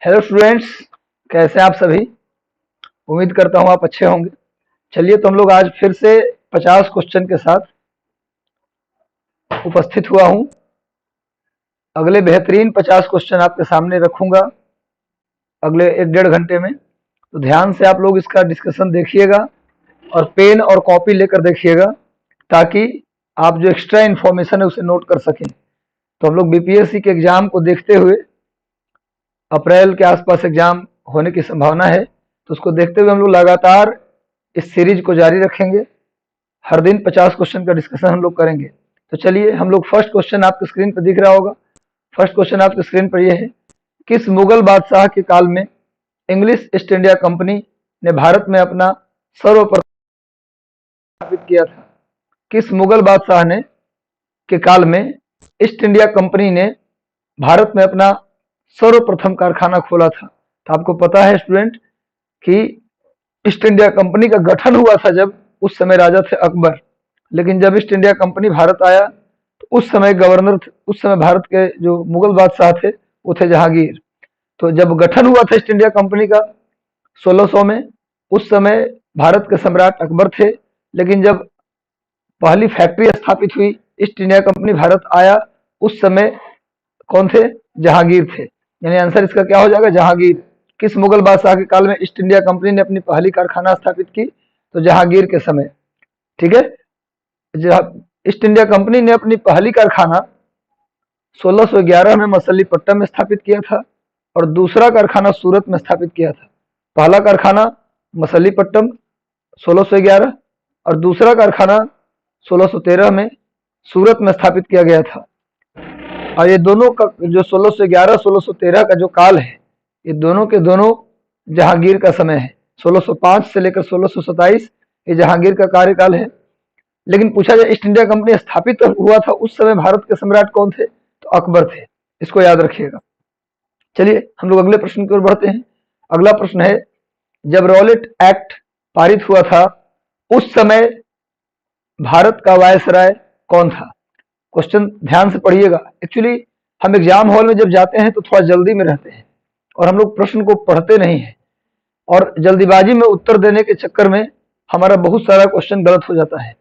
Hello students, कैसे हैं आप सभी। उम्मीद करता हूँ आप अच्छे होंगे। चलिए तो हम लोग आज फिर से 50 क्वेश्चन के साथ उपस्थित हुआ हूँ। अगले बेहतरीन 50 क्वेश्चन आपके सामने रखूंगा अगले 1-1.5 घंटे में। तो ध्यान से आप लोग इसका डिस्कशन देखिएगा और पेन और कॉपी लेकर देखिएगा, ताकि आप जो एक्स्ट्रा इन्फॉर्मेशन है उसे नोट कर सकें। तो हम लोग बीपीएससी के एग्जाम को देखते हुए, अप्रैल के आसपास एग्जाम होने की संभावना है, तो उसको देखते हुए हम लोग लगातार इस सीरीज को जारी रखेंगे। हर दिन 50 क्वेश्चन का डिस्कशन हम लोग करेंगे। तो चलिए हम लोग फर्स्ट क्वेश्चन आपके स्क्रीन पर दिख रहा होगा। फर्स्ट क्वेश्चन आपके स्क्रीन पर यह है, किस मुगल बादशाह के काल में इंग्लिश ईस्ट इंडिया कंपनी ने भारत में अपना सर्वप्रथम स्थापित किया था। किस मुगल बादशाह ने के काल में ईस्ट इंडिया कंपनी ने भारत में अपना सर्वप्रथम कारखाना खोला था। तो आपको पता है स्टूडेंट कि ईस्ट इंडिया कंपनी का गठन हुआ था जब उस समय राजा थे अकबर, लेकिन जब ईस्ट इंडिया कंपनी भारत आया तो उस समय उस समय भारत के जो मुगल बादशाह थे वो थे जहांगीर। तो जब गठन हुआ था ईस्ट इंडिया कंपनी का 1600 में, उस समय भारत के सम्राट अकबर थे, लेकिन जब पहली फैक्ट्री स्थापित हुई, ईस्ट इंडिया कंपनी भारत आया, उस समय कौन थे? जहांगीर थे। यानी आंसर इसका क्या हो जाएगा? जहांगीर। किस मुगल बादशाह के काल में ईस्ट इंडिया कंपनी ने अपनी पहली कारखाना स्थापित की? तो जहांगीर के समय। ठीक है। ईस्ट इंडिया कंपनी ने अपनी पहली कारखाना 1611 में मसलीपट्टम में स्थापित किया था और दूसरा कारखाना सूरत में स्थापित किया था। पहला कारखाना मसलीपट्टम 1611 और दूसरा कारखाना 1613 में सूरत में स्थापित किया गया था। और ये दोनों का जो 1611 1613 का जो काल है, ये दोनों के दोनों जहांगीर का समय है। 1605 से लेकर 1627 ये जहांगीर का कार्यकाल है। लेकिन पूछा जाए ईस्ट इंडिया कंपनी स्थापित हुआ था उस समय भारत के सम्राट कौन थे? तो अकबर थे। इसको याद रखिएगा। चलिए हम लोग अगले प्रश्न की ओर बढ़ते हैं। अगला प्रश्न है, जब रॉलेट एक्ट पारित हुआ था उस समय भारत का वायसराय कौन था? क्वेश्चन ध्यान से पढ़िएगा। एक्चुअली हम एग्जाम हॉल में जब जाते हैं तो थोड़ा जल्दी में रहते हैं और हम लोग प्रश्न को पढ़ते नहीं है, और जल्दीबाजी में उत्तर देने के चक्कर में हमारा बहुत सारा क्वेश्चन गलत हो जाता है।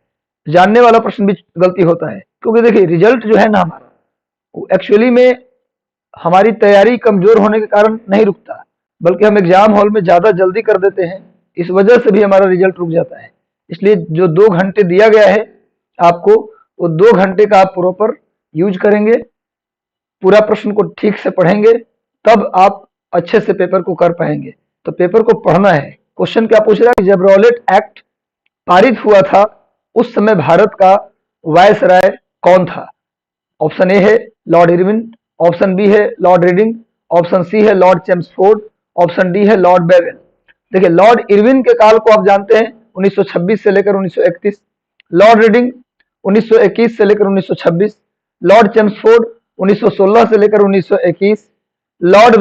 जानने वाला प्रश्न भी गलती होता है, क्योंकि देखिए रिजल्ट जो है ना हमारा, एक्चुअली में हमारी तैयारी कमजोर होने के कारण नहीं रुकता, बल्कि हम एग्जाम हॉल में ज्यादा जल्दी कर देते हैं, इस वजह से भी हमारा रिजल्ट रुक जाता है। इसलिए जो 2 घंटे दिया गया है आपको, वो 2 घंटे का आप प्रॉपर यूज करेंगे, पूरा प्रश्न को ठीक से पढ़ेंगे, तब आप अच्छे से पेपर को कर पाएंगे। तो पेपर को पढ़ना है। क्वेश्चन क्या पूछ रहा है? जब रॉलेट एक्ट पारित हुआ था उस समय भारत का वायसराय कौन था? ऑप्शन ए है लॉर्ड इरविन, ऑप्शन बी है लॉर्ड रीडिंग, ऑप्शन सी है लॉर्ड चेम्सफोर्ड, ऑप्शन डी है लॉर्ड बेवेल। देखिए लॉर्ड इरविन के काल को आप जानते हैं 1926 से लेकर 1931, लॉर्ड रीडिंग 1921 से लेकर 1926, लॉर्ड चेम्सफोर्ड 1916 से लेकर 1921, लॉर्ड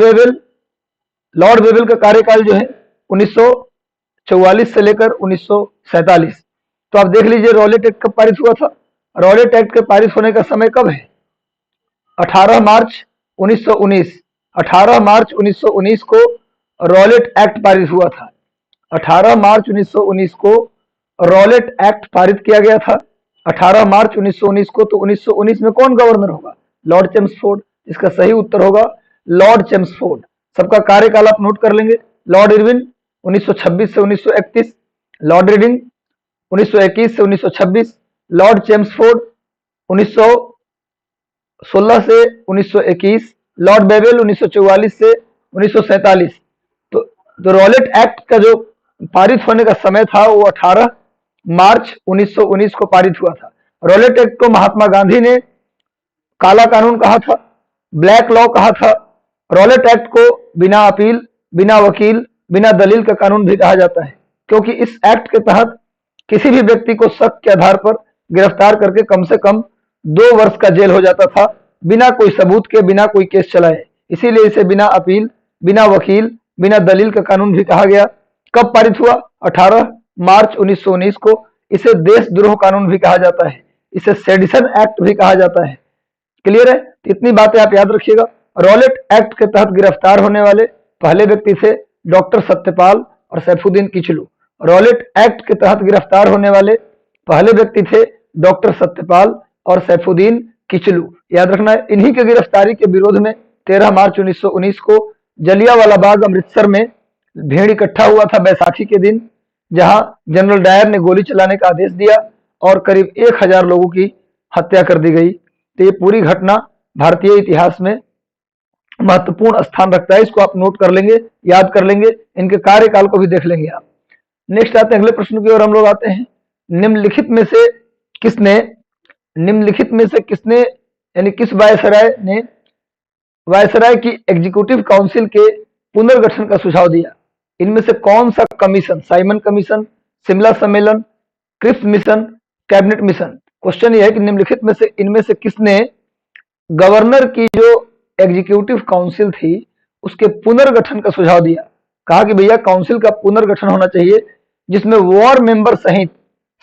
वेवेल का कार्यकाल जो है 1944 से लेकर 1947। तो आप देख लीजिए रॉलेट एक्ट कब पारित हुआ था। रॉलेट एक्ट के पारित होने का समय कब है? 18 मार्च 1919। 18 मार्च 1919 को रॉलेट एक्ट पारित हुआ था। 18 मार्च 1919 को रॉलेट एक्ट पारित किया गया था। 18 मार्च 1919 को। तो 1919 में कौन गवर्नर होगा? Lord Chelmsford. इसका सही उत्तर होगा लॉर्ड चेम्सफोर्ड। सबका कार्यकाल आप नोट कर लेंगे। लॉर्ड इरविन 1926 से 1931, लॉर्ड रीडिंग 1921 से 1926, लॉर्ड चेम्सफोर्ड 1916 से 1921, लॉर्ड बेवेल 1944 से 1947। तो रॉलेट एक्ट का जो पारित होने का समय था वो 18 मार्च 1919 को पारित हुआ था। रॉलेट एक्ट को महात्मा गांधी ने काला कानून कहा था, ब्लैक लॉ कहा था। रॉलेट एक्ट को बिना अपील, बिना वकील, बिना दलील का कानून भी कहा जाता है, क्योंकि इस एक्ट के तहत किसी भी व्यक्ति को शक के आधार पर गिरफ्तार करके कम से कम 2 वर्ष का जेल हो जाता था, बिना कोई सबूत के, बिना कोई केस चलाए। इसीलिए इसे बिना अपील, बिना वकील, बिना दलील का कानून भी कहा गया। कब पारित हुआ? 18 मार्च 1919 को। इसे देशद्रोह कानून भी कहा जाता है, इसे सेडिशन एक्ट भी कहा जाता है। क्लियर है? इतनी बातें आप याद रखिएगा। रॉलेट एक्ट के तहत गिरफ्तार होने वाले पहले व्यक्ति थे डॉक्टर सत्यपाल और सैफुद्दीन किचलू। रॉलेट एक्ट के तहत गिरफ्तार होने वाले पहले व्यक्ति थे डॉक्टर सत्यपाल और सैफुद्दीन किचलू। याद रखना है, इन्हीं के गिरफ्तारी के विरोध में 13 मार्च 1919 को जलियांवाला बाग अमृतसर में भीड़ इकट्ठा हुआ था बैसाखी के दिन, जहां जनरल डायर ने गोली चलाने का आदेश दिया और करीब 1000 लोगों की हत्या कर दी गई। तो ये पूरी घटना भारतीय इतिहास में महत्वपूर्ण स्थान रखता है। इसको आप नोट कर लेंगे, याद कर लेंगे, इनके कार्यकाल को भी देख लेंगे आप। नेक्स्ट आते हैं अगले प्रश्न की ओर हम लोग आते हैं। निम्नलिखित में से किसने यानी किस वायसराय ने वायसराय की एग्जीक्यूटिव काउंसिल के पुनर्गठन का सुझाव दिया? इनमें से कौन सा कमीशन, साइमन कमीशन, शिमला सम्मेलन, Cripps mission, cabinet mission? Question यह है कि निम्नलिखित में से इनमें से किसने गवर्नर की जो एग्जीक्यूटिव काउंसिल थी उसके पुनर्गठन का सुझाव दिया? कहा कि भैया काउंसिल का पुनर्गठन होना चाहिए जिसमें वॉर मेंबर सहित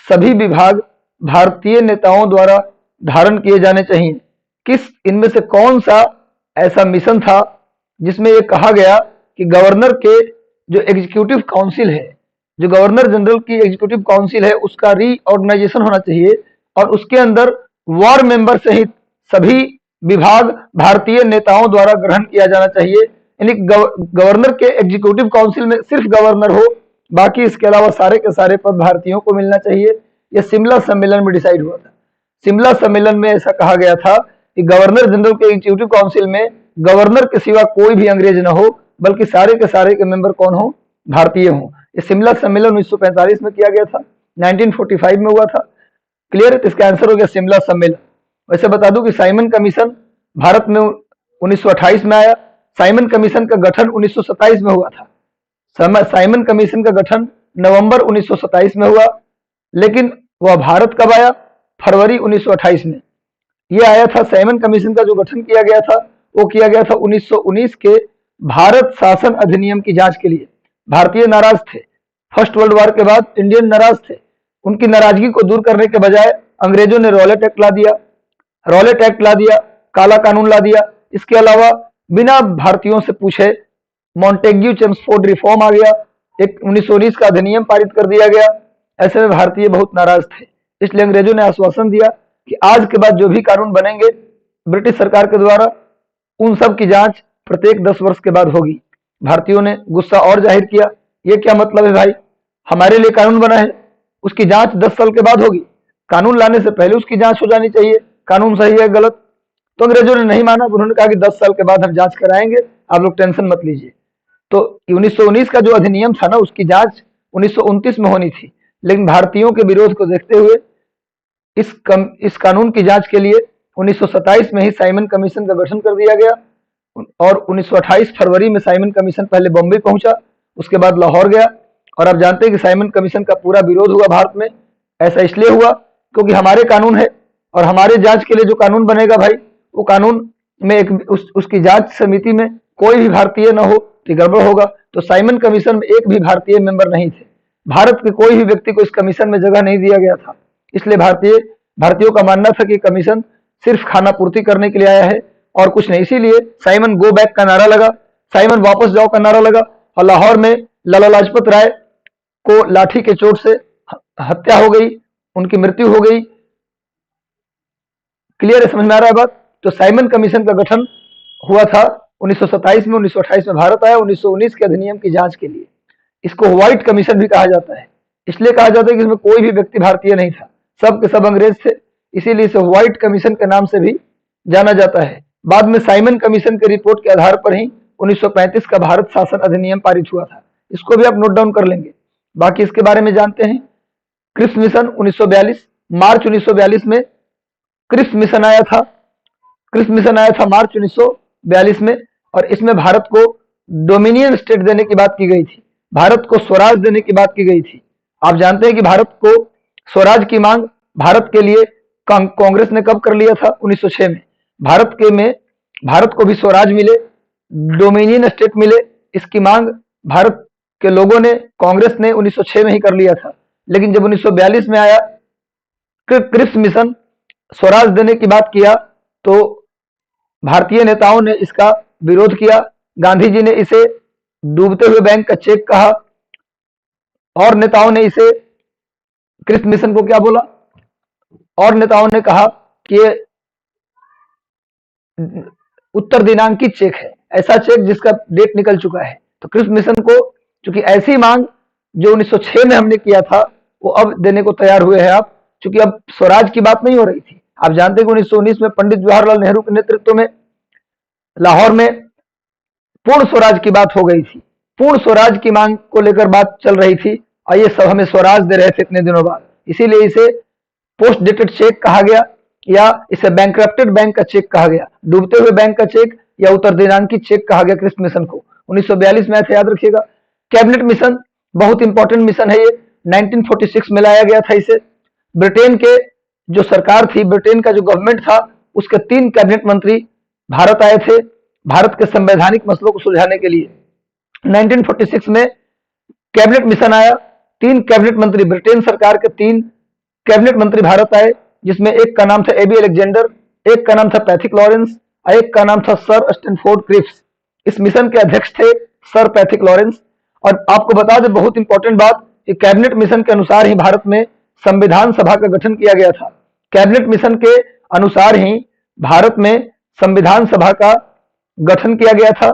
सभी विभाग भारतीय नेताओं द्वारा धारण किए जाने चाहिए। किस इनमें से कौन सा ऐसा मिशन था जिसमें यह कहा गया कि गवर्नर के जो एग्जीक्यूटिव काउंसिल है, जो गवर्नर जनरल की एग्जीक्यूटिव काउंसिल है, उसका रीऑर्गेनाइजेशन होना चाहिए और उसके अंदर वॉर मेंबर सहित सभी विभाग भारतीय नेताओं द्वारा ग्रहण किया जाना चाहिए। यानी गवर्नर के एग्जीक्यूटिव काउंसिल में सिर्फ गवर्नर हो, बाकी इसके अलावा सारे के सारे पद भारतीयों को मिलना चाहिए। यह शिमला सम्मेलन में डिसाइड हुआ था। शिमला सम्मेलन में ऐसा कहा गया था कि गवर्नर जनरल के एग्जीक्यूटिव काउंसिल में गवर्नर के सिवा कोई भी अंग्रेज न हो, बल्कि सारे के मेंबर कौन हो? भारतीय हो। ये शिमला सम्मेलन 1945 में किया गया था, 1945 में हुआ था। क्लियर है? तो इसका आंसर हो गया शिमला सम्मेलन। वैसे बता दूं कि साइमन कमीशन भारत में 1928 में आया। साइमन कमीशन का गठन 1927 में हुआ था। साइमन कमीशन का गठन नवंबर 1927 में हुआ, लेकिन वह भारत कब आया? फरवरी 1928 में। यह आया था। साइमन कमीशन का जो गठन किया गया था वो किया गया था 1919 के भारत शासन अधिनियम की जांच के लिए। भारतीय नाराज थे, फर्स्ट वर्ल्ड वॉर के बाद इंडियन नाराज थे। उनकी नाराजगी को दूर करने के बजाय अंग्रेजों ने रॉलेट एक्ट ला दिया, काला कानून ला दिया। इसके अलावा बिना भारतीयों से पूछे मॉन्टेग्यू चेम्सफोर्ड रिफॉर्म आ गया, एक 1919 का अधिनियम पारित कर दिया गया। ऐसे में भारतीय बहुत नाराज थे, इसलिए अंग्रेजों ने आश्वासन दिया कि आज के बाद जो भी कानून बनेंगे ब्रिटिश सरकार के द्वारा, उन सब की जांच प्रत्येक 10 वर्ष के बाद होगी। भारतीयों ने गुस्सा और जाहिर किया। ये क्या मतलब है भाई? हमारे लिए कानून बना है, उसकी जांच 10 साल के बाद होगी। कानून लाने से पहले उसकी जांच हो जानी चाहिए, कानून सही है गलत। तो अंग्रेजों ने नहीं माना। उन्होंने कहा कि 10 साल के बाद हम जांच कराएंगे, आप लोग टेंशन मत लीजिए। तो 1919 का जो अधिनियम था ना, उसकी जांच 1929 में होनी थी, लेकिन भारतीयों के विरोध को देखते हुए इस कानून की जांच के लिए 1927 में ही साइमन कमीशन का गठन कर दिया गया और 1928 फरवरी में साइमन कमीशन पहले बॉम्बे पहुंचा, उसके बाद लाहौर गया। और आप जानते हैं कि साइमन कमीशन का पूरा विरोध हुआ भारत में। ऐसा इसलिए हुआ क्योंकि हमारे कानून है और हमारे जांच के लिए जो कानून बनेगा भाई, वो कानून में उसकी जांच समिति में कोई भी भारतीय न हो तो गड़बड़ होगा। तो साइमन कमीशन में एक भी भारतीय मेंबर नहीं थे। भारत के कोई भी व्यक्ति को इस कमीशन में जगह नहीं दिया गया था। इसलिए भारतीयों का मानना था कि कमीशन सिर्फ खाना पूर्ति करने के लिए आया है और कुछ नहीं। इसीलिए साइमन गो बैक का नारा लगा, साइमन वापस जाओ का नारा लगा और लाहौर में लाला लाजपत राय को लाठी के चोट से हत्या हो गई, उनकी मृत्यु हो गई। क्लियर है? समझ में आ रहा है बात? तो साइमन कमीशन का गठन हुआ था 1927 में। 1928 में भारत आया 1919 के अधिनियम की जांच के लिए। इसको व्हाइट कमीशन भी कहा जाता है। इसलिए कहा जाता है कि इसमें कोई भी व्यक्ति भारतीय नहीं था, सब के सब अंग्रेज थे, इसीलिए इसे व्हाइट कमीशन के नाम से भी जाना जाता है। बाद में साइमन कमीशन के रिपोर्ट के आधार पर ही 1935 का भारत शासन अधिनियम पारित हुआ था। इसको भी आप नोट डाउन कर लेंगे। बाकी इसके बारे में जानते हैं। क्रिप्स मिशन 1942, मार्च 1942 में क्रिप्स मिशन आया था। क्रिप्स मिशन आया था मार्च 1942 में और इसमें भारत को डोमिनियन स्टेट देने की बात की गई थी, भारत को स्वराज देने की बात की गई थी। आप जानते हैं कि भारत को स्वराज की मांग भारत के लिए कांग्रेस ने कब कर लिया था? 1906 में। भारत को भी स्वराज मिले, डोमिनियन स्टेट मिले, इसकी मांग भारत के लोगों ने, कांग्रेस ने 1906 में ही कर लिया था। लेकिन जब 1942 में आया क्रिप्स मिशन, स्वराज देने की बात किया, तो भारतीय नेताओं ने इसका विरोध किया। गांधी जी ने इसे डूबते हुए बैंक का चेक कहा, और नेताओं ने इसे क्रिस मिशन को क्या बोला, और नेताओं ने कहा कि ये उत्तर दिनांकित चेक है, ऐसा चेक जिसका डेट निकल चुका है। तो क्रिस मिशन को चूंकि ऐसी मांग जो 1906 में हमने किया था वो अब देने को तैयार हुए हैं आप, चूंकि अब स्वराज की बात नहीं हो रही थी। आप जानते हैं कि 1919 में पंडित जवाहरलाल नेहरू के नेतृत्व में लाहौर में पूर्ण स्वराज की बात हो गई थी, पूर्ण स्वराज की मांग को लेकर बात चल रही थी, और ये सब हमें स्वराज दे रहे थे इतने दिनों बाद, इसीलिए इसे पोस्ट डेटेड चेक कहा गया, या इसे बैंकरप्टेड बैंक का चेक कहा गया, डूबते हुए बैंक का चेक या उत्तर दिनांकित चेक कहा गया क्रिस मिशन को। 1942 में ऐसे याद रखिएगा। कैबिनेट मिशन बहुत इंपॉर्टेंट मिशन है ये, 1946 में लाया गया था इसे। ब्रिटेन के जो सरकार थी, ब्रिटेन का जो गवर्नमेंट था, उसके 3 कैबिनेट मंत्री भारत आए थे भारत के संवैधानिक मसलों को सुलझाने के लिए। 1946 में कैबिनेट मिशन आया, 3 कैबिनेट मंत्री ब्रिटेन सरकार के 3 कैबिनेट मंत्री भारत आए, जिसमें एक का नाम था एबी अलेक्जेंडर, एक का नाम था पैथिक लॉरेंस और एक का नाम था सर स्टैनफोर्ड क्रिप्स। इस मिशन के अध्यक्ष थे सर पैथिक लॉरेंस। और आपको बता दें बहुत इंपॉर्टेंट बात कि कैबिनेट मिशन के अनुसार ही भारत में संविधान सभा का गठन किया गया था। कैबिनेट मिशन के अनुसार ही भारत में संविधान सभा का गठन किया गया था।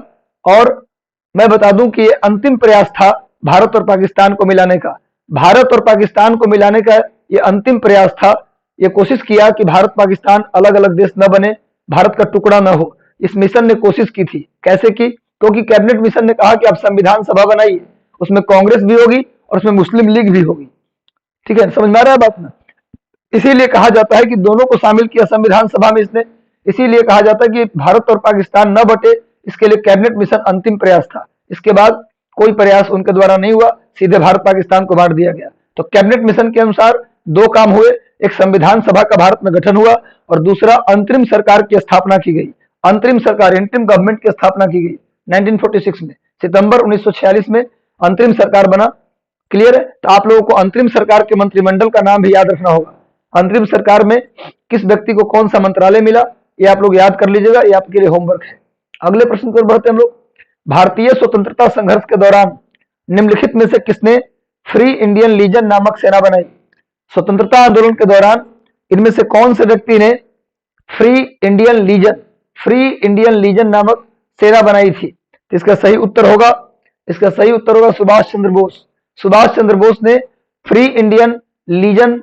और मैं बता दूं कि ये अंतिम प्रयास था भारत और पाकिस्तान को मिलाने का। भारत और पाकिस्तान को मिलाने का ये अंतिम प्रयास था। ये कोशिश किया कि भारत पाकिस्तान अलग अलग देश न बने, भारत का टुकड़ा न हो। इस मिशन ने कोशिश की थी। कैसे की? क्योंकि कैबिनेट मिशन ने कहा कि आप संविधान सभा बनाइए, उसमें कांग्रेस भी होगी और उसमें मुस्लिम लीग भी होगी। ठीक है, समझ में आ रहा है बात ना? इसीलिए कहा जाता है कि दोनों को शामिल किया संविधान सभा में इसने। इसीलिए कहा जाता है कि भारत और पाकिस्तान न बटे, इसके लिए कैबिनेट मिशन अंतिम प्रयास था। इसके बाद कोई प्रयास उनके द्वारा नहीं हुआ, सीधे भारत पाकिस्तान को बांट दिया गया। तो कैबिनेट मिशन के अनुसार 2 काम हुए, एक संविधान सभा का भारत में गठन हुआ और दूसरा अंतरिम सरकार की स्थापना की गई। अंतरिम सरकार, इंटरिम गवर्नमेंट की स्थापना की गई 1946 में। सितंबर 1946 में अंतरिम सरकार बना। क्लियर है? तो आप लोगों को अंतरिम सरकार के मंत्रिमंडल का नाम भी याद रखना होगा। अंतरिम सरकार में किस व्यक्ति को कौन सा मंत्रालय मिला, ये आप लोग याद कर लीजिएगा, ये आपके लिए होमवर्क है। अगले प्रश्न पर बढ़ते हैं हम लोग। भारतीय स्वतंत्रता संघर्ष के दौरान निम्नलिखित में से किसने फ्री इंडियन लीजन नामक सेना बनाई? स्वतंत्रता आंदोलन के दौरान इनमें से कौन से व्यक्ति ने फ्री इंडियन लीजन नामक सेना बनाई थी? तो इसका सही उत्तर होगा सुभाष चंद्र बोस। सुभाष चंद्र बोस ने फ्री इंडियन लीजन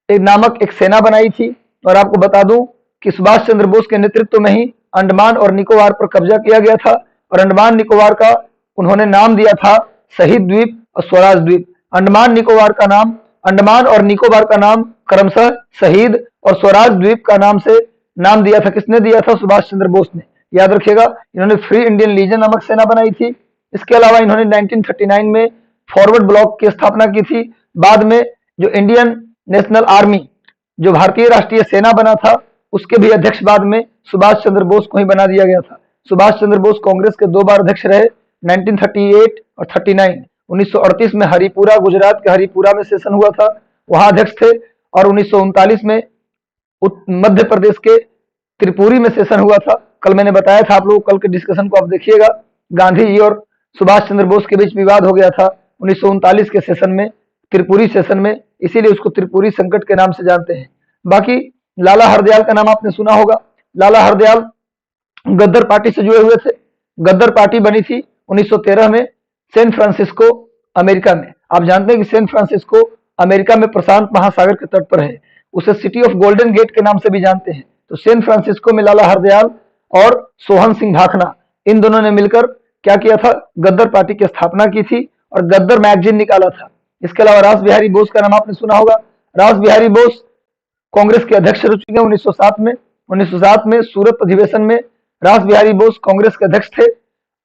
नामक एक सेना बनाई थी। और आपको बता दूं कि सुभाष चंद्र बोस के नेतृत्व में ही अंडमान और निकोबार पर कब्जा किया गया था, और अंडमान निकोबार का उन्होंने नाम दिया था शहीद द्वीप और स्वराज द्वीप। अंडमान और निकोबार का नाम क्रमशः शहीद और स्वराज द्वीप का नाम से नाम दिया था। किसने दिया था? सुभाष चंद्र बोस ने। याद रखिएगा, इन्होंने फ्री इंडियन लीजन नामक सेना बनाई थी। इसके अलावा इन्होंने 1939 में फॉरवर्ड ब्लॉक की स्थापना की थी। बाद में जो इंडियन नेशनल आर्मी, जो भारतीय राष्ट्रीय सेना बना था, उसके भी अध्यक्ष बाद में सुभाष चंद्र बोस को ही बना दिया गया था। सुभाष चंद्र बोस कांग्रेस के 2 बार अध्यक्ष रहे, 1938 और 39। 1938 में हरिपुरा, गुजरात के हरिपुरा में सेशन हुआ था, वहां अध्यक्ष थे। और 1939 में मध्य प्रदेश के त्रिपुरी में सेशन हुआ था। कल मैंने बताया था आप लोगों को, कल के डिस्कशन को आप देखिएगा। गांधी जी और सुभाष चंद्र बोस के बीच विवाद हो गया था 1939 के सेशन में, त्रिपुरी सेशन में, इसीलिए उसको त्रिपुरी संकट के नाम से जानते हैं। बाकी लाला हरदयाल का नाम आपने सुना होगा। लाला हरदयाल गद्दर पार्टी से जुड़े हुए थे। गद्दर पार्टी बनी थी 1913 में सैन फ्रांसिस्को, अमेरिका में। आप जानते हैं कि सैन फ्रांसिस्को अमेरिका में प्रशांत महासागर के तट पर है। उसे सिटी ऑफ गोल्डन गेट के नाम से भी जानते हैं। तो सैन फ्रांसिस्को में लाला हरदयाल और सोहन सिंह भाखना, इन दोनों ने मिलकर क्या किया था? गद्दर पार्टी की स्थापना की थी और गद्दर मैगजीन निकाला था। इसके अलावा रास बिहारी बोस का नाम आपने सुना होगा। रास बिहारी बोस कांग्रेस के अध्यक्ष रह चुके हैं 1907 में। 1907 में सूरत अधिवेशन में रास बिहारी बोस कांग्रेस के अध्यक्ष थे।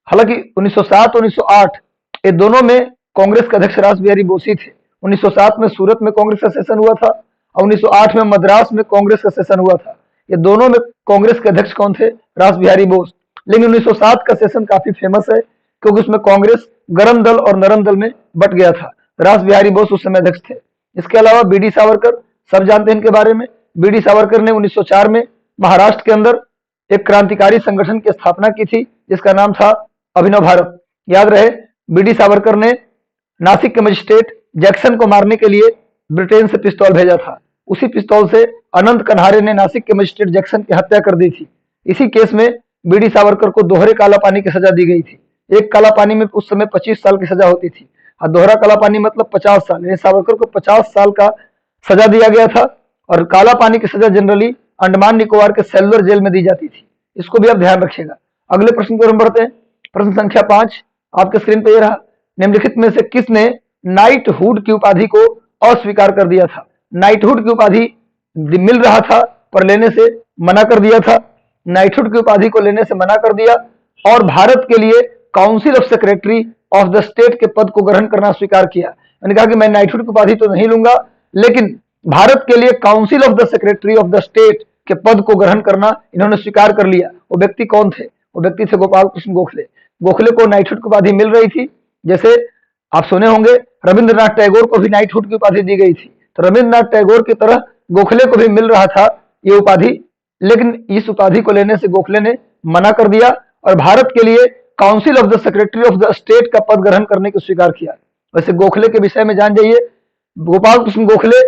हालांकि 1907 1908 ये दोनों में कांग्रेस के अध्यक्ष रास बिहारी बोस ही थे। 1907 में सूरत में कांग्रेस का सेशन हुआ था और 1908 में मद्रास में कांग्रेस का सेशन हुआ था। ये दोनों में कांग्रेस के अध्यक्ष कौन थे? रास बिहारी बोस। लेकिन 1907 का सेशन काफी फेमस है क्योंकि उसमें कांग्रेस गरम दल और नरम दल में बट गया था। रास बिहारी बोस उस समय अध्यक्ष थे। इसके अलावा बीडी सावरकर, सब जानते हैं इनके बारे में। बीडी सावरकर ने 1904 में महाराष्ट्र के अंदर एक क्रांतिकारी संगठन की स्थापना की थी जिसका नाम था अभिनव भारत। याद रहे, बीडी सावरकर ने नासिक के मजिस्ट्रेट जैक्सन को मारने के लिए ब्रिटेन से पिस्तौल भेजा था। उसी पिस्तौल से अनंत कन्हारे ने नासिक के मजिस्ट्रेट जैक्सन की हत्या कर दी थी। इसी केस में बीडी सावरकर को दोहरे काला पानी की सजा दी गई थी। एक काला पानी में उस समय 25 साल की सजा होती थी और दोहरा काला पानी मतलब 50 साल। यानी सावरकर को 50 साल का सजा दिया गया था और काला पानी की सजा जनरली अंडमान निकोबार के सेलुलर जेल में दी जाती थी। इसको भी आप ध्यान रखिएगा। अगले प्रश्न की ओर हम बढ़ते हैं। प्रश्न संख्या 5 आपके स्क्रीन पर यह रहा। निम्नलिखित में से किसने नाइटहुड की उपाधि को अस्वीकार कर दिया था? नाइटहुड की उपाधि मिल रहा था पर लेने से मना कर दिया था। नाइटहुड की उपाधि को लेने से मना कर दिया और भारत के लिए council of secretary of the state के पद को ग्रहण करना स्वीकार किया। मैंने कहा कि मैं नाइटहुड की उपाधि तो नहीं लूंगा, लेकिन भारत के लिए council of the secretary of the state के पद को ग्रहण करना इन्होंने स्वीकार कर लिया। वो व्यक्ति कौन थे? वो व्यक्ति थे गोपाल कृष्ण गोखले। गोखले को नाइटहुड की उपाधि मिल रही थी। जैसे आप सुने होंगे रविंद्रनाथ टैगोर को भी नाइटहुड की उपाधि दी गई थी, तो रविंद्रनाथ टैगोर की तरह गोखले को भी मिल रहा था ये उपाधि, लेकिन इस उपाधि को लेने से गोखले ने मना कर दिया और भारत के लिए council of the secretary of the state का पद ग्रहण करने को स्वीकार किया। वैसे गोखले के विषय में जान जाइए। गोपाल कृष्ण गोखले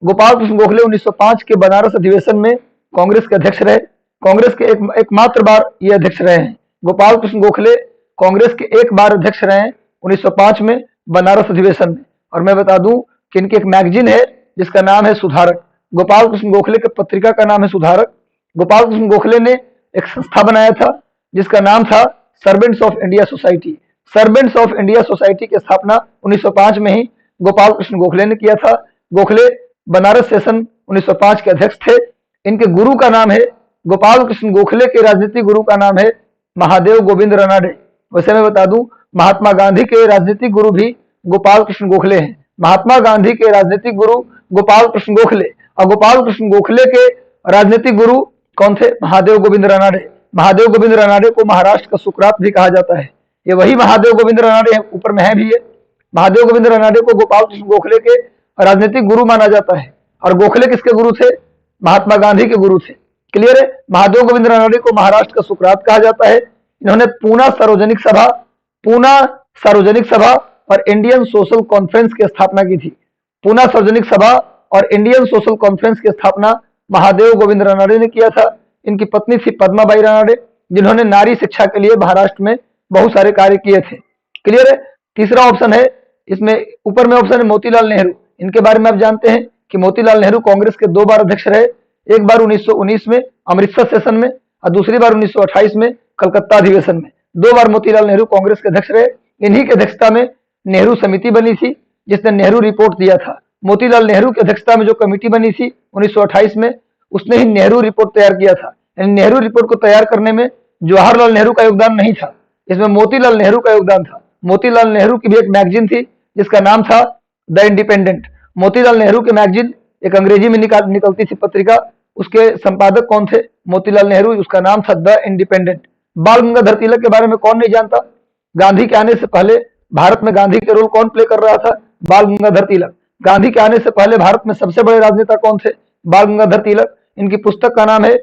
1905 के बनारस अधिवेशन में कांग्रेस के अध्यक्ष रहे। कांग्रेस के एकमात्र बार ये अध्यक्ष रहे हैं। गोपाल कृष्ण गोखले कांग्रेस के एक बार अध्यक्ष रहे हैं 1905 में बनारस अधिवेशन में। और मैं बता दूं कि इनकी एक मैगजीन है जिसका नाम है सुधारक। गोपाल कृष्ण गोखले के पत्रिका का नाम है सुधारक। गोपाल कृष्ण गोखले ने एक संस्था बनाया था जिसका नाम था servants of India society. Servants of India society की स्थापना 1905 में ही गोपाल कृष्ण गोखले ने किया था। गोखले बनारस सेशन 1905 के अध्यक्ष थे। इनके गुरु का नाम है, गोपाल कृष्ण गोखले के राजनीतिक गुरु का नाम है महादेव गोविंद रनाडे। वैसे मैं बता दूं महात्मा गांधी के राजनीतिक गुरु भी गोपाल कृष्ण गोखले हैं। महात्मा गांधी के राजनीतिक गुरु गोपाल कृष्ण गोखले और गोपाल कृष्ण गोखले के राजनीतिक गुरु कौन थे? महादेव गोविंद रनाडे। महादेव गोविंद रनाडे को महाराष्ट्र का सुकरात भी कहा जाता है। ये वही महादेव गोविंद रनाडे ऊपर में है भी है। महादेव गोविंद रनाडे को गोपाल कृष्ण गोखले के राजनीतिक गुरु माना जाता है और गोखले किसके गुरु थे? महात्मा गांधी के गुरु थे। क्लियर है? महादेव गोविंद रनाडे को महाराष्ट्र का सुकरात कहा जाता है। इन्होंने पूना सार्वजनिक सभा और इंडियन सोशल कॉन्फ्रेंस की स्थापना की थी। पूना सार्वजनिक सभा और इंडियन सोशल कॉन्फ्रेंस की स्थापना महादेव गोविंद रनाडे ने किया था। इनकी पत्नी थी पद्माबाई रनाडे, जिन्होंने नारी शिक्षा के लिए महाराष्ट्र में बहुत सारे कार्य किए थे। क्लियर है? तीसरा ऑप्शन है, इसमें ऊपर में ऑप्शन है मोतीलाल नेहरू। इनके बारे में आप जानते हैं कि मोतीलाल नेहरू कांग्रेस के 2 बार अध्यक्ष रहे। एक बार 1919 में अमृतसर सेशन में और दूसरी बार 1928 में कलकत्ता अधिवेशन में। 2 बार मोतीलाल नेहरू कांग्रेस के अध्यक्ष रहे। इन्हीं की अध्यक्षता में नेहरू समिति बनी थी जिसने नेहरू रिपोर्ट दिया था। मोतीलाल नेहरू की अध्यक्षता में जो कमेटी बनी थी 1928 में, उसने ही नेहरू रिपोर्ट तैयार किया था। यानी नेहरू रिपोर्ट को तैयार करने में जवाहरलाल नेहरू का योगदान नहीं था, इसमें मोतीलाल नेहरू का योगदान था। मोतीलाल नेहरू की भी एक मैगजीन थी जिसका नाम था द इंडिपेंडेंट। मोतीलाल नेहरू की मैगजीन एक अंग्रेजी में निकलती थी पत्रिका, उसके संपादक कौन थे? मोतीलाल नेहरू। उसका नाम था द इंडिपेंडेंट। बाल गंगाधर तिलक के बारे में कौन नहीं जानता? गांधी के आने से पहले भारत में गांधी के रोल कौन प्ले कर रहा था? बाल गंगाधर तिलक। गांधी के आने से पहले भारत में सबसे बड़े राजनेता कौन थे? बाल गंगाधर तिलक। इनकी पुस्तक का नाम है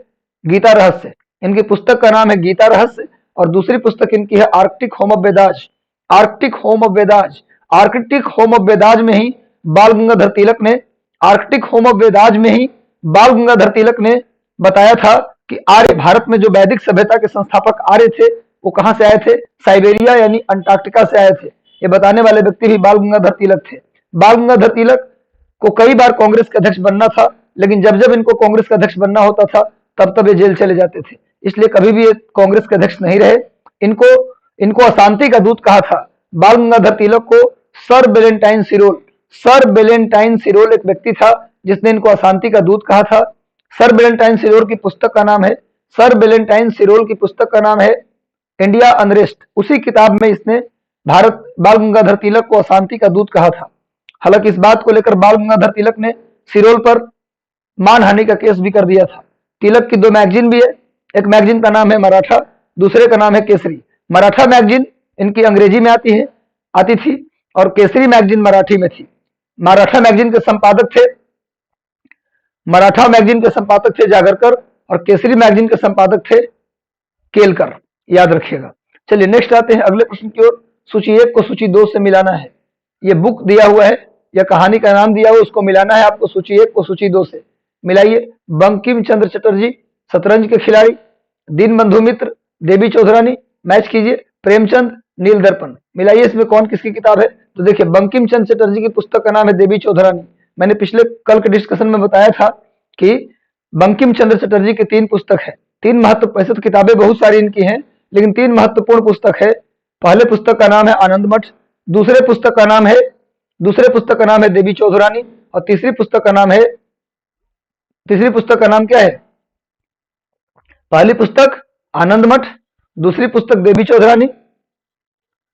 गीता रहस्य। इनकी पुस्तक का नाम है गीता रहस्य और दूसरी पुस्तक इनकी है Arctic home of Vedas. Arctic home of Vedas. Arctic home of Vedas में ही बाल गंगाधर तिलक ने आर्कटिक होम ऑफ वेदाज में ही बाल गंगाधर तिलक ने बताया था कि आर्य, भारत में जो वैदिक सभ्यता के संस्थापक आर्य थे वो कहां से आए थे? साइबेरिया यानी अंटार्कटिका से आए थे। ये बताने वाले व्यक्ति भी बाल गंगाधर तिलक थे। बाल गंगाधर तिलक को कई बार कांग्रेस के अध्यक्ष बनना था, लेकिन जब जब इनको कांग्रेस का अध्यक्ष बनना होता था तब तब ये जेल चले जाते थे, इसलिए कभी भी ये कांग्रेस के अध्यक्ष नहीं रहे। इनको अशांति का दूत कहा था। बाल गंगाधर तिलक को सर वेलेंटाइन सिरोल एक व्यक्ति था जिसने इनको अशांति का दूत कहा था। सर वेलेंटाइन सिरोल की पुस्तक का नाम है इंडिया अनरेस्ट। उसी किताब में इसने बाल गंगाधर तिलक को अशांति का दूत कहा था। हालांकि इस बात को लेकर बाल गंगाधर तिलक ने सिरोल पर मानहानि का केस भी कर दिया था। तिलक की 2 मैगजीन भी है। एक मैगजीन का नाम है मराठा, दूसरे का नाम है केसरी। मराठा मैगजीन इनकी अंग्रेजी में आती थी और केसरी मैगजीन मराठी में थी। मराठा मैगजीन के संपादक थे जागरकर और केसरी मैगजीन के संपादक थे केलकर। याद रखिएगा। चलिए नेक्स्ट आते हैं अगले प्रश्न की ओर। सूची 1 को सूची 2 से मिलाना है। ये बुक दिया हुआ है या कहानी का नाम दिया हुआ है, उसको मिलाना है आपको सूची 1 को सूची 2 से। मिलाइए। बंकिम चंद्र चटर्जी शतरंज के खिलाड़ी, दीनबंधु मित्र, देवी चौधरानी, मैच कीजिए, प्रेमचंद, नील दर्पण। मिलाइए इसमें कौन किसकी किताब है। तो देखिए बंकिम चंद्र चटर्जी की पुस्तक का नाम है देवी चौधरानी। मैंने पिछले कल के डिस्कशन में बताया था कि बंकिम चंद्र चटर्जी की 3 पुस्तक है। 3 महत्वपूर्ण, वैसे तो किताबें बहुत सारी इनकी हैं, लेकिन 3 महत्वपूर्ण पुस्तक है। पहले पुस्तक का नाम है आनंद मठ, दूसरे पुस्तक का नाम है देवी चौधरानी, और तीसरी पुस्तक का नाम क्या है। पहली पुस्तक आनंद मठ, दूसरी पुस्तक देवी चौधरानी,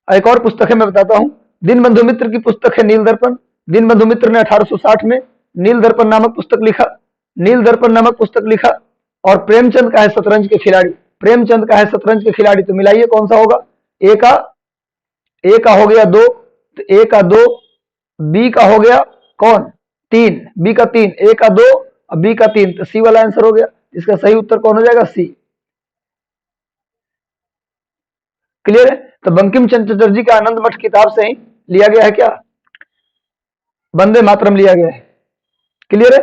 एक और पुस्तक है मैं बताता हूं। दीनबंधु मित्र की पुस्तक है नील दर्पण। दीनबंधु मित्र ने 1860 में नील दर्पण नामक पुस्तक लिखा। और प्रेमचंद का है शतरंज के खिलाड़ी। तो मिलाइए कौन सा होगा। ए का हो गया 2, तो ए का 2, बी का हो गया कौन 3, बी का 3, ए का 2 और बी का 3, तो सी वाला आंसर हो गया। इसका सही उत्तर कौन हो जाएगा, सी। क्लियर है। तो बंकिम चंद्र चटर्जी का आनंद मठ किताब से ही लिया गया है क्या, वंदे मातरम लिया गया है। क्लियर है।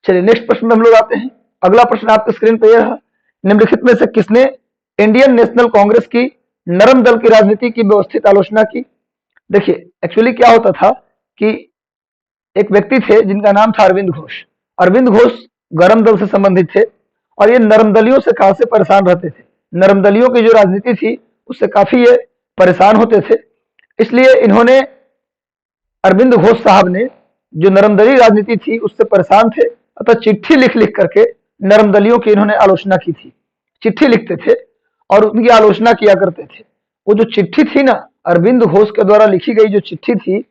चलिए नेक्स्ट प्रश्न में हम लोग आते हैं। अगला प्रश्न आपके स्क्रीन पर यह रहा। निम्नलिखित में से किसने इंडियन नेशनल कांग्रेस की नरम दल की राजनीति की व्यवस्थित आलोचना की। देखिए एक्चुअली क्या होता था कि एक व्यक्ति थे जिनका नाम था अरविंद घोष गरम दल से संबंधित थे, और ये नरम दलियों से खासे परेशान रहते थे। नरम दलियों की जो राजनीति थी उससे काफी ये परेशान होते थे। इसलिए इन्होंने, अरविंद घोष साहब ने, जो नरमदली राजनीति थी उससे परेशान थे, अतः चिट्ठी लिख करके नरमदलियों की इन्होंने आलोचना की थी। चिट्ठी लिखते थे और उनकी आलोचना किया करते थे। वो जो चिट्ठी थी ना, अरविंद घोष के द्वारा लिखी गई जो चिट्ठी थी,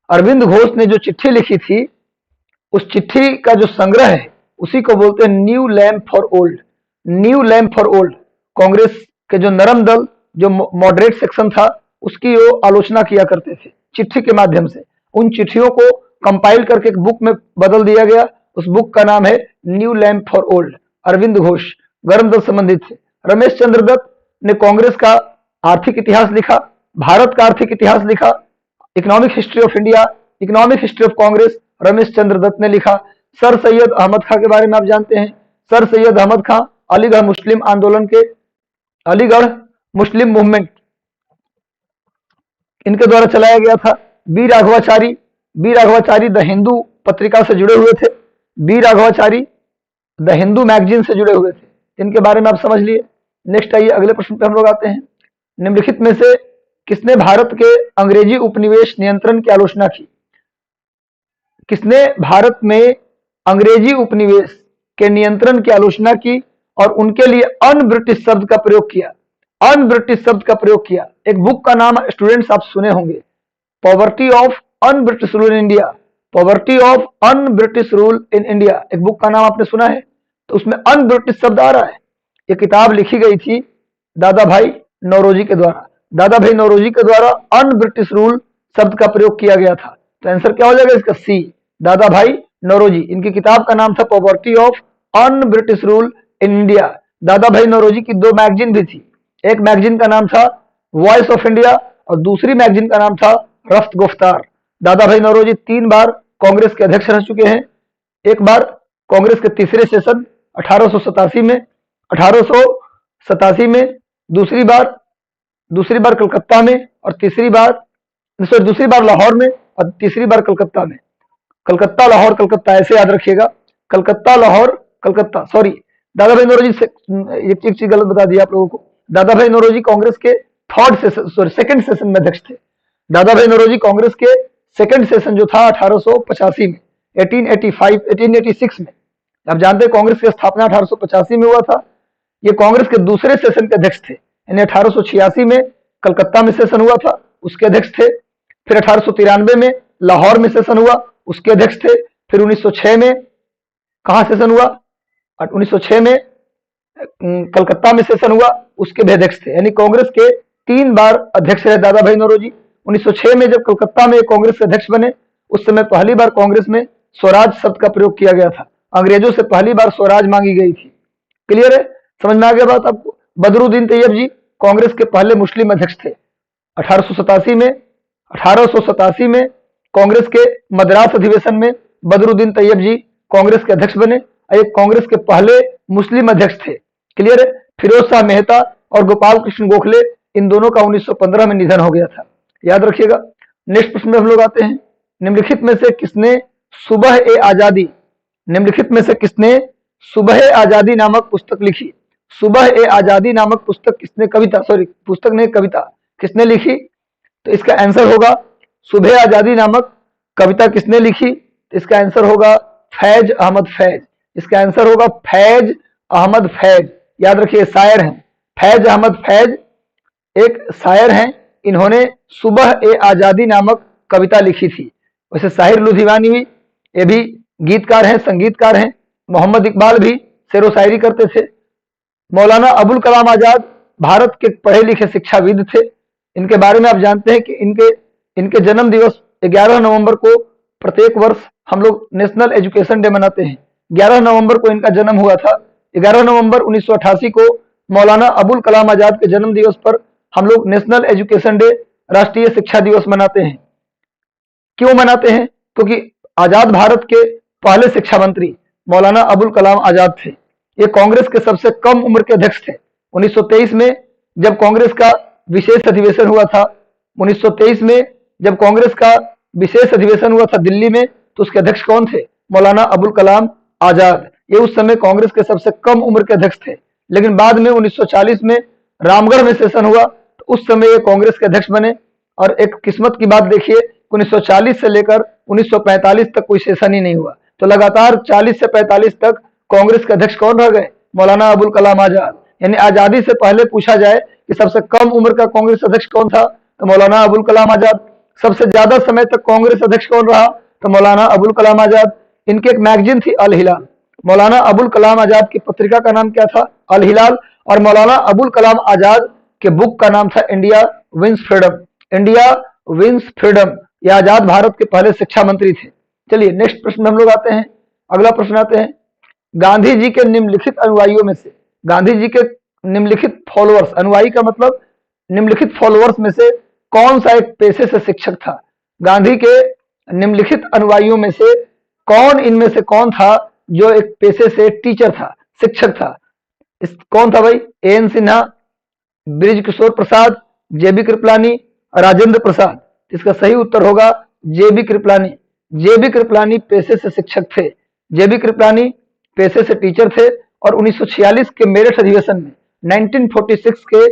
अरविंद घोष ने जो चिट्ठी लिखी थी, उस चिट्ठी का जो संग्रह है उसी को बोलते हैं new lamp for old. Congress के जो नरम दल, जो मॉडरेट सेक्शन था, उसकी वो आलोचना किया करते थे चिट्ठी के माध्यम से। उन चिट्ठियों को कंपाइल करके एक बुक में बदल दिया गया। उस बुक का नाम है new lamp for old. Arvind Ghosh Garam Dal संबंधित थे। रमेश चंद्र दत्त ने कांग्रेस का आर्थिक इतिहास लिखा, भारत का आर्थिक इतिहास लिखा, economic history of India, economic history of Congress Ramesh Chandra Dutt ने लिखा। सर सैयद अहमद खां के बारे में आप जानते हैं। सर सैयद अहमद खां अलीगढ़ मुस्लिम आंदोलन के, अलीगढ़ मुस्लिम मूवमेंट, इनके द्वारा चलाया गया था। बी राघवाचारी द हिंदू पत्रिका से जुड़े हुए थे। B Raghavachari the Hindu magazine से जुड़े हुए थे। इनके बारे में आप समझ लिए। नेक्स्ट आइए अगले प्रश्न पे हम लोग आते हैं। निम्नलिखित में से किसने भारत के अंग्रेजी उपनिवेश नियंत्रण की आलोचना की। किसने भारत में अंग्रेजी उपनिवेश के नियंत्रण की आलोचना की और उनके लिए अन ब्रिटिश शब्द का प्रयोग किया। एक बुक का नाम स्टूडेंट्स आप सुने होंगे, poverty of un British rule in India. एक बुक का नाम आपने सुना है, तो उसमें अन ब्रिटिश शब्द आ रहा है। ये किताब लिखी गई थी दादा भाई नौरोजी के द्वारा। अन ब्रिटिश रूल शब्द का प्रयोग किया गया था। तो आंसर क्या हो जाएगा इसका, सी, दादा भाई नौरोजी। इनकी किताब का नाम था poverty of un British rule in India. दादा भाई नौरोजी की 2 मैगजीन भी थी। एक मैगजीन का नाम था वॉइस ऑफ इंडिया और दूसरी मैगजीन का नाम था रफ्त गुफ्तार। दादा भाई नौरोजी 3 बार कांग्रेस के अध्यक्ष रह चुके हैं। एक बार कांग्रेस के तीसरे सेशन 1887 में, दूसरी बार कलकत्ता में, और दूसरी बार लाहौर में और तीसरी बार कलकत्ता में। कलकत्ता ऐसे याद रखिएगा, सॉरी, दादा भाई नौरोजी से एक चीज गलत बता दिया आप लोगों को। दादा भाई नौरोजी कांग्रेस के सेकंड सेशन में अध्यक्ष थे। दादा भाई नौरोजी कांग्रेस के सेकंड सेशन जो था 1885 में, 1886 में। आप जानते हैं कांग्रेस की स्थापना 1885 में हुआ था। ये कांग्रेस के दूसरे सेशन के अध्यक्ष थे। यानी 1886 में कलकत्ता में सेशन हुआ था, उसके अध्यक्ष थे। फिर 1893 में लाहौर में सेशन हुआ, उसके अध्यक्ष थे। फिर 1906 में कहां सेशन हुआ, 1906 में कलकत्ता में सेशन हुआ, उसके भी अध्यक्ष थे। यानी कांग्रेस के 3 बार अध्यक्ष रहे दादा भाई नौरोजी। 1906 में जब कलकत्ता में कांग्रेस के अध्यक्ष बने, उस समय पहली बार कांग्रेस में स्वराज शब्द का प्रयोग किया गया था। अंग्रेजों से पहली बार स्वराज मांगी गई थी। क्लियर है, समझ में आ गया बात आपको। बदरुद्दीन तैयब जी कांग्रेस के पहले मुस्लिम अध्यक्ष थे। 1887 में कांग्रेस के मद्रास अधिवेशन में बदरुद्दीन तैयब जी कांग्रेस के अध्यक्ष बने। ये कांग्रेस के पहले मुस्लिम अध्यक्ष थे। क्लियर है। फिरोज शाह मेहता और गोपाल कृष्ण गोखले, इन दोनों का 1915 में निधन हो गया था, याद रखिएगा। नेक्स्ट प्रश्न में हम लोग आते हैं, निम्नलिखित में से किसने सुबह ए आजादी, निम्नलिखित में से किसने सुबह ए आजादी नामक पुस्तक लिखी? सुबह ए आजादी नामक पुस्तक किसने, कविता, सॉरी पुस्तक नहीं कविता, किसने लिखी? तो इसका आंसर होगा सुबह आजादी नामक कविता किसने लिखी? तो इसका आंसर होगा फैज अहमद फैज। इसका आंसर होगा फैज अहमद फैज। याद रखिए, शायर हैं फैज अहमद फैज, एक शायर हैं। इन्होंने सुबह ए आजादी नामक कविता लिखी थी। वैसे साहिर लुधियानवी भी, ये भी गीतकार हैं, संगीतकार हैं। मोहम्मद इकबाल भी शेरो शायरी करते थे। मौलाना अबुल कलाम आजाद भारत के पढ़े लिखे शिक्षाविद थे। इनके बारे में आप जानते हैं कि इनके जन्म दिवस 11 नवंबर को प्रत्येक वर्ष हम लोग नेशनल एजुकेशन डे मनाते हैं। 11 नवंबर को इनका जन्म हुआ था। 11 नवंबर 1988 को मौलाना अबुल कलाम आजाद के जन्म दिवस पर हम लोग नेशनल एजुकेशन डे, राष्ट्रीय शिक्षा दिवस मनाते हैं। क्यों मनाते हैं? क्योंकि आजाद भारत के पहले शिक्षा मंत्री मौलाना अबुल कलाम आजाद थे। ये कांग्रेस के सबसे कम उम्र के अध्यक्ष थे। 1923 में जब कांग्रेस का विशेष अधिवेशन हुआ था, 1923 में जब कांग्रेस का विशेष अधिवेशन हुआ था दिल्ली में, तो उसके अध्यक्ष कौन थे? मौलाना अबुल कलाम आजाद। ये उस समय कांग्रेस के सबसे कम उम्र के अध्यक्ष थे। लेकिन बाद में 1940 में रामगढ़ में सेशन हुआ, तो उस समय ये कांग्रेस के अध्यक्ष बने। और एक किस्मत की बात देखिए, 1940 से लेकर 1945 तक कोई सेशन ही नहीं हुआ, तो लगातार 40 से 45 तक कांग्रेस के अध्यक्ष कौन रह गए? मौलाना अबुल कलाम आजाद। यानी आजादी से पहले पूछा जाए कि सबसे कम उम्र का कांग्रेस अध्यक्ष कौन था, तो मौलाना अबुल कलाम आजाद। सबसे ज्यादा समय तक कांग्रेस अध्यक्ष कौन रहा, तो मौलाना अबुल कलाम आजाद। इनकी एक मैगजीन थी अल हिलाल। मौलाना अबुल कलाम आजाद की पत्रिका का नाम क्या था? अल हिलाल। और मौलाना अबुल कलाम आजाद के बुक का नाम था India wins freedom. India wins freedom. ये आजाद भारत के पहले शिक्षा मंत्री थे। चलिए नेक्स्ट प्रश्न में हम लोग आते हैं। अगला प्रश्न आते हैं, गांधी जी के निम्नलिखित अनुयायियों में से, गांधी जी के निम्नलिखित फॉलोअर्स, अनुयायी का मतलब निम्नलिखित फॉलोअर्स में से कौन सा एक पेशे से शिक्षक था? गांधी के निम्नलिखित अनुयायियों में से कौन, इनमें से कौन था जो एक पेशे से टीचर था, शिक्षक था? कौन था भाई? एन सिन्हा, ब्रिज किशोर प्रसाद, जेबी कृपलानी, राजेंद्र प्रसाद। इसका सही उत्तर होगा जेबी कृपलानी। जेबी कृपलानी पेशे से शिक्षक थे। जेबी कृपलानी पेशे से टीचर थे। और 1946 के मेरठ अधिवेशन में, 1946 के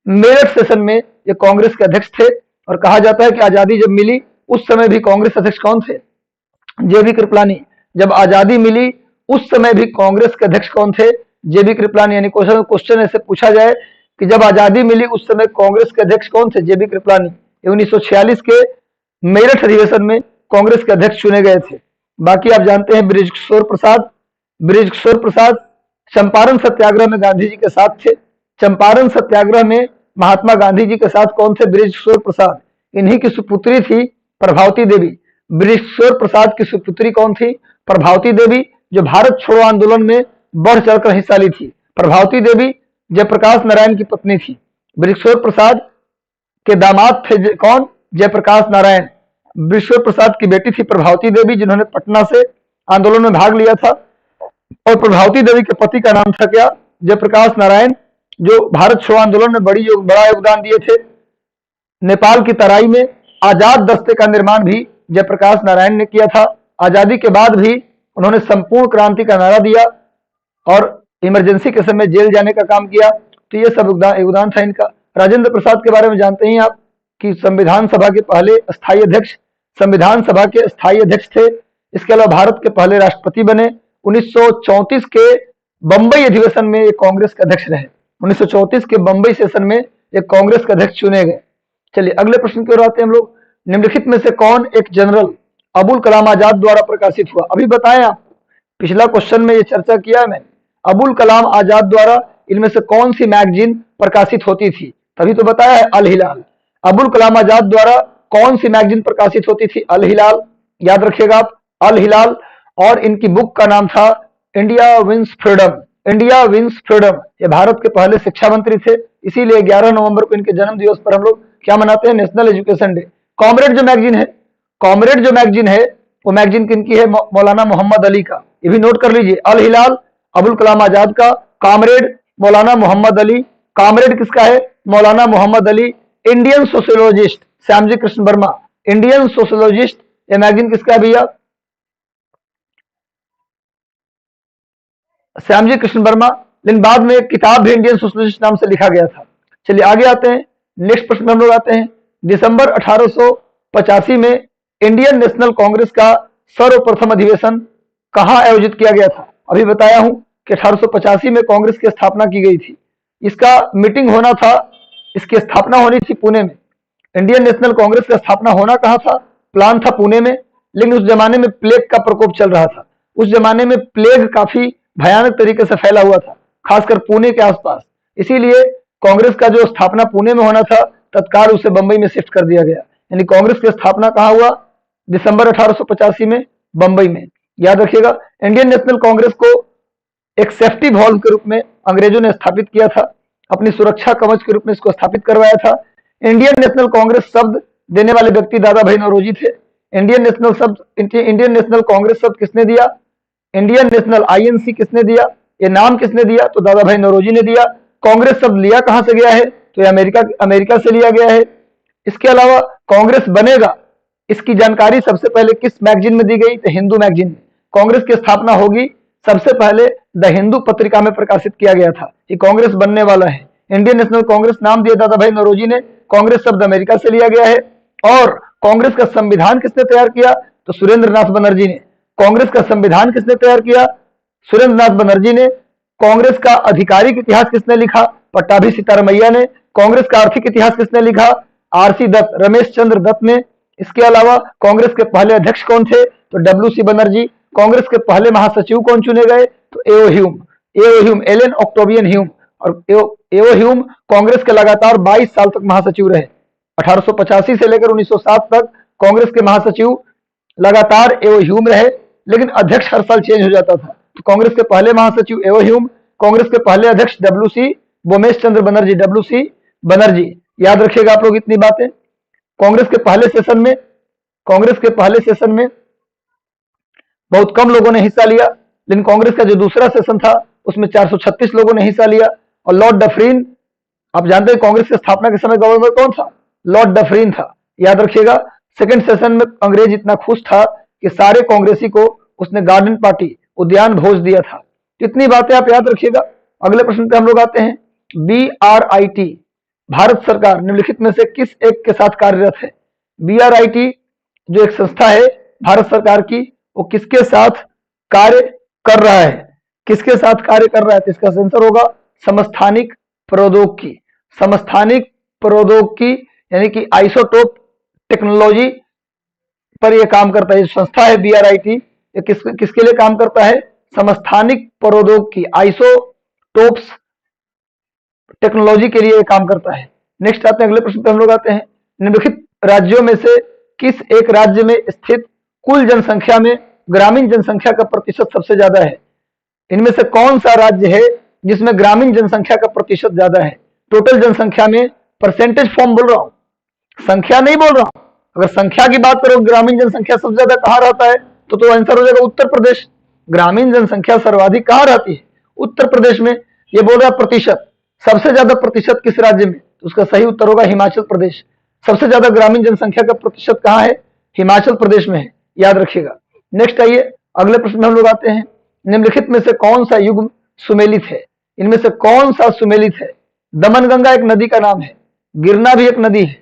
मेरठ सेशन में ये कांग्रेस के अध्यक्ष थे। और कहा जाता है कि आजादी जब मिली उस समय भी कांग्रेस अध्यक्ष कौन थे? जेबी कृपलानी। जब आजादी मिली उस समय भी कांग्रेस के अध्यक्ष कौन थे? जेबी कृपलानी। यानी क्वेश्चन ऐसे पूछा जाए कि जब आजादी मिली उस समय कांग्रेस के अध्यक्ष कौन थे? जेबी कृपलानी। 1946 के मेरठ अधिवेशन में कांग्रेस के अध्यक्ष चुने गए थे। बाकी आप जानते हैं ब्रिज किशोर प्रसाद। ब्रिज किशोर प्रसाद चंपारण सत्याग्रह में गांधी जी के साथ थे। चंपारण सत्याग्रह में महात्मा गांधी जी के साथ कौन थे? ब्रिज किशोर प्रसाद। इन्हीं की सुपुत्री थी प्रभावती देवी। ब्रिज किशोर प्रसाद की सुपुत्री कौन थी? प्रभावती देवी, जो भारत छोड़ो आंदोलन में बढ़ चढ़कर हिस्सा ली थी। प्रभावती देवी जयप्रकाश नारायण की पत्नी थी। ब्रिज किशोर प्रसाद के दामाद थे कौन? जयप्रकाश नारायण। ब्रिज किशोर प्रसाद की बेटी थी प्रभावती देवी, जिन्होंने पटना से आंदोलन में भाग लिया था। और प्रभावती देवी के पति का नाम था क्या? जयप्रकाश नारायण, जो भारत छोड़ो आंदोलन में बड़ा योगदान दिए थे। नेपाल की तराई में आजाद दस्ते का निर्माण भी जयप्रकाश नारायण ने किया था। आजादी के बाद भी उन्होंने संपूर्ण क्रांति का नारा दिया और इमरजेंसी के समय जेल जाने का काम किया। तो ये सब योगदान था इनका। राजेंद्र प्रसाद के बारे में जानते हैं आप कि संविधान सभा के पहले स्थायी अध्यक्ष, संविधान सभा के स्थायी अध्यक्ष थे। इसके अलावा भारत के पहले राष्ट्रपति बने। 1934 के बंबई अधिवेशन में ये कांग्रेस के अध्यक्ष रहे। 1934 के बंबई सेशन में ये कांग्रेस के अध्यक्ष चुने गए। चलिए अगले प्रश्न की ओर आते हैं हम लोग। निम्नलिखित में से कौन एक जनरल अबुल कलाम आजाद द्वारा प्रकाशित हुआ? अभी बताएं आप, पिछला क्वेश्चन में ये चर्चा किया है मैंने। अबुल कलाम आजाद द्वारा इनमें से कौन सी मैगजीन प्रकाशित होती थी? तभी तो बताया है अल हिलाल। अबुल कलाम आजाद द्वारा कौन सी मैगजीन प्रकाशित होती थी? अल हिलाल। याद रखिएगा आप, अल हिलाल। और इनकी बुक का नाम था India wins freedom. India wins freedom. ये भारत के पहले शिक्षा मंत्री थे, इसीलिए 11 नवंबर को इनके जन्म दिवस पर हम लोग क्या मनाते हैं, नेशनल एजुकेशन डे। कॉमरेड जो मैगजीन है, कॉमरेड जो मैगजीन है, वो मैगजीन किनकी है, मौलाना मोहम्मद अली का। ये भी नोट कर लीजिए, अल हिलाल अबुल कलाम आजाद का, कॉमरेड मौलाना मोहम्मद अली। कॉमरेड किसका है, Maulana Mohammad Ali. Indian sociologist Shyamji Krishna Varma, Indian sociologist. ये मैगजीन किसका है भैया, श्यामजी कृष्ण वर्मा। लेकिन बाद में एक किताब भी इंडियन सोशलिस्ट नाम से लिखा गया था। चलिए आगे आते हैं, नेक्स्ट प्रश्न में हम लोग आते हैं। दिसंबर 1885 में इंडियन नेशनल कांग्रेस का सर्वप्रथम अधिवेशन कहां आयोजित किया गया था। अभी बताया हूं कि 1885 में कांग्रेस की स्थापना की गई थी। इसका मीटिंग होना था, इसकी स्थापना होनी थी पुणे में। इंडियन नेशनल कांग्रेस का स्थापना होना कहां था, प्लान था पुणे में, लेकिन उस जमाने में प्लेग का प्रकोप चल रहा था। उस जमाने में प्लेग काफी भयानक तरीके से फैला हुआ था, खासकर पुणे के आसपास। इसीलिए कांग्रेस का जो स्थापना पुणे में होना था, तत्काल उसे बंबई में शिफ्ट कर दिया गया। यानी कांग्रेस की स्थापना कहां हुआ, दिसंबर 1885 में बंबई में। याद रखिएगा, इंडियन नेशनल कांग्रेस को एक सेफ्टी वॉल्व के रूप में अंग्रेजों ने स्थापित किया था, अपनी सुरक्षा कवच के रूप में इसको स्थापित करवाया था। इंडियन नेशनल कांग्रेस शब्द देने वाले व्यक्ति दादा भाई नौरोजी थे। इंडियन नेशनल कांग्रेस शब्द किसने दिया, इंडियन नेशनल आईएनसी किसने दिया, ये नाम किसने दिया, तो दादा भाई नौरोजी ने दिया। कांग्रेस शब्द लिया कहां से गया है, तो ये अमेरिका से लिया गया है। इसके अलावा कांग्रेस बनेगा, इसकी जानकारी सबसे पहले किस मैगजीन में दी गई, तो हिंदू मैगजीन में। कांग्रेस की स्थापना होगी सबसे पहले द हिंदू पत्रिका में प्रकाशित किया गया था कि कांग्रेस बनने वाला है। इंडियन नेशनल कांग्रेस नाम दिया दादा भाई नौरोजी ने, कांग्रेस शब्द अमेरिका से लिया गया है। और कांग्रेस का संविधान किसने तैयार किया, तो सुरेंद्र नाथ बनर्जी ने। कांग्रेस का संविधान किसने तैयार किया, सुरेंद्र नाथ बनर्जी ने। कांग्रेस का आधिकारिक इतिहास किसने लिखा, पट्टाभी सीतारामैया ने। कांग्रेस का आर्थिक इतिहास किसने लिखा, आरसी दत्त, रमेश चंद्र दत्त ने। इसके अलावा कांग्रेस के पहले अध्यक्ष कौन थे, तो डब्ल्यू.सी. बनर्जी। कांग्रेस के पहले महासचिव कौन चुने गए, तो एओ ह्यूम, एलन ऑक्टोवियन ह्यूम। और एओ ह्यूम कांग्रेस के लगातार 22 साल तक महासचिव रहे। 1885 से लेकर 1907 तक कांग्रेस के महासचिव लगातार एओ ह्यूम रहे, लेकिन अध्यक्ष हर साल चेंज हो जाता था। तो कांग्रेस के पहले महासचिव एओ ह्यूम, कांग्रेस के पहले अध्यक्ष डब्ल्यू.सी. बोमेश चंद्र बनर्जी, डब्ल्यू.सी. बनर्जी। याद रखिएगा आप लोग इतनी बातें। कांग्रेस के पहले सेशन में बहुत कम लोगों ने हिस्सा लिया, लेकिन कांग्रेस का जो दूसरा सेशन था उसमें 436 लोगों ने हिस्सा लिया। और लॉर्ड डफरीन, आप जानते हैं कांग्रेस की स्थापना के समय गवर्नर कौन था, लॉर्ड डफरीन था। याद रखिएगा, सेकंड सेशन में अंग्रेज इतना खुश था कि सारे कांग्रेसी को उसने गार्डन पार्टी, उद्यान भोज दिया था। इतनी बातें आप याद रखिएगा। अगले प्रश्न पे हम लोग आते हैं। BRIT भारत सरकार निम्नलिखित में से किस एक के साथ कार्यरत है। BRIT जो एक संस्था है भारत सरकार की, वो किसके साथ कार्य कर रहा है, किसके साथ कार्य कर रहा है, तो इसका आंसर होगा समस्थानिक प्रौद्योगिकी। समस्थानिक प्रौद्योगिकी यानी कि आइसोटोप टेक्नोलॉजी पर यह काम करता है। संस्था है BRIT, ये किसके लिए काम करता है, समस्थानिक प्रौद्योगिकी, आइसोटोप्स टेक्नोलॉजी के लिए काम करता है। नेक्स्ट आते हैं, अगले प्रश्न पे हम लोग आते हैं। निम्नलिखित राज्यों में से किस एक राज्य में स्थित कुल जनसंख्या में ग्रामीण जनसंख्या का प्रतिशत सबसे ज्यादा है। इनमें से कौन सा राज्य है जिसमें ग्रामीण जनसंख्या का प्रतिशत ज्यादा है। टोटल जनसंख्या में परसेंटेज फॉर्म बोल रहा हूं, संख्या नहीं बोल रहा हूं। अगर संख्या की बात करो, ग्रामीण जनसंख्या सबसे ज्यादा कहां रहता है, तो आंसर हो जाएगा उत्तर प्रदेश। ग्रामीण जनसंख्या सर्वाधिक कहां रहती है, उत्तर प्रदेश में। ये बोल रहा है प्रतिशत, सबसे ज्यादा प्रतिशत किस राज्य में, तो उसका सही उत्तर होगा हिमाचल प्रदेश। सबसे ज्यादा ग्रामीण जनसंख्या का प्रतिशत कहां है, हिमाचल प्रदेश में है। याद रखिएगा। नेक्स्ट आइए, अगले प्रश्न में हम लोग आते हैं। निम्नलिखित में से कौन सा युग सुमेलित है। इनमें से कौन सा सुमेलित है। दमनगंगा एक नदी का नाम है, गिरना भी एक नदी है,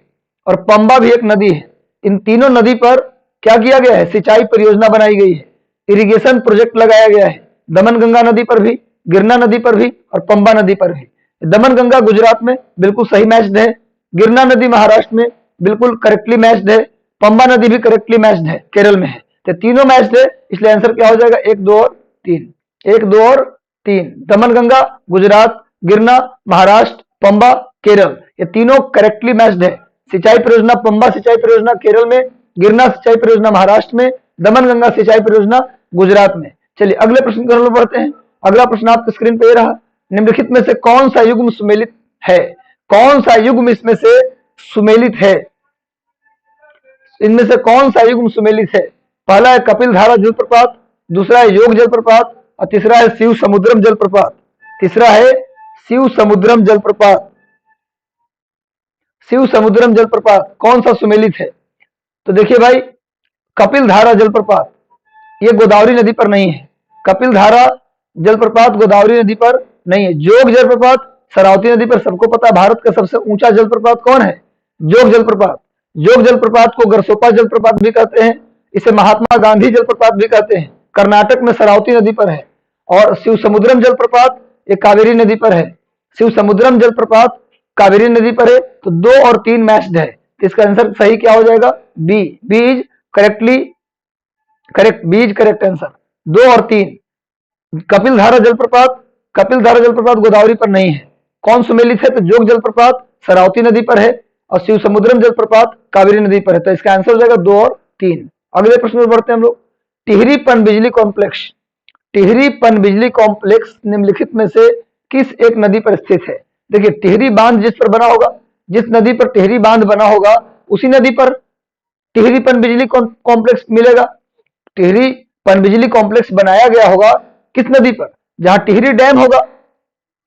और पंबा भी एक नदी है। इन तीनों नदी पर क्या किया गया है, सिंचाई परियोजना बनाई गई है, इरिगेशन प्रोजेक्ट लगाया गया है। दमनगंगा नदी पर भी, गिरना नदी पर भी, और पंबा नदी पर भी। दमनगंगा गुजरात में बिल्कुल सही मैच्ड है, गिरना नदी महाराष्ट्र में बिल्कुल करेक्टली मैच्ड है, पंबा नदी भी करेक्टली मैच्ड है, केरल में है। तो तीनों मैच्ड है, इसलिए आंसर क्या हो जाएगा, 1, 2 और 3। 1, 2 और 3, दमनगंगा गुजरात, गिरना महाराष्ट्र, पंबा केरल, ये तीनों करेक्टली मैच्ड है। सिंचाई परियोजना पंबा सिंचाई परियोजना केरल में, गिरना सिंचाई परियोजना महाराष्ट्र में, दमनगंगा सिंचाई परियोजना गुजरात में। चलिए अगले प्रश्न की तरफ बढ़ते हैं। अगला प्रश्न आपकी स्क्रीन पे रहा, निम्नलिखित में से कौन सा युग्म सुमेलित है? कौन सा युग्म इसमें से सुमेलित है? इनमें से कौन सा युग्म सुमेलित है? पहला है कपिल धारा जलप्रपात, दूसरा है योग जलप्रपात और तीसरा है शिव समुद्रम जलप्रपात। तीसरा है शिव समुद्रम जलप्रपात। शिव समुद्रम जलप्रपात कौन सा सुमेलित है? तो देखिए भाई, कपिल धारा जलप्रपात ये गोदावरी नदी पर नहीं है। कपिल धारा जलप्रपात गोदावरी नदी पर नहीं है। जोग जलप्रपात शरावती नदी पर, सबको पता है भारत का सबसे ऊंचा जलप्रपात कौन है? जोग जलप्रपात। जोग जलप्रपात को गरसोपा जलप्रपात भी कहते हैं, इसे महात्मा गांधी जलप्रपात भी कहते हैं। कर्नाटक में शरावती नदी पर है। और शिव समुद्रम जलप्रपात ये कावेरी नदी पर है। शिव समुद्रम जलप्रपात कावेरी नदी पर है। तो 2 और 3 मैच्ड है, तो इसका आंसर सही क्या हो जाएगा? B. B is correctly correct. B is correct answer. 2 और 3। कपिल धारा जलप्रपात गोदावरी पर नहीं है। कौन सुमेलित है? तो जोग जलप्रपात शरावती नदी पर है और शिव समुद्रम जलप्रपात कावेरी नदी पर है। तो इसका आंसर हो जाएगा 2 और 3। अगले प्रश्न में बढ़ते हैं हम लोग। टिहरी पनबिजली कॉम्प्लेक्स, टिहरी पनबिजली कॉम्प्लेक्स निम्नलिखित में से किस एक नदी पर स्थित है? देखिए, टिहरी बांध जिस पर बना होगा, जिस नदी पर टिहरी बांध बना होगा उसी नदी पर टिहरी पनबिजली कॉम्प्लेक्स मिलेगा। टिहरी पनबिजली कॉम्प्लेक्स बनाया गया होगा किस नदी पर? जहां टिहरी डैम होगा।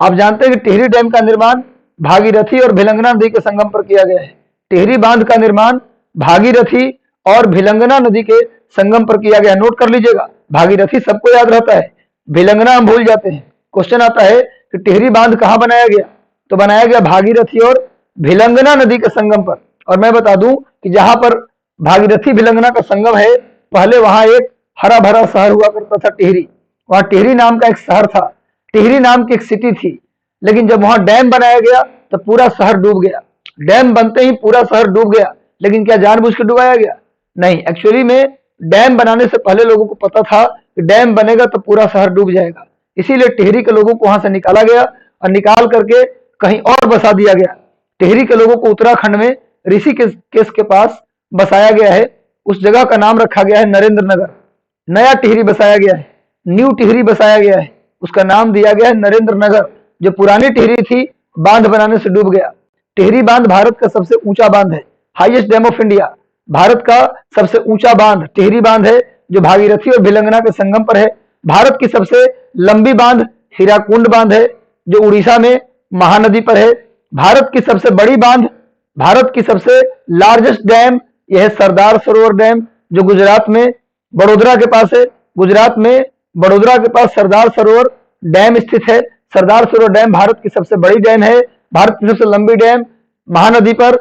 आप जानते हैं कि टिहरी डैम का निर्माण भागीरथी और भिलंगना नदी के संगम पर किया गया है। टिहरी बांध का निर्माण भागीरथी और भिलंगना नदी के संगम पर किया गया। नोट कर लीजिएगा, भागीरथी सबको याद रहता है, भिलंगना हम भूल जाते हैं। क्वेश्चन आता है कि टिहरी बांध कहां बनाया गया? तो बनाया गया भागीरथी और भिलंगना नदी के संगम पर। और मैं बता दूं कि जहां पर भागीरथी भिलंगना का संगम है, पहले वहां एक हरा भरा शहर हुआ करता था टिहरी। वहां टिहरी नाम का एक शहर था, टिहरी नाम की एक सिटी थी। लेकिन जब वहां डैम बनाया गया तो पूरा शहर डूब गया। डैम बनते ही पूरा शहर डूब गया। लेकिन क्या जानबूझ के डुबाया गया? नहीं, एक्चुअली में डैम बनाने से पहले लोगों को पता था कि डैम बनेगा तो पूरा शहर डूब जाएगा। इसीलिए टिहरी के लोगों को वहां से निकाला गया और निकाल करके कहीं और बसा दिया गया। टिहरी के लोगों को उत्तराखंड में ऋषिकेश के पास बसाया गया है। उस जगह का नाम रखा गया है नरेंद्र नगर। नया टिहरी बसाया गया है, न्यू टिहरी बसाया गया है, उसका नाम दिया गया है नरेंद्र नगर। जो पुरानी टिहरी थी बांध बनाने से डूब गया। टिहरी बांध भारत का सबसे ऊंचा बांध है, highest dam of India. Bharat का सबसे ऊंचा बांध टिहरी बांध है, जो भागीरथी और भिलंगना के संगम पर है। भारत की सबसे लंबी बांध हीराकुंड बांध है, जो उड़ीसा में महानदी पर है। भारत की सबसे बड़ी बांध, भारत की सबसे लार्जेस्ट डैम यह है सरदार सरोवर डैम, जो गुजरात में बड़ोदरा के पास है। गुजरात में बड़ोदरा के पास सरदार सरोवर डैम स्थित है। सरदार सरोवर डैम भारत की सबसे बड़ी डैम है, भारत की सबसे लंबी डैम महानदी पर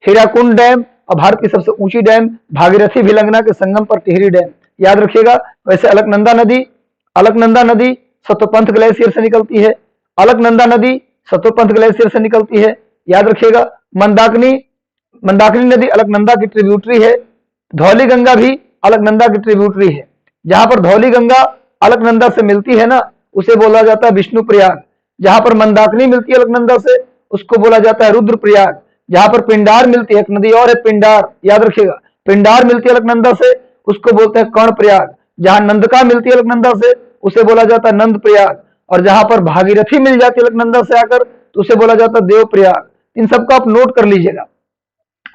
हीराकुंड डैम, और भारत की सबसे ऊंची डैम भागीरथी भिलंगना के संगम पर टिहरी डैम। याद रखिएगा। वैसे अलकनंदा नदी सतोपंथ ग्लेशियर से निकलती है। अलकनंदा नदी सतोपंथ ग्लेशियर से निकलती है, याद रखिएगा। मंदाकिनी नदी अलकनंदा की ट्रिब्यूटरी है। धौली गंगा भी अलकनंदा की ट्रिब्यूटरी है। जहां पर धौली गंगा अलकनंदा से मिलती है ना, उसे बोला जाता है विष्णु प्रयाग। जहां पर मंदाकिनी मिलती है अलकनंदा से, उसको बोला जाता है रुद्र प्रयाग। जहां पर पिंडार मिलती है, एक नदी और है पिंडार, याद रखिएगा, पिंडार मिलती है अलकनंदा से, उसको बोलते हैं कर्ण प्रयाग। जहां नंदका मिलती है अलकनंदा से, उसे बोला जाता है नंद प्रयाग। और जहां पर भागीरथी मिल जाती है अलकनंदा से आकर, तो उसे बोला जाता है देव प्रयाग। इन सबको आप नोट कर लीजिएगा।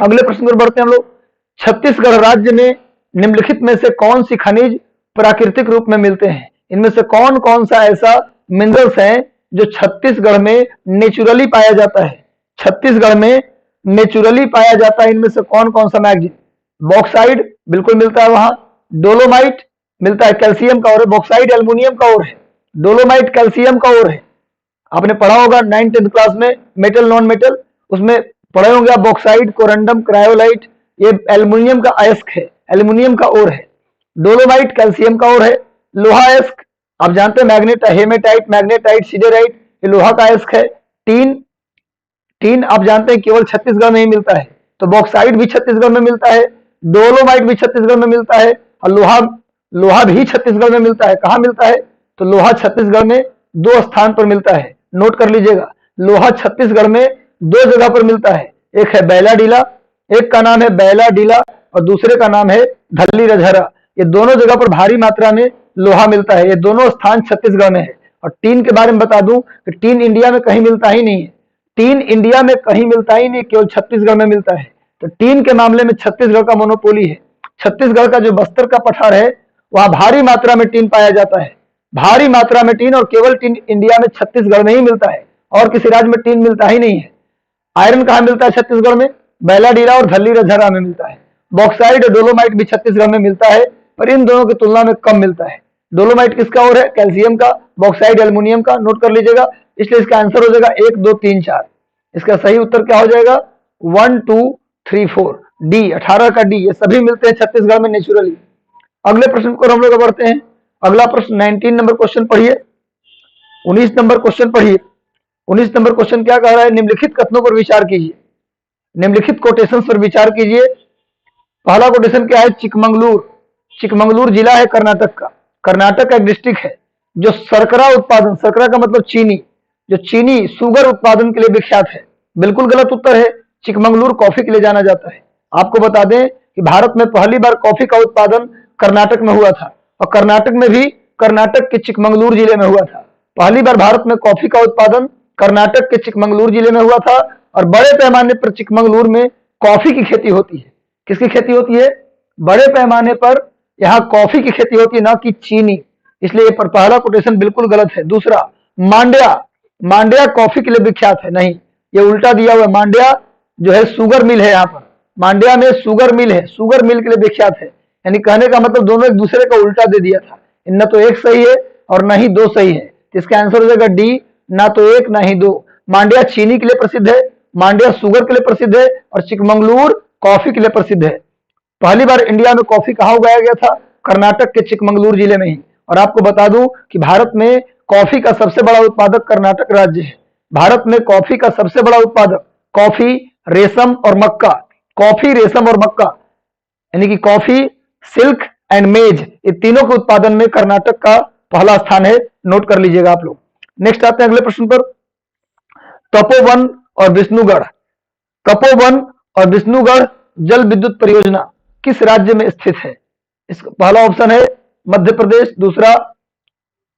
अगले प्रश्न पर बढ़ते हैं हम लोग। छत्तीसगढ़ राज्य में निम्नलिखित में से कौन सी खनिज प्राकृतिक रूप में मिलते हैं? इनमें से कौन कौन सा ऐसा मिनरल्स है जो छत्तीसगढ़ में नेचुरली पाया जाता है? छत्तीसगढ़ में नेचुरली पाया जाता है, इनमें से कौन कौन सा? मैग्नीज, बॉक्साइड बिल्कुल मिलता है वहां, डोलोमाइट मिलता है, कैल्शियम का और है, बॉक्साइड एल्युमिनियम का और है, डोलोमाइट कैल्शियम का और है। आपने पढ़ा होगा 9th-10th क्लास में मेटल नॉन मेटल, उसमें पढ़े होंगे आप बॉक्साइड, कोरंडम, क्रायोलाइट, ये एल्युमिनियम का अयस्क है, एल्युमिनियम का और है। डोलोमाइट कैल्शियम का और है। लोहा अयस्क आप जानते हैं, हेमेटाइट, मैग्नेटाइट, सिडेराइट, ये लोहा का अयस्क है। टीन आप जानते हैं केवल छत्तीसगढ़ में ही मिलता है, तो बॉक्साइड भी छत्तीसगढ़ में मिलता है, डोलोमाइट भी छत्तीसगढ़ में मिलता है, और लोहा भी छत्तीसगढ़ में मिलता है। कहां मिलता है? तो लोहा छत्तीसगढ़ में 2 स्थान पर मिलता है, नोट कर लीजिएगा। लोहा छत्तीसगढ़ में 2 जगह पर मिलता है, एक है बैलाडीला, एक का नाम है बैलाडीला और दूसरे का नाम है धल्ली रजहरा। ये दोनों जगह पर भारी मात्रा में लोहा मिलता है। ये दोनों स्थान छत्तीसगढ़ में है। और टीन के बारे में बता दूं कि टीन इंडिया में कहीं मिलता ही नहीं है। टीन इंडिया में कहीं मिलता ही नहीं, केवल छत्तीसगढ़ में मिलता है। तो टीन के मामले में छत्तीसगढ़ का मोनोपोली है। छत्तीसगढ़ का जो बस्तर का पठार है वहां भारी मात्रा में टीन पाया जाता है, भारी मात्रा में टीन। और केवल टीन इंडिया में छत्तीसगढ़ में ही मिलता है, और किसी राज्य में टीन मिलता ही नहीं है। आयरन कहाँ मिलता है छत्तीसगढ़ में? बैलाडीला और धल्ली रजहरा में मिलता है। बॉक्साइड और डोलोमाइट भी छत्तीसगढ़ में मिलता है, पर इन दोनों की तुलना में कम मिलता है। डोलोमाइट किसका और है? कैल्शियम का। बॉक्साइड एल्युमिनियम का। नोट कर लीजिएगा। इसलिए इसका आंसर हो जाएगा 1 2 3 4। इसका सही उत्तर क्या हो जाएगा? 1 2 3 4 डी, 18 का डी। ये सभी मिलते हैं छत्तीसगढ़ में नेचुरली। अगले प्रश्न को हम लोग बढ़ते हैं। अगला प्रश्न 19 नंबर क्वेश्चन पढ़िए। 19 नंबर क्वेश्चन पढ़िए। 19 नंबर क्वेश्चन क्या कह रहा है? निम्नलिखित कथनों पर विचार कीजिए, निम्नलिखित कोटेशंस पर विचार कीजिए। पहला कोटेशन क्या है? चिकमंगलूर। चिकमंगलूर जिला है कर्नाटक का, कर्नाटक का एक डिस्ट्रिक्ट है जो शर्करा उत्पादन, शर्करा का मतलब चीनी, जो चीनी शुगर उत्पादन के लिए विख्यात है। बिल्कुल गलत उत्तर है। चिकमंगलूर कॉफी के लिए जाना जाता है। आपको बता दें कि भारत में पहली बार कॉफी का उत्पादन कर्नाटक में हुआ था, और कर्नाटक में भी कर्नाटक के चिकमंगलूर जिले में हुआ था। पहली बार भारत में कॉफी का उत्पादन कर्नाटक के चिकमंगलूर जिले में हुआ था, और बड़े पैमाने पर चिकमंगलूर में कॉफी की खेती होती है। किसकी खेती होती है? बड़े पैमाने पर यहाँ कॉफी की खेती होती है, ना कि चीनी। इसलिए पर पहला कोटेशन बिल्कुल गलत है। दूसरा, मांड्या, मांड्या कॉफी के लिए विख्यात है। नहीं, ये उल्टा दिया हुआ है। मांड्या जो है शुगर मिल है, यहाँ पर मांड्या में शुगर मिल है, शुगर मिल के लिए विख्यात है। यानी कहने का मतलब दोनों एक दूसरे का उल्टा दे दिया था। न तो एक सही है और न ही दो सही है। इसका आंसर हो जाएगा डी, ना तो एक ना ही दो। मांड्या चीनी के लिए प्रसिद्ध है, मांड्या शुगर के लिए प्रसिद्ध है, और चिकमंगलूर कॉफी के लिए प्रसिद्ध है। पहली बार इंडिया में कॉफी कहाँ उगाया गया था? कर्नाटक के चिकमंगलूर जिले में ही। और आपको बता दूं कि भारत में कॉफी का सबसे बड़ा उत्पादक कर्नाटक राज्य है। भारत में कॉफी का सबसे बड़ा उत्पादक, कॉफी, रेशम और मक्का, कॉफी, रेशम और मक्का, यानी कि कॉफी, सिल्क एंड मेज, ये तीनों के उत्पादन में कर्नाटक का पहला स्थान है। नोट कर लीजिएगा आप लोग। नेक्स्ट आते हैं अगले प्रश्न पर। तपोवन और विष्णुगढ़, तपोवन और विष्णुगढ़ जल विद्युत परियोजना किस राज्य में स्थित है? इसका पहला ऑप्शन है मध्य प्रदेश, दूसरा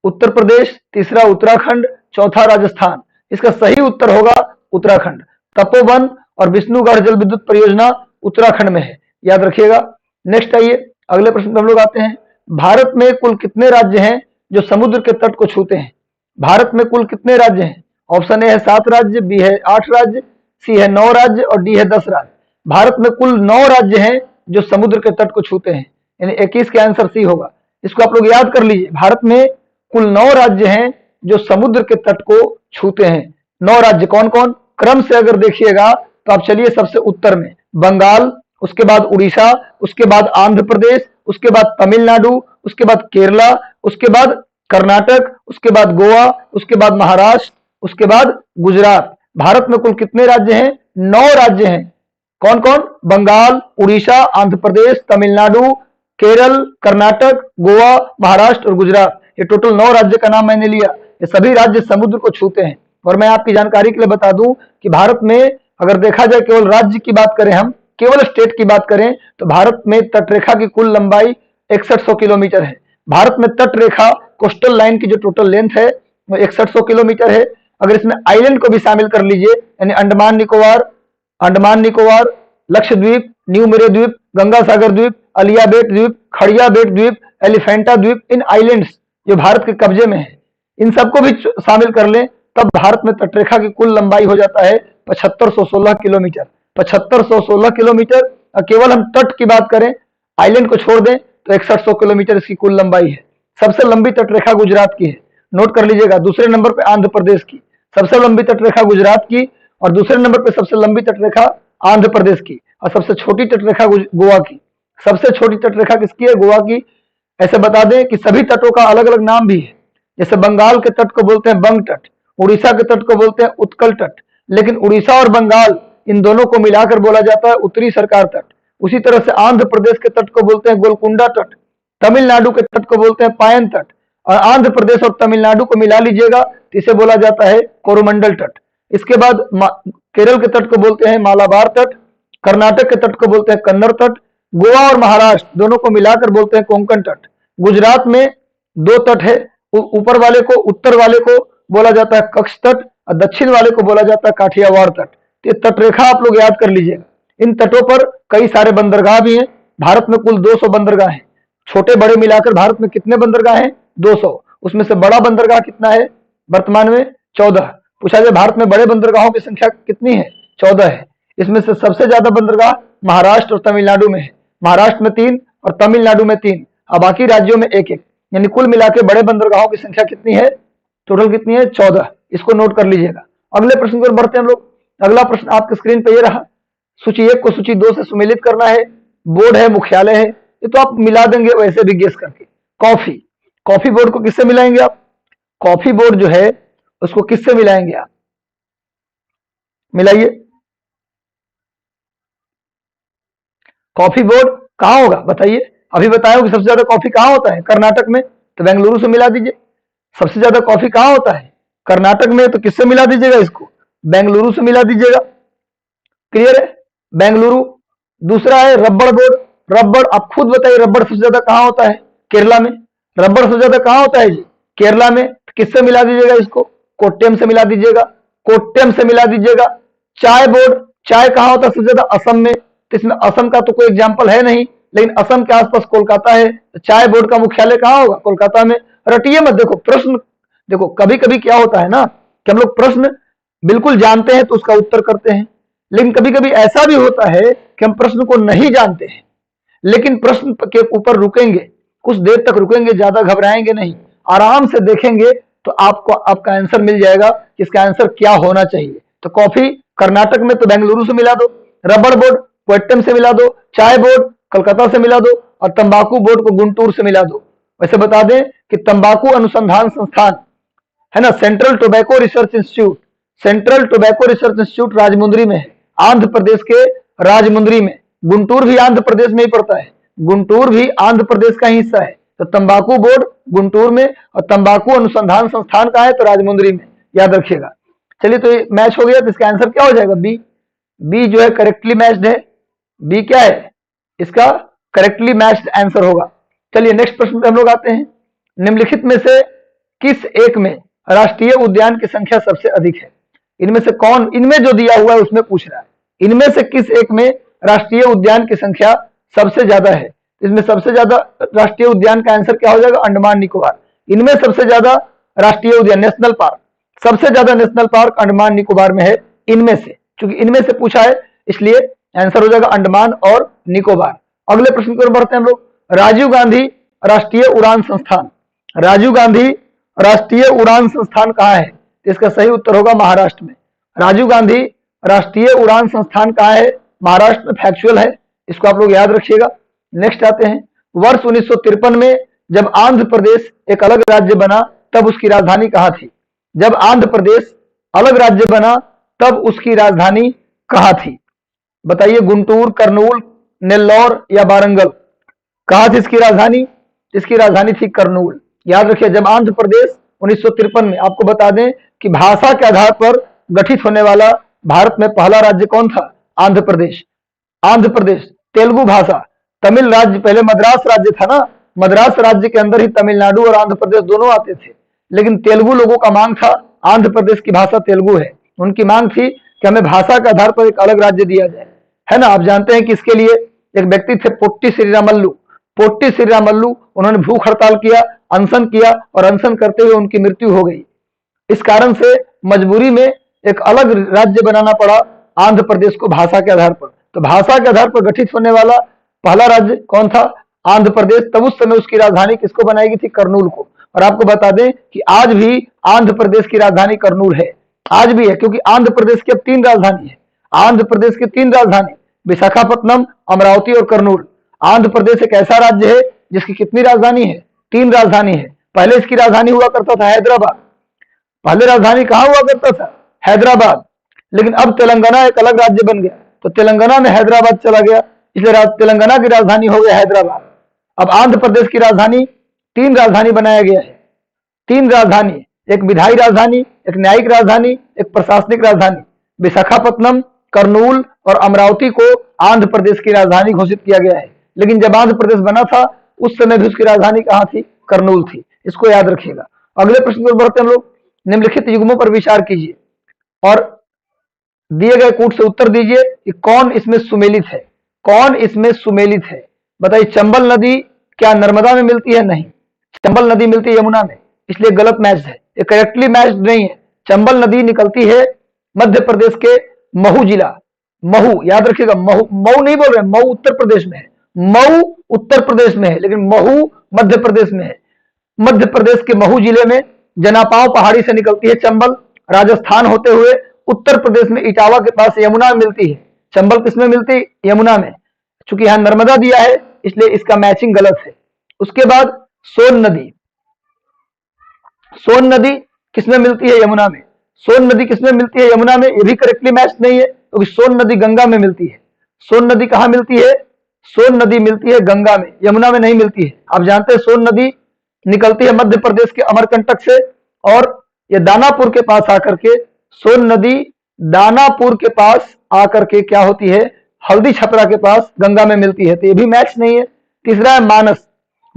उत्तर प्रदेश, तीसरा उत्तराखंड, चौथा राजस्थान। इसका सही उत्तर होगा उत्तराखंड। तपोवन और विष्णुगढ़ जल विद्युत परियोजना उत्तराखंड में है, याद रखिएगा। नेक्स्ट आइए अगले प्रश्न पर हम लोग आते हैं। भारत में कुल कितने राज्य हैं जो समुद्र के तट को छूते हैं? भारत में कुल कितने राज्य हैं? ऑप्शन ए है 7 राज्य, बी है 8 राज्य, सी है 9 राज्य और डी है 10 राज्य। भारत में कुल 9 राज्य हैं जो समुद्र के तट को छूते हैं, यानी 21 के आंसर सी होगा। इसको आप लोग याद कर लीजिए। भारत में कुल 9 राज्य हैं जो समुद्र के तट को छूते हैं। 9 राज्य कौन कौन? क्रम से अगर देखिएगा तो आप चलिए सबसे उत्तर में बंगाल, उसके बाद उड़ीसा, उसके बाद आंध्र प्रदेश, उसके बाद तमिलनाडु, उसके बाद केरला, उसके बाद कर्नाटक, उसके बाद गोवा, उसके बाद महाराष्ट्र, उसके बाद गुजरात। भारत में कुल कितने राज्य हैं? 9 राज्य हैं। कौन कौन? बंगाल, उड़ीसा, आंध्र प्रदेश, तमिलनाडु, केरल, कर्नाटक, गोवा, महाराष्ट्र और गुजरात। ये टोटल 9 राज्य का नाम मैंने लिया। ये सभी राज्य समुद्र को छूते हैं। और मैं आपकी जानकारी के लिए बता दूं कि भारत में अगर देखा जाए, केवल राज्य की बात करें, हम केवल स्टेट की बात करें, तो भारत में तटरेखा की कुल लंबाई 6100 किलोमीटर है। भारत में तटरेखा, कोस्टल लाइन की जो टोटल लेंथ है वो 6100 किलोमीटर है। अगर इसमें आइलैंड को भी शामिल कर लीजिए, यानी अंडमान निकोबार, लक्षद्वीप, न्यू मेरे द्वीप, गंगा सागर द्वीप, अलियाबेट द्वीप, खड़िया बेट द्वीप, एलिफेंटा द्वीप, इन आइलैंड्स जो भारत के कब्जे में है, इन सबको भी शामिल कर लें, तब भारत में तटरेखा की कुल लंबाई हो जाता है 7516 किलोमीटर। 7516 किलोमीटर। और केवल हम तट की बात करें, आइलैंड को छोड़ दें, तो 6100 किलोमीटर इसकी कुल लंबाई है। सबसे लंबी तटरेखा गुजरात की है, नोट कर लीजिएगा। दूसरे नंबर पे आंध्र प्रदेश की सबसे लंबी तटरेखा गुजरात की, और दूसरे नंबर पे सबसे लंबी तटरेखा आंध्र प्रदेश की, और सबसे छोटी तटरेखा गोवा की। सबसे छोटी तटरेखा किसकी है? गोवा की। ऐसे बता दें कि सभी तटों का अलग अलग नाम भी है। जैसे बंगाल के तट को बोलते हैं बंग तट, उड़ीसा के तट को बोलते हैं उत्कल तट, लेकिन उड़ीसा और बंगाल इन दोनों को मिलाकर बोला जाता है उत्तरी सरकार तट। उसी तरह से आंध्र प्रदेश के तट को बोलते हैं गोलकुंडा तट, तमिलनाडु के तट को बोलते हैं पायन तट, और आंध्र प्रदेश और तमिलनाडु को मिला लीजिएगा तो इसे बोला जाता है कोरोमंडल तट। इसके बाद केरल के तट को बोलते हैं मालाबार तट, कर्नाटक के तट को बोलते हैं कन्नड़ तट, गोवा और महाराष्ट्र दोनों को मिलाकर बोलते हैं कोंकण तट। गुजरात में दो तट है, ऊपर वाले को, उत्तर वाले को बोला जाता है कक्ष तट और दक्षिण वाले को बोला जाता है काठियावाड़ तट। तो ये तटरेखा आप लोग याद कर लीजिएगा। इन तटों पर कई सारे बंदरगाह भी हैं। भारत में कुल 200 बंदरगाह हैं। छोटे बड़े मिलाकर भारत में कितने बंदरगाह हैं? 200। उसमें से बड़ा बंदरगाह कितना है वर्तमान में? 14। पूछा जाए भारत में बड़े बंदरगाहों की संख्या कितनी है? 14 है। इसमें से सबसे ज्यादा बंदरगाह महाराष्ट्र और तमिलनाडु में है। महाराष्ट्र में 3 और तमिलनाडु में 3 और बाकी राज्यों में 1-1, यानी कुल मिलाकर बड़े बंदरगाहों की संख्या कितनी है? टोटल कितनी है? 14। इसको नोट कर लीजिएगा। अगले प्रश्न की ओर बढ़ते हैं हम लोग। अगला प्रश्न आपके स्क्रीन पे ये रहा। सूची 1 को सूची 2 से सुमेलित करना है। बोर्ड है, मुख्यालय है, ये तो आप मिला देंगे वैसे भी गेस करके। कॉफी, कॉफी बोर्ड को किससे मिलाएंगे आप? कॉफी बोर्ड जो है उसको किससे मिलाएंगे आप? मिलाइए। कॉफी बोर्ड कहां होगा बताइए? अभी बताया कि सबसे ज्यादा कॉफी कहां होता है? कर्नाटक में, तो बेंगलुरु से मिला दीजिए। सबसे ज्यादा कॉफी कहां होता है? कर्नाटक में, तो किससे मिला दीजिएगा इसको? बेंगलुरु से मिला दीजिएगा। क्लियर है? बेंगलुरु। दूसरा है रबड़ बोर्ड। रबड़, आप खुद बताइए रबड़ सबसे ज्यादा कहां होता है? केरला में। रबड़ सबसे ज्यादा कहां होता है जी? केरला में। किससे मिला दीजिएगा इसको? कोट्टयम से मिला दीजिएगा। कोट्टयम से मिला दीजिएगा। चाय बोर्ड, चाय कहां होता है सबसे ज्यादा? असम में। तो इसमें असम का तो कोई एग्जाम्पल है नहीं, लेकिन असम के आसपास कोलकाता है, तो चाय बोर्ड का मुख्यालय कहां होगा? कोलकाता में। रटिए मत। देखो प्रश्न, देखो कभी कभी क्या होता है ना कि हम लोग प्रश्न बिल्कुल जानते हैं तो उसका उत्तर करते हैं, लेकिन कभी कभी ऐसा भी होता है कि हम प्रश्न को नहीं जानते हैं लेकिन प्रश्न के ऊपर रुकेंगे, कुछ देर तक रुकेंगे, ज्यादा घबराएंगे नहीं, आराम से देखेंगे तो आपको आपका आंसर मिल जाएगा कि इसका आंसर क्या होना चाहिए। तो कॉफी कर्नाटक में तो बेंगलुरु से मिला दो, रबड़ बोर्ड कोट्टयम से मिला दो, चाय बोर्ड कलकत्ता से मिला दो और तंबाकू बोर्ड को गुंटूर से मिला दो। वैसे बता दें कि तंबाकू अनुसंधान संस्थान है ना, central tobacco research institute, central tobacco research institute Rajahmundry में है, आंध्र प्रदेश के राजमुंद्री में। गुंटूर भी आंध्र प्रदेश में ही पड़ता है, गुंटूर भी आंध्र प्रदेश का हिस्सा है। तो तंबाकू बोर्ड गुंटूर में और तंबाकू अनुसंधान संस्थान का है तो राजमुंद्री में, याद रखिएगा। चलिए तो ये मैच हो गया, तो इसका आंसर क्या हो जाएगा? बी। बी जो है करेक्टली मैच्ड है। बी क्या है इसका? करेक्टली मैच्ड आंसर होगा। चलिए नेक्स्ट प्रश्न पे हम लोग आते हैं। निम्नलिखित में से किस एक में राष्ट्रीय उद्यान की संख्या सबसे अधिक है? इनमें से कौन, इनमें जो दिया हुआ है उसमें पूछ रहा है, इनमें से किस एक में राष्ट्रीय उद्यान की संख्या सबसे ज्यादा है? इसमें सबसे ज्यादा राष्ट्रीय उद्यान का आंसर क्या हो जाएगा? अंडमान निकोबार। इनमें सबसे ज्यादा राष्ट्रीय उद्यान, नेशनल पार्क, सबसे ज्यादा नेशनल पार्क अंडमान निकोबार में है। इनमें से, क्योंकि इनमें से पूछा है इसलिए आंसर हो जाएगा अंडमान और निकोबार। अगले प्रश्न की ओर बढ़ते हैं हम लोग। राजीव गांधी राष्ट्रीय उड़ान संस्थान, राजीव गांधी राष्ट्रीय उड़ान संस्थान कहाँ है? इसका सही उत्तर होगा महाराष्ट्र में। राजीव गांधी राष्ट्रीय उड़ान संस्थान कहाँ है? महाराष्ट्र में। फैक्चुअल है, इसको आप लोग याद रखिएगा। नेक्स्ट आते हैं। वर्ष 1953 में जब आंध्र प्रदेश एक अलग राज्य बना तब उसकी राजधानी कहाँ थी? जब आंध्र प्रदेश अलग राज्य बना तब उसकी राजधानी कहाँ थी? बताइए। गुंटूर, कर्नूल, नेल्लौर या वारंगल? कहाँ थी इसकी राजधानी? इसकी राजधानी थी कर्नूल। याद रखिए, जब आंध्र प्रदेश 1953 में, आपको बता दें कि भाषा के आधार पर गठित होने वाला भारत में पहला राज्य कौन था? आंध्र प्रदेश। आंध्र प्रदेश तेलुगु भाषा, तमिल राज्य पहले मद्रास राज्य था ना, मद्रास राज्य के अंदर ही तमिलनाडु और आंध्र प्रदेश दोनों आते थे, लेकिन तेलुगु लोगों का मांग था, आंध्र प्रदेश की भाषा तेलुगु है, उनकी मांग थी कि हमें भाषा के आधार पर एक अलग राज्य दिया जाए, है ना। आप जानते हैं कि इसके लिए एक व्यक्ति थे पोट्टी श्रीरामल्लू, पोट्टी श्रीरामल्लू, उन्होंने भूख हड़ताल किया, अनशन किया और अनशन करते हुए उनकी मृत्यु हो गई। इस कारण से मजबूरी में एक अलग राज्य बनाना पड़ा आंध्र प्रदेश को भाषा के आधार पर। तो भाषा के आधार पर गठित होने वाला पहला राज्य कौन था? आंध्र प्रदेश। तब उस समय उसकी राजधानी किसको बनाई गई थी? कर्नूल को। और आपको बता दें कि आज भी आंध्र प्रदेश की राजधानी कर्नूल है, आज भी है, क्योंकि आंध्र प्रदेश की अब 3 राजधानी है। आंध्र प्रदेश की 3 राजधानी, विशाखापट्टनम, अमरावती और कर्नूल। आंध्र प्रदेश एक ऐसा राज्य है जिसकी कितनी राजधानी है? 3 राजधानी है। पहले इसकी राजधानी हुआ करता था हैदराबाद, पहले राजधानी कहां हुआ करता था? हैदराबाद। लेकिन अब तेलंगाना एक अलग राज्य बन गया, तो तेलंगाना में हैदराबाद चला गया, इसलिए तेलंगाना की राजधानी हो गया हैदराबाद। अब आंध्र प्रदेश की राजधानी 3 राजधानी बनाया गया है, 3 राजधानी, एक विधायी राजधानी, एक न्यायिक राजधानी, एक प्रशासनिक राजधानी। विशाखापट्टनम, कर्नूल और अमरावती को आंध्र प्रदेश की राजधानी घोषित किया गया है, लेकिन जब आंध्र प्रदेश बना था उस समय भी उसकी राजधानी कहां थी? कर्नूल थी। इसको याद रखिएगा। अगले प्रश्न पर बढ़ते हैं हम लोग। निम्नलिखित युग्मों पर विचार कीजिए और दिए गए कूट से उत्तर दीजिए कि कौन इसमें सुमेलित है। कौन इसमें सुमेलित है बताइए। चंबल नदी क्या नर्मदा में मिलती है? नहीं, चंबल नदी मिलती है यमुना में, इसलिए गलत मैच है, ये करेक्टली मैच नहीं है। चंबल नदी निकलती है मध्य प्रदेश के महू जिला, महू याद रखिएगा, महू, मऊ नहीं बोल रहे, मऊ उत्तर प्रदेश में है, मऊ उत्तर प्रदेश में है, लेकिन महू मध्य प्रदेश में है। मध्य प्रदेश के महू जिले में जनापाव पहाड़ी से निकलती है चंबल, राजस्थान होते हुए उत्तर प्रदेश में इटावा के पास यमुना में मिलती है। चंबल किसमें मिलती है? यमुना में। चूंकि यहां नर्मदा दिया है इसलिए इसका मैचिंग गलत है। उसके बाद सोन नदी, सोन नदी किसमें मिलती है? यमुना में। सोन नदी किसमें मिलती है? यमुना में, ये भी करेक्टली मैच नहीं है क्योंकि सोन नदी गंगा में मिलती है। सोन नदी कहां मिलती है? सोन नदी मिलती है गंगा में, यमुना में नहीं मिलती है। आप जानते हैं सोन नदी निकलती है मध्य प्रदेश के अमरकंटक से और ये दानापुर के पास आकर के, सोन नदी दानापुर के पास आकर के क्या होती है? हल्दी छपरा के पास गंगा में मिलती है, तो ये भी मैच नहीं है। तीसरा है मानस,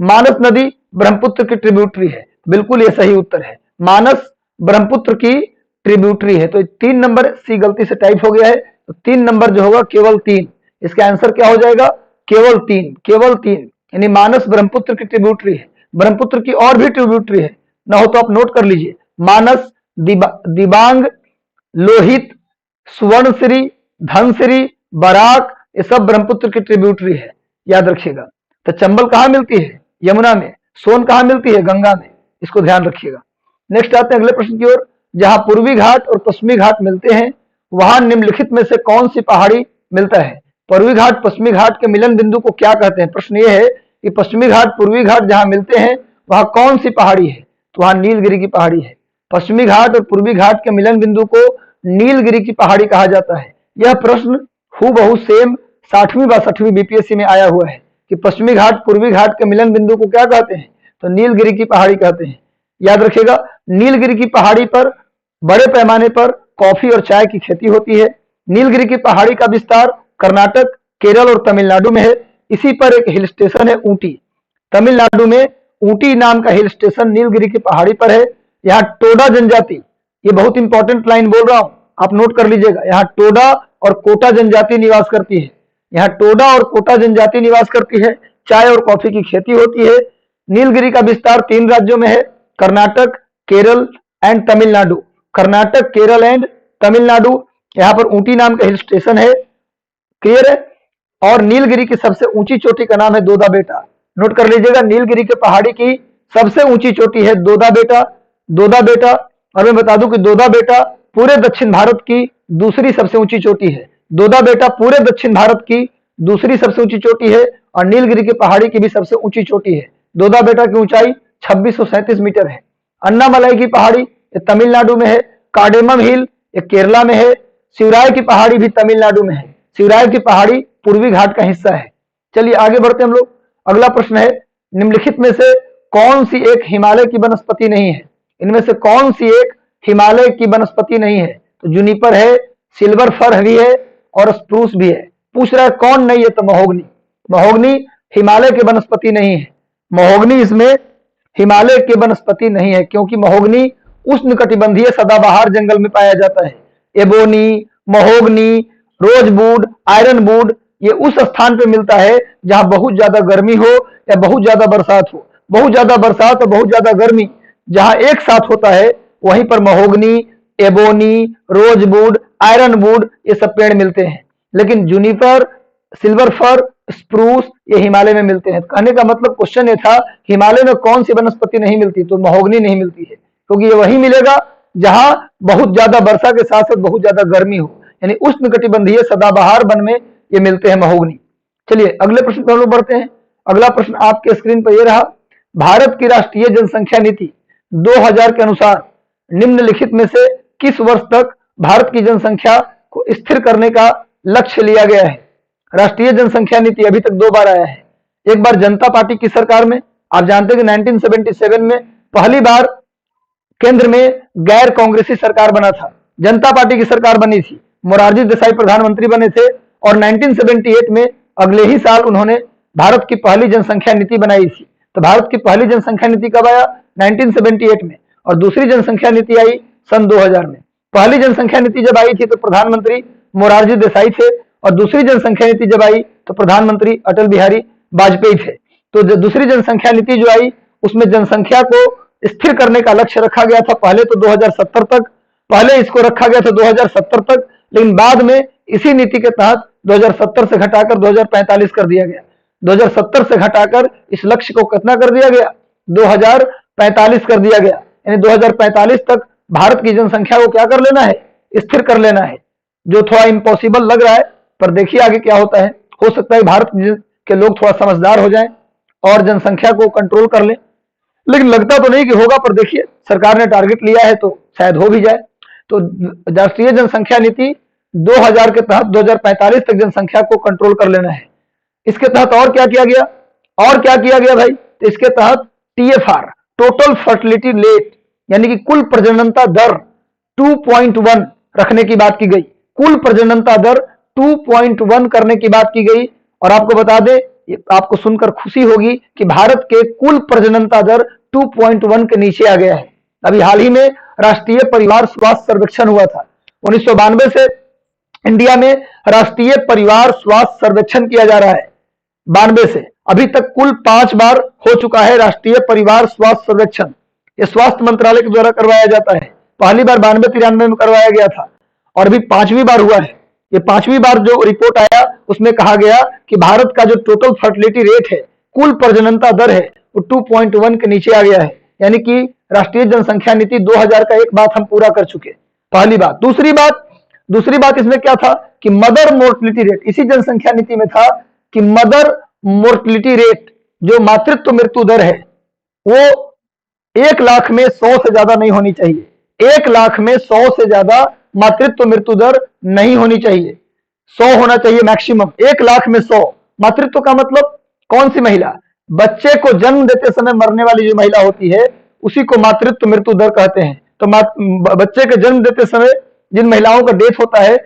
मानस नदी ब्रह्मपुत्र की ट्रिब्यूटरी है, बिल्कुल ये सही उत्तर है, मानस ब्रह्मपुत्र की ट्रिब्यूटरी है। तो 3 नंबर सी गलती से टाइप हो गया है, तो 3 नंबर जो होगा केवल 3, इसका आंसर क्या हो जाएगा? केवल 3, केवल 3, यानी मानस ब्रह्मपुत्र की ट्रिब्यूटरी है। ब्रह्मपुत्र की और भी ट्रिब्यूटरी है, ना हो तो आप नोट कर लीजिए, मानस, दिबांग, लोहित, सुवर्णश्री, धनश्री, बराक, ये सब ब्रह्मपुत्र की ट्रिब्यूटरी है, याद रखिएगा। तो चंबल कहां मिलती है? यमुना में। सोन कहां मिलती है? गंगा में, इसको ध्यान रखिएगा। नेक्स्ट आते हैं अगले प्रश्न की ओर। जहां पूर्वी घाट और पश्चिमी घाट मिलते हैं वहां निम्नलिखित में से कौन सी पहाड़ी मिलता है? पूर्वी घाट पश्चिमी घाट के मिलन बिंदु को क्या कहते हैं? प्रश्न ये है कि पश्चिमी घाट पूर्वी घाट जहां मिलते हैं वहां कौन सी पहाड़ी है? तो वहां नीलगिरी की पहाड़ी है। पश्चिमी घाट और पूर्वी घाट के मिलन बिंदु को नीलगिरी की पहाड़ी कहा जाता है। यह प्रश्न हूबहू सेम 60वीं व 60वीं बीपीएससी में आया हुआ है कि पश्चिमी घाट पूर्वी घाट के मिलन बिंदु को क्या कहते हैं? तो नीलगिरी की पहाड़ी कहते हैं, याद रखिएगा। नीलगिरी की पहाड़ी पर बड़े पैमाने पर कॉफी और चाय की खेती होती है। नीलगिरी की पहाड़ी का विस्तार कर्नाटक, केरल और तमिलनाडु में है। इसी पर एक हिल स्टेशन है ऊटी, तमिलनाडु में ऊटी नाम का हिल स्टेशन नीलगिरी की पहाड़ी पर है। यहाँ टोडा जनजाति, ये बहुत इंपॉर्टेंट लाइन बोल रहा हूं, आप नोट कर लीजिएगा, यहाँ टोडा और कोटा जनजाति निवास करती है। यहाँ टोडा और कोटा जनजाति निवास करती है। चाय और कॉफी की खेती होती है। नीलगिरी का विस्तार 3 राज्यों में है, कर्नाटक, केरल एंड तमिलनाडु। कर्नाटक, केरल एंड तमिलनाडु। यहाँ पर ऊटी नाम का हिल स्टेशन है, क्लियर है। और नीलगिरी की सबसे ऊंची चोटी का नाम है दोदा बेटा, नोट कर लीजिएगा। नीलगिरी के पहाड़ी की सबसे ऊंची चोटी है दोदा बेटा, दोदा बेटा। और मैं बता दूं कि दोदा बेटा पूरे दक्षिण भारत की दूसरी सबसे ऊंची चोटी है। दोदा बेटा पूरे दक्षिण भारत की दूसरी सबसे ऊंची चोटी है और नीलगिरी की पहाड़ी की भी सबसे ऊंची चोटी है। दोदा बेटा की ऊंचाई 2637 मीटर है। अन्नामलाई की पहाड़ी ये तमिलनाडु में है। कार्डेमम हिल ये केरला में है। शिवराय की पहाड़ी भी तमिलनाडु में है। शिवराय की पहाड़ी पूर्वी घाट का हिस्सा है। चलिए आगे बढ़ते हम लोग। अगला प्रश्न है, निम्नलिखित में से कौन सी एक हिमालय की वनस्पति नहीं है? इनमें से कौन सी एक हिमालय की वनस्पति नहीं है? तो जूनिपर है, सिल्वर फर भी है और स्प्रूस भी है। पूछ रहा है कौन नहीं है? तो महोगनी। महोगनी हिमालय के वनस्पति नहीं है। महोगनी इसमें हिमालय के वनस्पति नहीं है क्योंकि महोगनी उष्णकटिबंधीय सदाबहार जंगल में पाया जाता है। एबोनी, महोगनी, रोजवुड, आयरनवुड ये उस स्थान पे मिलता है जहां बहुत ज्यादा गर्मी हो या बहुत ज्यादा बरसात हो। बहुत ज्यादा बरसात और बहुत ज्यादा गर्मी जहां एक साथ होता है वहीं पर महोगनी, एबोनी, रोजवुड, आयरनवुड ये सब पेड़ मिलते हैं। लेकिन जूनिपर, सिल्वर फर, स्प्रूस ये हिमालय में मिलते हैं। कहने का मतलब क्वेश्चन ये था हिमालय में कौन सी वनस्पति नहीं मिलती? तो महोगनी नहीं मिलती है क्योंकि ये वही मिलेगा जहां बहुत ज्यादा वर्षा के साथ साथ बहुत ज्यादा गर्मी हो, यानी उष्णकटिबंधीय सदाबहार वन में ये मिलते हैं महोगनी। चलिए अगले प्रश्न पर हम लोग बढ़ते हैं। अगला प्रश्न आपके स्क्रीन पर ये रहा, भारत की राष्ट्रीय जनसंख्या नीति 2000 के अनुसार निम्नलिखित में से किस वर्ष तक भारत की जनसंख्या को स्थिर करने का लक्ष्य लिया गया है? राष्ट्रीय जनसंख्या नीति अभी तक 2 बार आया है। एक बार जनता पार्टी की सरकार में, आप जानते हैं कि 1977 में पहली बार केंद्र में गैर कांग्रेसी सरकार बना था, जनता पार्टी की सरकार बनी थी, मोरारजी देसाई प्रधानमंत्री बने थे और 1978 में अगले ही साल उन्होंने भारत की पहली जनसंख्या नीति बनाई थी। तो भारत की पहली जनसंख्या नीति कब आया? 1978 में, और दूसरी जनसंख्या नीति आई सन 2000 में। पहली जनसंख्या नीति जब आई थी तो प्रधानमंत्री मोरारजी देसाई थे, और दूसरी जनसंख्या नीति जब आई तो प्रधानमंत्री अटल बिहारी वाजपेयी थे। तो जो दूसरी जनसंख्या नीति जो आई उसमें जनसंख्या को स्थिर करने का लक्ष्य रखा गया था, पहले तो 2070 तक, पहले इसको रखा गया था 2070 तक, लेकिन बाद में इसी नीति के तहत 2070 से घटाकर 2045 कर दिया गया। 2070 से घटाकर इस लक्ष्य को कितना कर दिया गया? 2045 कर दिया गया। यानी 2045 तक भारत की जनसंख्या को क्या कर लेना है? स्थिर कर लेना है, जो थोड़ा इम्पॉसिबल लग रहा है, पर देखिए आगे क्या होता है। हो सकता है भारत के लोग थोड़ा समझदार हो जाएं और जनसंख्या को कंट्रोल कर लें, लेकिन लगता तो नहीं कि होगा, पर देखिए सरकार ने टारगेट लिया है तो शायद हो भी जाए। तो राष्ट्रीय जनसंख्या नीति 2000 के तहत 2045 तक जनसंख्या को कंट्रोल कर लेना है। इसके तहत और क्या किया गया? और क्या किया गया भाई? तो इसके तहत TFR, टोटल फर्टिलिटी रेट, यानी कि कुल प्रजननता दर 2.1 रखने की बात की गई। कुल प्रजननता दर 2.1 करने की बात की गई। और आपको बता दें, आपको सुनकर खुशी होगी कि भारत के कुल प्रजननता दर 2.1 के नीचे आ गया है। अभी हाल ही में राष्ट्रीय परिवार स्वास्थ्य सर्वेक्षण हुआ था। 1992 से इंडिया में राष्ट्रीय परिवार स्वास्थ्य सर्वेक्षण किया जा रहा है। 92 से अभी तक कुल 5 बार हो चुका है राष्ट्रीय परिवार स्वास्थ्य सर्वेक्षण। ये स्वास्थ्य मंत्रालय के द्वारा करवाया जाता है। पहली बार 92-93 में करवाया गया था, और अभी 5वीं बार हुआ है। ये 5वीं बार जो रिपोर्ट आया उसमें कहा गया कि भारत का जो टोटल फर्टिलिटी रेट है, कुल प्रजननता दर है, वो 2.1 के नीचे आ गया है। यानी कि राष्ट्रीय जनसंख्या नीति 2000 का एक बात हम पूरा कर चुके। पहली बात। दूसरी बात इसमें क्या था कि मदर मोर्टिलिटी रेट, इसी जनसंख्या नीति में था कि मदर मोर्टिलिटी रेट, जो मातृत्व मृत्यु दर है, वो 1 लाख में 100 से ज्यादा नहीं होनी चाहिए। 1 लाख में 100 से ज्यादा मातृत्व मृत्यु दर नहीं होनी चाहिए। 100 होना चाहिए मैक्सिमम। 1 लाख में 100। मातृत्व का मतलब कौन सी महिला? बच्चे को जन्म देते समय मरने वाली जो महिला होती है उसी को मातृत्व मृत्यु दर कहते हैं। तो बच्चे के जन्म देते समय जिन महिलाओं का डेथ होता है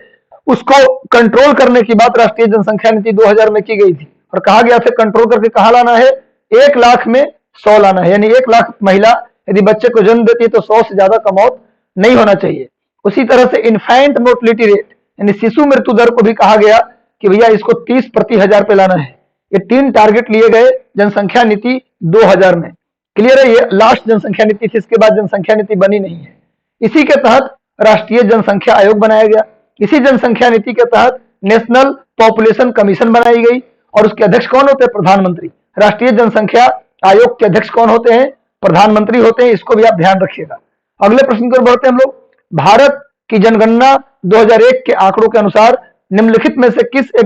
उसको कंट्रोल करने की बात राष्ट्रीय जनसंख्या नीति 2000 में की गई थी, और कहा गया था कंट्रोल करके कहा लाना है? 1 लाख में 100 लाना है। यानी 1 लाख महिला यदि बच्चे को जन्म देती है तो 100 से ज्यादा का मौत नहीं होना चाहिए। उसी तरह से इन्फेंट मोर्टिलिटी रेट, यानी शिशु मृत्यु दर को भी कहा गया कि भैया इसको 30 प्रति हजार पे लाना है। ये 3 टारगेट लिए गए जनसंख्या नीति 2000 में। क्लियर है? ये लास्ट जनसंख्या नीति थी, इसके बाद जनसंख्या नीति बनी नहीं है। इसी के तहत राष्ट्रीय जनसंख्या आयोग बनाया गया। इसी जनसंख्या नीति के तहत नेशनल पॉपुलेशन कमीशन बनाई गई, और उसके अध्यक्ष कौन होते हैं? प्रधानमंत्री। राष्ट्रीय जनसंख्या आयोग के अध्यक्ष कौन होते हैं? प्रधानमंत्री होते हैं। इसको भी आप ध्यान रखिएगा। अगले प्रश्न की ओर बढ़ते हैं हम लोग। भारत की जनगणना 2001 के आंकड़ों के अनुसार निम्नलिखित में से किस एक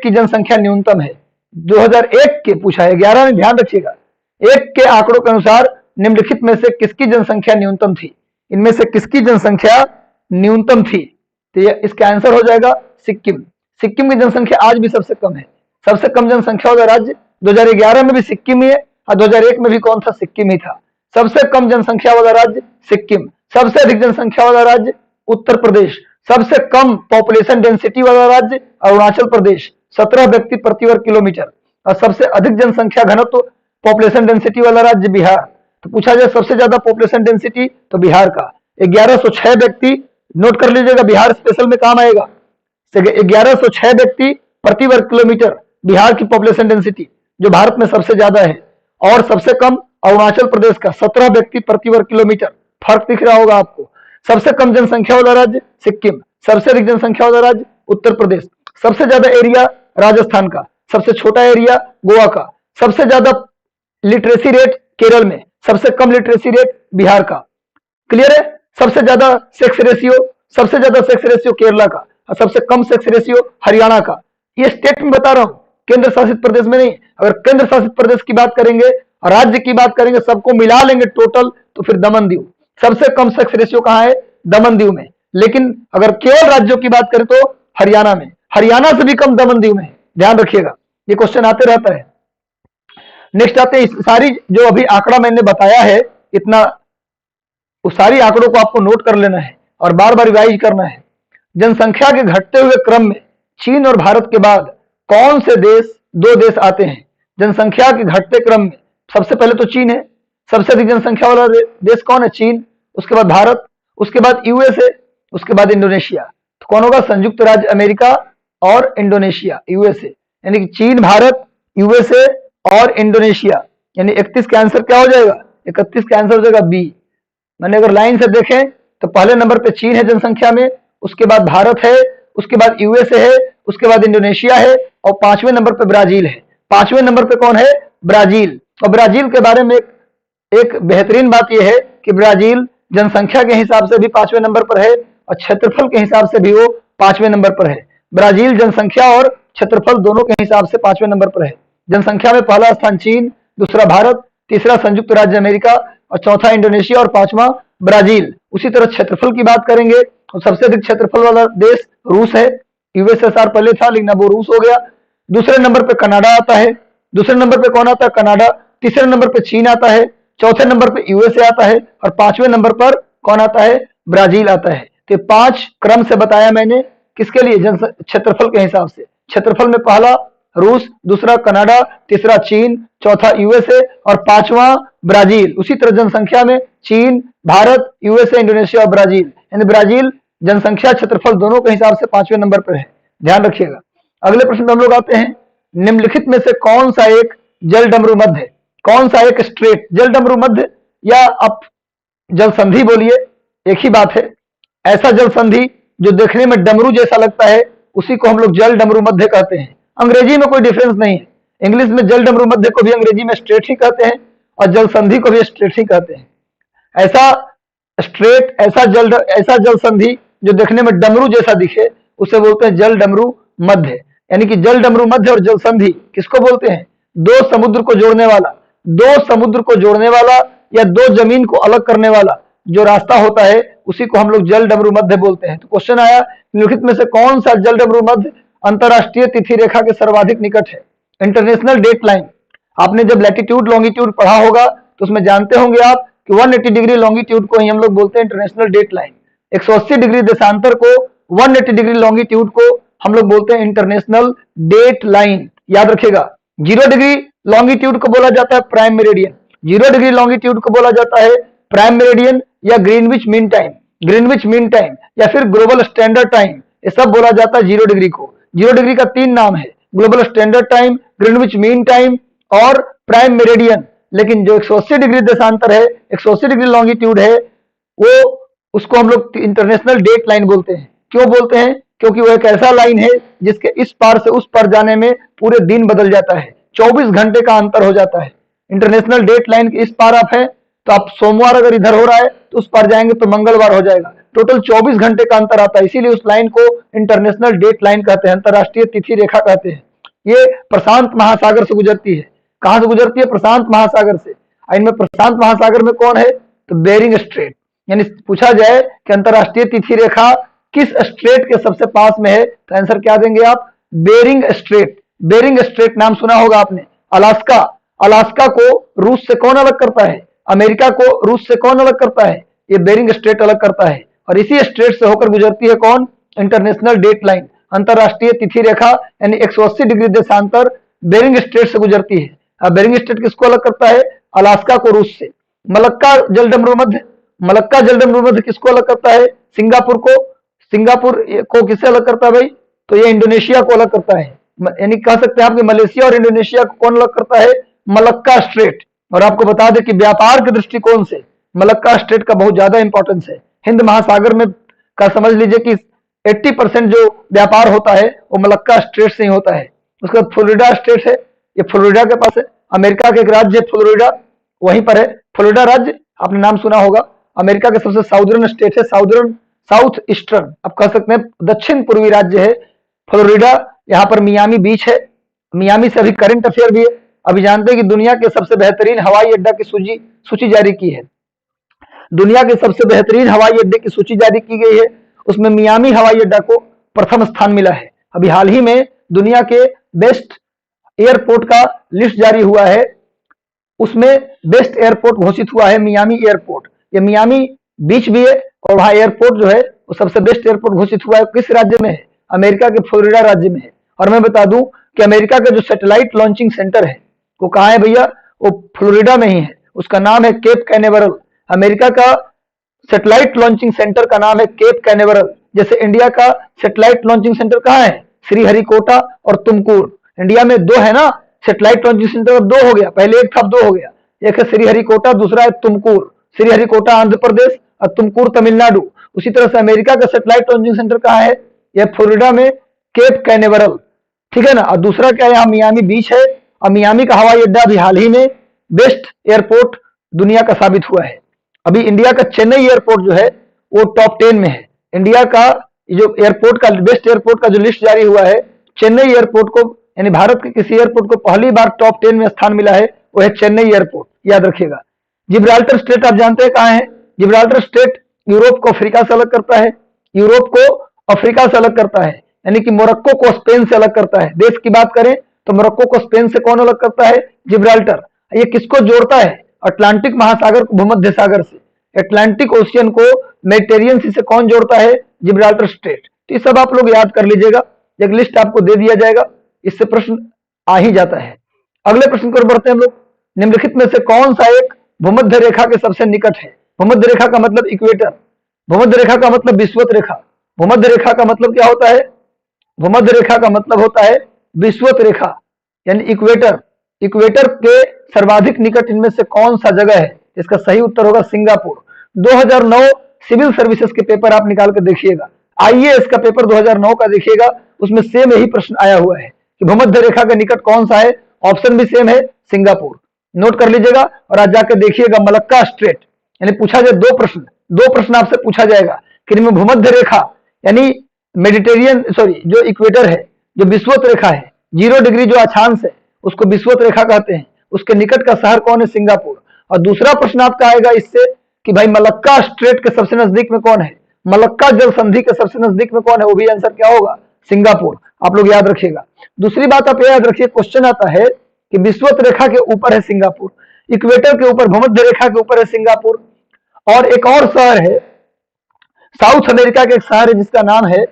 की जनसंख्या न्यूनतम है? 2001 के पूछा है, 11 में ध्यान रखिएगा। 1 के आंकड़ों के अनुसार निम्नलिखित में से किसकी जनसंख्या न्यूनतम थी? इनमें से किसकी जनसंख्या न्यूनतम थी? तो ये इसका आंसर हो जाएगा सिक्किम। सिक्किम की जनसंख्या आज भी सबसे कम है। सबसे कम जनसंख्या वाला राज्य 2011 में भी सिक्किम ही है, और 2001 में भी कौन था? सिक्किम ही था। सबसे कम जनसंख्या वाला राज्य सिक्किम। सबसे अधिक जनसंख्या वाला राज्य उत्तर प्रदेश। सबसे कम पॉपुलेशन डेंसिटी वाला राज्य अरुणाचल प्रदेश, 17 व्यक्ति प्रति वर्ग किलोमीटर। और सबसे अधिक जनसंख्या घनत्व पॉपुलेशन डेंसिटी वाला राज्य बिहार। तो पूछा जाए सबसे ज्यादा पॉपुलेशन डेंसिटी, तो बिहार का 1106 व्यक्ति। नोट कर लीजिएगा, बिहार स्पेशल में काम आएगा। 1106 व्यक्ति प्रति वर्ग किलोमीटर बिहार की पॉपुलेशन डेंसिटी, जो भारत में सबसे ज्यादा है। और सबसे कम अरुणाचल प्रदेश का 17 व्यक्ति प्रति वर्ग किलोमीटर। फर्क दिख रहा होगा आपको। सबसे कम जनसंख्या वाला राज्य सिक्किम, सबसे अधिक जनसंख्या वाला राज्य उत्तर प्रदेश, सबसे ज्यादा एरिया राजस्थान का, सबसे छोटा एरिया गोवा का, सबसे ज्यादा लिटरेसी रेट केरल में, सबसे कम लिटरेसी रेट बिहार का। क्लियर है? सबसे ज्यादा सेक्स रेशियो केरला का, और सबसे कम सेक्स रेशियो हरियाणा का। ये स्टेट में बता रहा हूं, केंद्र शासित प्रदेश में नहीं। अगर केंद्र शासित प्रदेश की बात करेंगे, राज्य की बात करेंगे, सबको मिला लेंगे टोटल, तो फिर दमन दीव। सबसे कम सेक्स रेशियो कहां है? दमन दीव में। लेकिन अगर केवल राज्यों की बात करें तो हरियाणा में। हरियाणा से भी कम दमन दीव में। ध्यान रखिएगा, ये क्वेश्चन आते रहता है। नेक्स्ट आते हैं, सारी जो अभी आंकड़ा मैंने बताया है, इतना उस सारी आंकड़ों को आपको नोट कर लेना है और बार बार रिवाइज करना है। जनसंख्या के घटते हुए क्रम में चीन और भारत के बाद कौन से 2 देश आते हैं? जनसंख्या के घटते क्रम में सबसे पहले तो चीन है, सबसे अधिक जनसंख्या वाला देश कौन है? चीन। उसके बाद भारत, उसके बाद यूएसए, उसके बाद इंडोनेशिया। तो कौन होगा? संयुक्त राज्य अमेरिका और इंडोनेशिया, यूएसए। यानी कि चीन, भारत, यूएसए और इंडोनेशिया। यानी 31 का आंसर क्या हो जाएगा? 31 का आंसर हो जाएगा बी। मैंने अगर लाइन से देखें तो पहले नंबर पे चीन है जनसंख्या में, उसके बाद भारत है, उसके बाद यूएसए है, उसके बाद इंडोनेशिया है और 5वें नंबर पे ब्राजील है। 5वें नंबर पे कौन है? ब्राजील। और ब्राजील के बारे में एक बेहतरीन बात यह है कि ब्राजील जनसंख्या के हिसाब से भी 5वें नंबर पर है और क्षेत्रफल के हिसाब से भी वो 5वें नंबर पर है। ब्राजील जनसंख्या और क्षेत्रफल दोनों के हिसाब से 5वें नंबर पर है। जनसंख्या में पहला स्थान चीन, दूसरा भारत, तीसरा संयुक्त राज्य अमेरिका और चौथा इंडोनेशिया और 5वां ब्राजील। उसी तरह क्षेत्रफल की बात करेंगे तो सबसे अधिक क्षेत्रफल वाला देश रूस है। यूएसएसआर पहले था लेकिन अब वो रूस हो गया। दूसरे नंबर पे कनाडा आता है। दूसरे नंबर पे कौन आता है? कनाडा। तीसरे नंबर पे चीन आता है, चौथे नंबर पे यूएसए आता है और 5वें नंबर पर कौन आता है? ब्राजील आता है। तो 5 क्रम से बताया मैंने, किसके लिए? क्षेत्रफल के हिसाब से। क्षेत्रफल में पहला रूस, दूसरा कनाडा, तीसरा चीन, चौथा यूएसए और 5वां ब्राजील। उसी तरह जनसंख्या में चीन, भारत, यूएसए, इंडोनेशिया और ब्राजील। यानी ब्राजील जनसंख्या क्षेत्रफल दोनों के हिसाब से 5वें नंबर पर है, ध्यान रखिएगा। अगले प्रश्न में हम लोग आते हैं, निम्नलिखित में से कौन सा एक जल डमरू मध्य है? कौन सा एक स्ट्रेट? जल डमरू मध्य या आप जल संधि बोलिए, एक ही बात है। ऐसा जल संधि जो देखने में डमरू जैसा लगता है उसी को हम लोग जल डमरू मध्य कहते हैं। अंग्रेजी में कोई डिफरेंस नहीं है। इंग्लिश में जल डमरू मध्य को भी अंग्रेजी में स्ट्रेट ही कहते हैं और जल संधि को भी स्ट्रेट ही कहते हैं। ऐसा स्ट्रेट, ऐसा जल संधि जो देखने में डमरू जैसा दिखे उसे बोलते हैं जल डमरू मध्य। यानी कि जल डमरू मध्य और जल संधि किसको बोलते हैं? दो समुद्र को जोड़ने वाला, दो समुद्र को जोड़ने वाला या दो जमीन को अलग करने वाला जो रास्ता होता है उसी को हम लोग जल डमरू मध्य बोलते हैं। तो क्वेश्चन आया, निम्नलिखित में से कौन सा जल डमरू मध्य अंतरराष्ट्रीय तिथि रेखा के सर्वाधिक निकट है? International date line. आपने जब लैटिट्यूड लॉन्गिट्यूड पढ़ा होगा तो उसमें जानते होंगे आप कि 180 डिग्री लॉन्गिट्यूड को ही हम लोग बोलते हैं इंटरनेशनल डेट लाइन। 180 डिग्री देशांतर को, 180 डिग्री लॉन्गिट्यूड को हम लोग बोलते हैं इंटरनेशनल डेट लाइन, याद रखिएगा। 0 डिग्री लॉन्गिट्यूड को बोला जाता है प्राइम मेरिडियन, 0 डिग्री लॉन्गिट्यूड को बोला जाता है प्राइम मेरिडियन या Greenwich mean time, Greenwich mean time या फिर ग्लोबल स्टैंडर्ड टाइम, ये सब बोला जाता है 0 डिग्री को। 0 डिग्री का 3 नाम है, global standard time, Greenwich mean time और प्राइम मेरिडियन। लेकिन जो 180 डिग्री देशांतर है, 180 डिग्री लॉन्गिट्यूड है, वो उसको हम लोग इंटरनेशनल डेट लाइन बोलते हैं। क्यों बोलते हैं? क्योंकि वो एक ऐसा लाइन है जिसके इस पार से उस पार जाने में पूरे दिन बदल जाता है, 24 घंटे का अंतर हो जाता है। इंटरनेशनल डेट लाइन के इस पार आप हैं तो आप सोमवार अगर इधर हो रहा है तो उस पार जाएंगे तो मंगलवार हो जाएगा। टोटल 24 घंटे का अंतर आता है, इसीलिए उस लाइन को इंटरनेशनल डेट लाइन कहते हैं, अंतरराष्ट्रीय तिथि रेखा कहते हैं। ये प्रशांत महासागर से गुजरती है। कहां से गुजरती है? प्रशांत महासागर से। इनमें प्रशांत महासागर में कौन है? तो बेरिंग स्ट्रेट। यानी पूछा जाए कि अंतरराष्ट्रीय तिथि रेखा किस स्ट्रेट के सबसे पास में है तो आंसर क्या देंगे आप? Bearing straight. बेरिंग स्ट्रेट नाम सुना होगा आपने। अलास्का, अलास्का को रूस से कौन अलग करता है? अमेरिका को रूस से कौन अलग करता है? ये बेरिंग स्ट्रेट अलग करता है और इसी स्ट्रेट से होकर गुजरती है कौन? इंटरनेशनल डेट लाइन, अंतरराष्ट्रीय तिथि रेखा। यानी 180 डिग्री देशांतर बेरिंग स्ट्रेट से गुजरती है। अब बेरिंग स्ट्रेट किसको अलग करता है? अलास्का को रूस से। मलक्का जलडमरू मध्य, मलक्का जलडमरू मध्य किसको अलग करता है? सिंगापुर को। सिंगापुर को किससे अलग करता है भाई? तो ये इंडोनेशिया को अलग करता है। यानी कह सकते हैं आप कि मलेशिया और इंडोनेशिया को कौन अलग करता है? Malacca strait. और आपको बता दें कि व्यापार के दृष्टिकोण से मलक्का स्ट्रेट का बहुत ज्यादा इंपॉर्टेंस है। हिंद महासागर में का समझ लीजिए कि 80% जो व्यापार होता है वो मलक्का स्ट्रेट से ही होता है। उसके बाद फ्लोरिडा स्टेट है, ये फ्लोरिडा के पास है। अमेरिका के एक राज्य है फ्लोरिडा, वहीं पर है। फ्लोरिडा राज्य आपने नाम सुना होगा। अमेरिका के सबसे साउदर्न स्टेट है, साउथ ईस्टर्न आप कह सकते हैं, दक्षिण पूर्वी राज्य है फ्लोरिडा। यहाँ पर मियामी बीच है। मियामी से अभी करंट अफेयर भी है। अभी जानते हैं कि दुनिया के सबसे बेहतरीन हवाई अड्डा की सूची जारी की है। दुनिया के सबसे बेहतरीन हवाई अड्डे की सूची जारी की गई है, उसमें मियामी हवाई अड्डा को प्रथम स्थान मिला है। अभी हाल ही में दुनिया के बेस्ट एयरपोर्ट का लिस्ट जारी हुआ है, उसमें बेस्ट एयरपोर्ट घोषित हुआ है मियामी एयरपोर्ट। ये मियामी बीच भी है और वहां एयरपोर्ट जो है वो सबसे बेस्ट एयरपोर्ट घोषित हुआ है। किस राज्य में है? अमेरिका के फ्लोरिडा राज्य में है। और मैं बता दूं कि अमेरिका का जो सैटेलाइट लॉन्चिंग सेंटर है वो कहाँ है भैया? वो फ्लोरिडा में ही है, उसका नाम है केप कैनेवरल। अमेरिका का सैटेलाइट लॉन्चिंग सेंटर का नाम है केप कैनेवरल। जैसे इंडिया का सैटेलाइट लॉन्चिंग सेंटर कहाँ है? श्रीहरिकोटा और तुमकुर। इंडिया में दो है ना सैटेलाइट लॉन्चिंग सेंटर, अब दो हो गया, पहले एक था अब दो हो गया। एक है श्रीहरिकोटा, दूसरा है तुमकुर। श्रीहरिकोटा आंध्र प्रदेश और तुमकुर तमिलनाडु। उसी तरह से अमेरिका का सैटेलाइट लॉन्चिंग सेंटर कहाँ है? यह फ्लोरिडा में केप कैनेवरल, ठीक है ना। और दूसरा क्या है, यहाँ मियामी बीच है, और मियामी का हवाई अड्डा भी हाल ही में बेस्ट एयरपोर्ट दुनिया का साबित हुआ है। अभी इंडिया का चेन्नई एयरपोर्ट जो है वो टॉप 10 में है। इंडिया का जो एयरपोर्ट का बेस्ट एयरपोर्ट का जो लिस्ट जारी हुआ है, चेन्नई एयरपोर्ट को, यानी भारत के किसी एयरपोर्ट को पहली बार टॉप 10 में स्थान मिला है, वो है चेन्नई एयरपोर्ट, याद रखिएगा। जिब्राल्टर स्ट्रेट आप जानते हैं कहाँ है? जिब्राल्टर स्ट्रेट यूरोप को अफ्रीका से अलग करता है, यूरोप को अफ्रीका से अलग करता है, यानी कि मोरक्को को स्पेन से अलग करता है। देश की बात करें तो मोरक्को को स्पेन से कौन अलग करता है? जिब्राल्टर। ये किसको जोड़ता है? अटलांटिक महासागर को भूमध्य सागर से। अटलांटिक ओशियन को मेडिटेरियन सी से कौन जोड़ता है? Gibraltar straight. तो ये सब आप लोग याद कर लीजिएगा, एक लिस्ट आपको दे दिया जाएगा, इससे प्रश्न आ ही जाता है। अगले प्रश्न की ओर बढ़ते हैं हम लोग। निम्नलिखित में से कौन सा एक भूमध्य रेखा के सबसे निकट है? भूमध्य रेखा का मतलब इक्वेटर, भूमध्य रेखा का मतलब विषुवत रेखा। भूमध्य रेखा का मतलब क्या होता है? भूमध्य रेखा का मतलब होता है विषुवत रेखा, यानी इक्वेटर। इक्वेटर के सर्वाधिक निकट इनमें से कौन सा जगह है? इसका सही उत्तर होगा सिंगापुर। 2009 सिविल सर्विसेज के पेपर आप निकाल कर देखिएगा, आईएएस का पेपर 2009 का देखिएगा, उसमें सेम यही प्रश्न आया हुआ है कि भूमध्य रेखा के निकट कौन सा है। ऑप्शन भी सेम है, सिंगापुर। नोट कर लीजिएगा और आज जाकर देखिएगा मलक्का स्ट्रेट, यानी पूछा जाए दो प्रश्न आपसे पूछा जाएगा कि भूमध्य रेखा यानी मेडिटेरियन जो इक्वेटर है, जो विषुवत रेखा है, 0 डिग्री जो अक्षांश है उसको विषुवत रेखा कहते हैं, उसके निकट का शहर कौन है? सिंगापुर। और दूसरा प्रश्न आपका आएगा इससे कि भाई मलक्का स्ट्रेट के सबसे नजदीक में कौन है? मलक्का जल संधि के सबसे नजदीक में कौन है? वो भी आंसर क्या होगा? सिंगापुर। आप लोग याद रखिएगा। दूसरी बात आप याद रखिए, क्वेश्चन आता है कि विषुवत रेखा के ऊपर है सिंगापुर, इक्वेटर के ऊपर, भूमध्य रेखा के ऊपर है सिंगापुर। और एक और शहर है साउथ अमेरिका का, एक शहर है जिसका नाम है,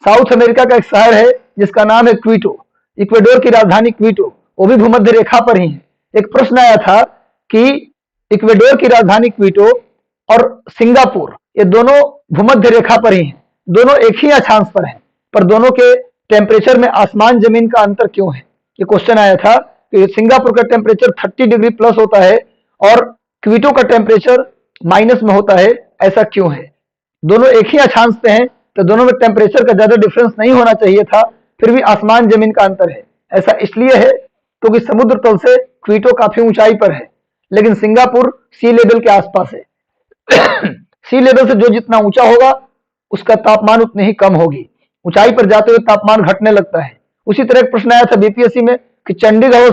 साउथ अमेरिका का एक शहर है जिसका नाम है क्वीटो, इक्वेडोर की राजधानी क्वीटो, वो भी भूमध्य रेखा पर ही है। एक प्रश्न आया था कि इक्वेडोर की राजधानी क्वीटो और सिंगापुर ये दोनों भूमध्य रेखा पर ही हैं, दोनों एक ही अक्षांश पर हैं, पर दोनों के टेम्परेचर में आसमान जमीन का अंतर क्यों है? ये क्वेश्चन आया था कि सिंगापुर का टेम्परेचर 30 डिग्री प्लस होता है और क्वीटो का टेम्परेचर माइनस में होता है, ऐसा क्यों है? दोनों एक ही अक्षांश पे हैं तो दोनों में टेम्परेचर का ज्यादा डिफरेंस नहीं होना चाहिए था, फिर भी आसमान जमीन का अंतर है। ऐसा इसलिए है क्योंकि समुद्र तल से क्वीटो काफी ऊंचाई पर है, लेकिन सिंगापुर सी लेवल के आसपास है। सी लेवल से जो जितना ऊंचा होगा उसका तापमान उतनी ही कम होगी, ऊंचाई पर जाते हुए तापमान घटने लगता है। उसी तरह एक प्रश्न आया था बीपीएससी में कि चंडीगढ़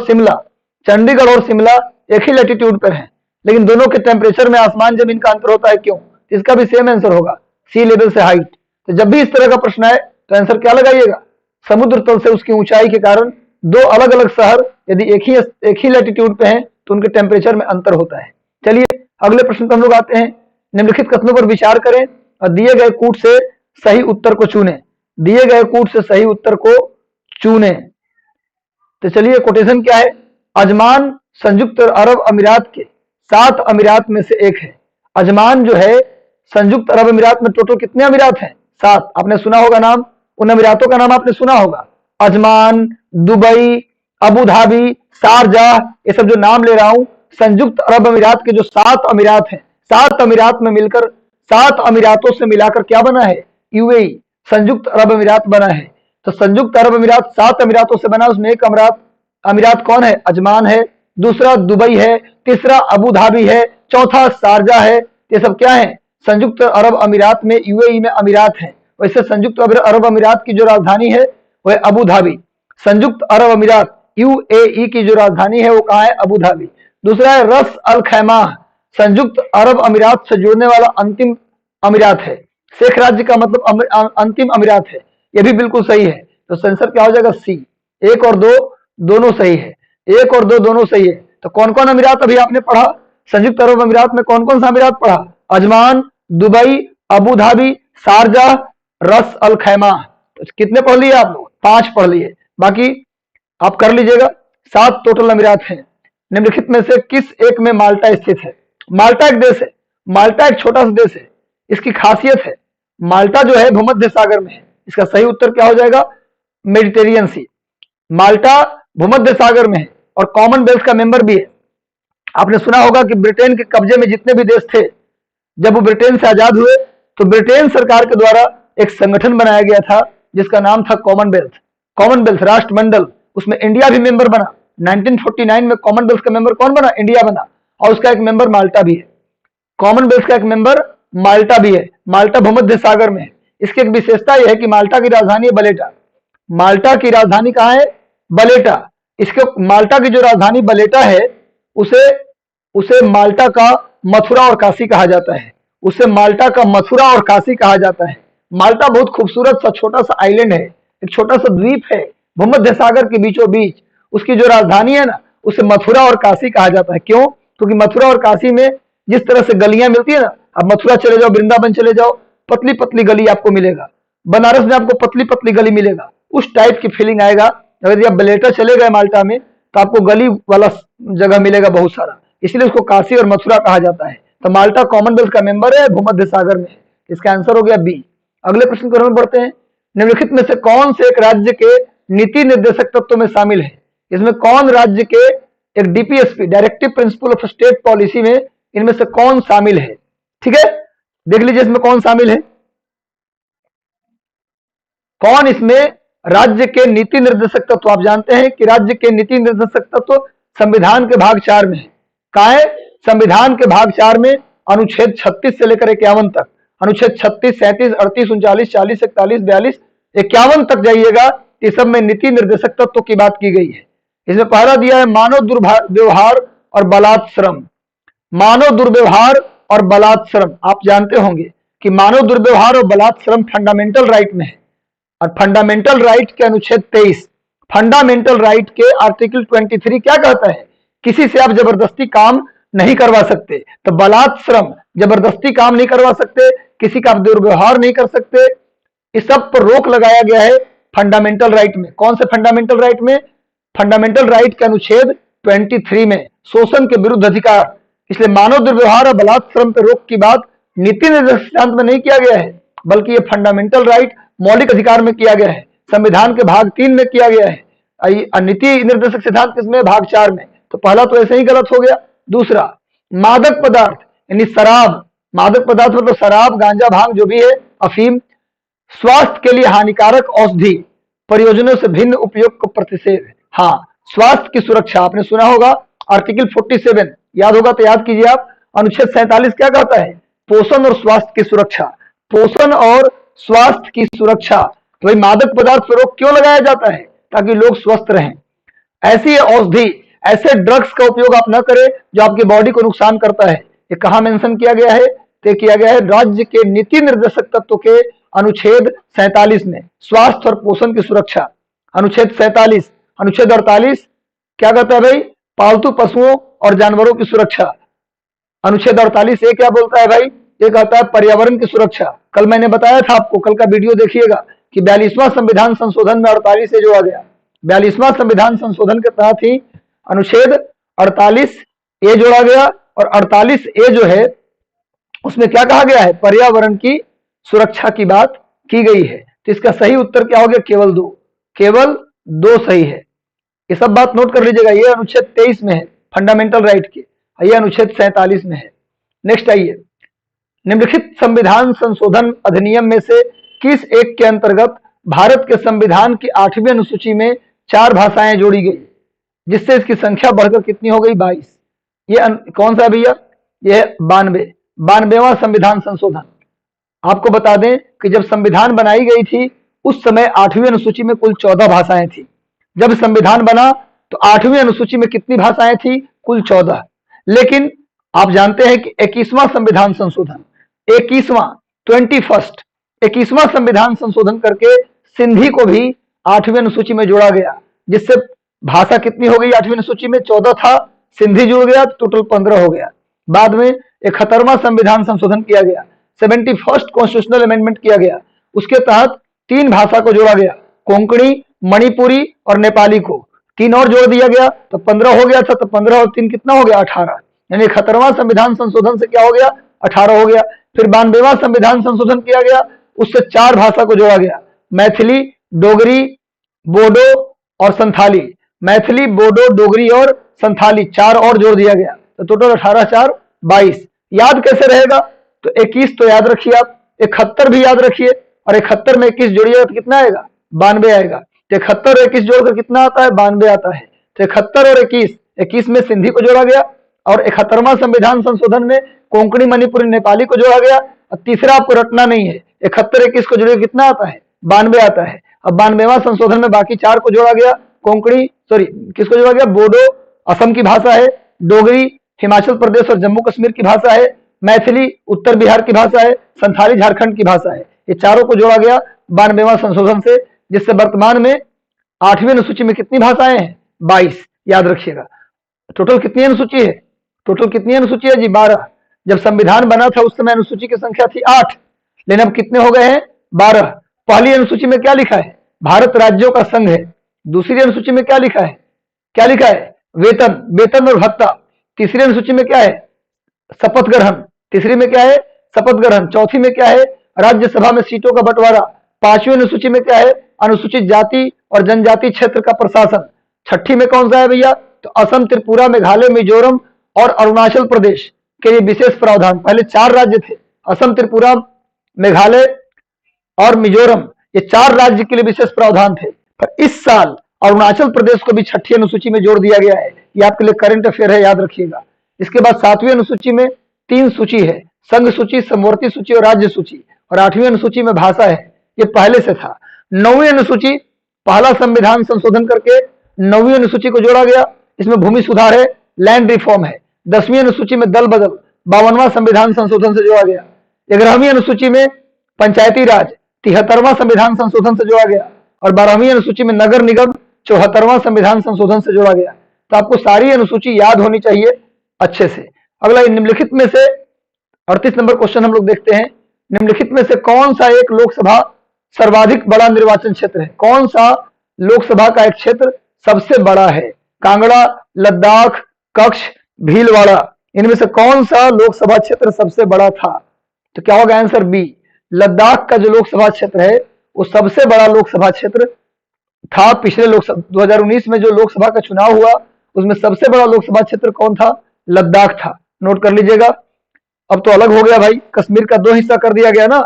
और शिमला एक ही लैटिट्यूड पर है, लेकिन दोनों के टेम्परेचर में आसमान जमीन का अंतर होता है, क्यों? इसका भी सेम आंसर होगा, सी लेवल से हाइट। तो जब भी इस तरह का प्रश्न आए तो आंसर क्या लगाइएगा? समुद्र तल से उसकी ऊंचाई के कारण दो अलग अलग शहर यदि एक ही लैटिट्यूड पे हैं तो उनके टेम्परेचर में अंतर होता है। चलिए अगले प्रश्न पर हम लोग आते हैं। निम्नलिखित कथनों पर विचार करें और दिए गए कूट से सही उत्तर को चुनें। दिए गए कूट से सही उत्तर को चुनें। तो चलिए कोटेशन क्या है? अजमान संयुक्त अरब अमीरात के 7 अमीरात में से एक है। अजमान जो है संयुक्त अरब अमीरात में टोटल कितने अमीरात हैं? 7। आपने सुना होगा नाम, उन अमीरातों का नाम आपने सुना होगा, Ajman, Dubai, Abu Dhabi, Sharjah, ये सब जो नाम ले रहा हूं, संयुक्त अरब अमीरात के जो 7 अमीरात हैं, 7 अमीरात में मिलकर 7 अमीरातों से मिलाकर क्या बना है? यूएई, संयुक्त अरब अमीरात बना है। तो संयुक्त अरब अमीरात 7 अमीरातों से बना, उसमें एक अमीरात कौन है? अजमान है, दूसरा दुबई है, तीसरा अबू धाबी है, चौथा शारजाह है। ये सब क्या है? संयुक्त अरब अमीरात में, यूएई में अमीरात है। वैसे संयुक्त अरब अमीरात की जो राजधानी है वह अबू धाबी। संयुक्त अरब अमीरात यूएई की जो राजधानी है वो कहाँ है? Abu Dhabi. दूसरा है रस अल खैमा, संयुक्त अरब अमीरात से जुड़ने वाला अंतिम अमीरात है। शेख राज्य का मतलब अंतिम अमीरात है, यह भी बिल्कुल सही है। तो आंसर क्या हो जाएगा? सी। 1 और 2 दोनों सही है, 1 और 2 दोनों सही है। तो कौन कौन अमीरात अभी आपने पढ़ा? संयुक्त अरब अमीरात में कौन कौन सा अमीरात पढ़ा? Ajman, Dubai, Abu Dhabi, Sharjah, रस अल खैमा। तो कितने पढ़ लिए आप लोग? 5 पढ़ लिए, बाकी आप कर लीजिएगा। 7 टोटल अमीरात हैं। निम्नलिखित में से किस एक में माल्टा स्थित है? माल्टा एक देश है, माल्टा एक छोटा सा देश है। इसकी खासियत है, माल्टा जो है भूमध्य सागर में है। इसका सही उत्तर क्या हो जाएगा? मेडिटेरियन सी। माल्टा भूमध्य सागर में है और कॉमनवेल्थ का मेंबर भी है। आपने सुना होगा कि ब्रिटेन के कब्जे में जितने भी देश थे, जब वो ब्रिटेन से आजाद हुए तो ब्रिटेन सरकार के द्वारा एक संगठन बनाया गया था जिसका नाम था कॉमनवेल्थ। कॉमनवेल्थ राष्ट्रमंडल, उसमें इंडिया भी मेंबर बना। 1949 में कॉमनवेल्थ का मेंबर कौन बना? इंडिया बना, और उसका एक मेंबर माल्टा भी है। कॉमनवेल्थ का एक मेंबर माल्टा भी है। माल्टा भूमध्य सागर में है। इसकी एक विशेषता यह है कि माल्टा की राजधानी है बलेटा। माल्टा की राजधानी कहाँ है? बलेटा। इसके माल्टा की जो राजधानी बलेटा है उसे उसे माल्टा का मथुरा और काशी कहा जाता है। उसे माल्टा का मथुरा और काशी कहा जाता है। माल्टा बहुत खूबसूरत सा छोटा सा आइलैंड है, एक छोटा सा द्वीप है भूमध्य सागर के बीचों बीच। उसकी जो राजधानी है ना, उसे मथुरा और काशी कहा जाता है। क्यों? क्योंकि मथुरा और काशी में जिस तरह से गलियां मिलती है ना, अब मथुरा चले जाओ, वृंदावन चले जाओ, पतली पतली गली आपको मिलेगा। बनारस में आपको पतली पतली गली मिलेगा, उस टाइप की फीलिंग आएगा। अगर आप बलेटा चले गए माल्टा में तो आपको गली वाला जगह मिलेगा बहुत सारा, इसलिए उसको काशी और मथुरा कहा जाता है। तो माल्टा कॉमनवेल्थ का मेंबर है, भूमध्य सागर में। इसका आंसर हो गया बी। अगले प्रश्न की ओर हम बढ़ते हैं। निम्नलिखित में से कौन से एक राज्य के नीति निर्देशक तत्वों में शामिल है? इसमें कौन राज्य के एक DPSP directive principle of state policy में इनमें से कौन शामिल है? ठीक है, देख लीजिए इसमें कौन शामिल है। कौन इसमें राज्य के नीति निर्देशक तत्व? आप जानते हैं कि राज्य के नीति निर्देशक तत्व संविधान के भाग 4 में है। कहा है? संविधान के भाग 4 में अनुच्छेद 36 से लेकर 51 तक, अनुच्छेद 36, 37, 38, 39, 40, 41, 42, 51 तक जाइएगा, इस सब में नीति निर्देशक तत्व की बात की गई है। इसमें पहला दिया है मानव दुर्व्यवहार और बलात्श्रम। मानव दुर्व्यवहार और बलात्श्रम, आप जानते होंगे कि मानव दुर्व्यवहार और बलात्श्रम फंडामेंटल राइट में है। और फंडामेंटल राइट के अनुच्छेद 23, फंडामेंटल राइट के आर्टिकल 23 क्या कहता है? किसी से आप जबरदस्ती काम नहीं करवा सकते। तो बलात्श्रम, जबरदस्ती काम नहीं करवा सकते, किसी का आप दुर्व्यवहार नहीं कर सकते, इस सब पर रोक लगाया गया है फंडामेंटल राइट में। कौन से फंडामेंटल राइट में? फंडामेंटल राइट के अनुच्छेद 23 में, शोषण के विरुद्ध अधिकार। इसलिए मानव दुर्व्यवहार और बलात्श्रम पर रोक की बात नीति निर्देशक सिद्धांत में नहीं किया गया है, बल्कि ये फंडामेंटल राइट मौलिक अधिकार में किया गया है। संविधान के भाग 3 में किया गया है। नीति निर्देशक सिद्धांत किसमें? भाग 4 में। तो पहला तो ऐसे ही गलत हो गया। दूसरा, मादक पदार्थ यानी शराब, मादक पदार्थ मतलब शराब, गांजा, भांग जो भी है, अफीम, स्वास्थ्य के लिए हानिकारक औषधि, परियोजनों से भिन्न उपयोग को प्रतिषेध। हाँ, स्वास्थ्य की सुरक्षा, आपने सुना होगा आर्टिकल 47, याद होगा तो याद कीजिए आप। अनुच्छेद 47 क्या कहता है? पोषण और स्वास्थ्य की सुरक्षा। पोषण और स्वास्थ्य की सुरक्षा। तो भाई मादक पदार्थ पर रोक क्यों लगाया जाता है? ताकि लोग स्वस्थ रहें। ऐसी औषधि, ऐसे ड्रग्स का उपयोग आप न करें जो आपकी बॉडी को नुकसान करता है। ये कहां मेंशन किया गया है? तो किया गया है राज्य के नीति निर्देशक तत्व के अनुच्छेद 47 में, स्वास्थ्य और पोषण की सुरक्षा। अनुच्छेद 47। अनुच्छेद 48 क्या कहता है भाई? पालतू पशुओं और जानवरों की सुरक्षा। अनुच्छेद 48 ये क्या बोलता है भाई? ये कहता है पर्यावरण की सुरक्षा। कल मैंने बताया था आपको, कल का वीडियो देखिएगा कि 42वां संविधान संशोधन में 48 जोड़ा गया। 42वां संविधान संशोधन के तहत ही अनुच्छेद 48 ए जोड़ा गया, और 48 ए जो है उसमें क्या कहा गया है? पर्यावरण की सुरक्षा की बात की गई है। तो इसका सही उत्तर क्या हो गया? केवल 2। केवल 2 सही है। ये सब बात नोट कर लीजिएगा। ये अनुच्छेद 23 में है फंडामेंटल राइट के, ये अनुच्छेद 47 में है। नेक्स्ट आइए, निम्नलिखित संविधान संशोधन अधिनियम में से किस एक के अंतर्गत भारत के संविधान की 8वीं अनुसूची में 4 भाषाएं जोड़ी गई, जिससे इसकी संख्या बढ़कर कितनी हो गई? 22। ये कौन सा है भैया? ये 92वां संविधान संशोधन। आपको बता दें कि जब संविधान बनाई गई थी उस समय 8वीं अनुसूची में कुल 14 भाषाएं थी। जब संविधान बना तो 8वीं अनुसूची में कितनी भाषाएं थी? कुल 14। लेकिन आप जानते हैं कि 21वां संविधान संशोधन, 21वां संविधान संशोधन करके सिंधी को भी 8वीं अनुसूची में जोड़ा गया, जिससे भाषा कितनी हो गई? 8वीं अनुसूची में 14 था, सिंधी जुड़ गया, टोटल 15 हो गया। बाद में 71वां संविधान संशोधन किया गया, 71st कॉन्स्टिट्यूशनल अमेंडमेंट किया गया। उसके तहत 3 भाषा को जोड़ा गया, कोंकणी, मणिपुरी और नेपाली को। 3 और जोड़ दिया गया तो 15 हो गया था, तो 15 और 3 कितना हो गया, 18। यानी 71वां संविधान संशोधन से क्या हो गया, 18 हो गया। फिर 92वां संविधान संशोधन किया गया, उससे 4 भाषा को जोड़ा गया, मैथिली, डोगरी, बोडो और संथाली। मैथिली, बोडो, डोगरी और संथाली 4 और जोड़ दिया गया, तो टोटल 18 4 22। याद कैसे रहेगा, तो 21 तो याद रखिए आप, 71 भी याद रखिए, और 71 में 21 जोड़िएगा तो कितना आएगा, 92 आएगा। तो 71 और 21 जोड़कर कितना आता है, 92 आता है। तो 71 और 21 में सिंधी को जोड़ा गया, और 71वां संविधान संशोधन में कोंकणी, मणिपुरी, नेपाली को जोड़ा गया। और तीसरा आपको रटना नहीं है, 71 21 को जोड़िए कितना आता है, 92 आता है। अब 92वां संशोधन में बाकी 4 को जोड़ा गया, कोंकणी सॉरी किसको जोड़ा गया, बोडो असम की भाषा है, डोगरी हिमाचल प्रदेश और जम्मू कश्मीर की भाषा है, मैथिली उत्तर बिहार की भाषा है, संथाली झारखंड की भाषा है। ये चारों को जोड़ा गया 92वां संशोधन से, जिससे वर्तमान में 8वीं अनुसूची में कितनी भाषाएं हैं, 22। याद रखिएगा। टोटल कितनी अनुसूची है, टोटल कितनी अनुसूची है जी, 12। जब संविधान बना था उस समय अनुसूची की संख्या थी 8, लेकिन अब कितने हो गए हैं, 12। पहली अनुसूची में क्या लिखा है, भारत राज्यों का संघ है। दूसरी अनुसूची में क्या लिखा है, क्या लिखा है, वेतन, वेतन और भत्ता। तीसरी अनुसूची में क्या है, शपथ ग्रहण। तीसरी में क्या है, शपथ ग्रहण। चौथी में क्या है, राज्यसभा में सीटों का बंटवारा। 5वीं अनुसूची में क्या है, अनुसूचित जाति और जनजाति क्षेत्र का प्रशासन। 6ठी में कौन सा है भैया, तो असम, त्रिपुरा, मेघालय, मिजोरम और अरुणाचल प्रदेश के लिए विशेष प्रावधान। पहले 4 राज्य थे, असम, त्रिपुरा, मेघालय और मिजोरम, ये 4 राज्य के लिए विशेष प्रावधान थे। पर इस साल अरुणाचल प्रदेश को भी 6ठी अनुसूची में जोड़ दिया गया है। ये आपके लिए करंट अफेयर है, याद रखिएगा। इसके बाद 7वीं अनुसूची में 3 सूची है, संघ सूची, समवर्ती सूची और राज्य सूची। और 8वीं अनुसूची में भाषा है, ये पहले से था। 9वीं अनुसूची, पहला संविधान संशोधन करके 9वीं अनुसूची को जोड़ा गया, इसमें भूमि सुधार है, लैंड रिफॉर्म है। 10वीं अनुसूची में दल बदल, 52वां संविधान संशोधन से जोड़ा गया। 11वीं अनुसूची में पंचायती राज, 73वां संविधान संशोधन से जोड़ा गया। और 12वीं अनुसूची में नगर निगम, 74वां संविधान संशोधन से जोड़ा गया। तो आपको सारी अनुसूची याद होनी चाहिए अच्छे से। अगला निम्नलिखित में से 38 नंबर क्वेश्चन हम लोग देखते हैं, निम्नलिखित में से कौन सा एक लोकसभा सर्वाधिक बड़ा निर्वाचन क्षेत्र है, कौन सा लोकसभा का एक क्षेत्र सबसे बड़ा है, कांगड़ा, लद्दाख, कच्छ, भीलवाड़ा, इनमें से कौन सा लोकसभा क्षेत्र सबसे बड़ा था, तो क्या होगा आंसर बी। लद्दाख का जो लोकसभा क्षेत्र है वो सबसे बड़ा लोकसभा क्षेत्र था। पिछले लोकसभा 2019 में जो लोकसभा का चुनाव हुआ उसमें सबसे बड़ा लोकसभा क्षेत्र कौन था, लद्दाख था। नोट कर लीजिएगा। अब तो अलग हो गया भाई, कश्मीर का 2 हिस्सा कर दिया गया ना।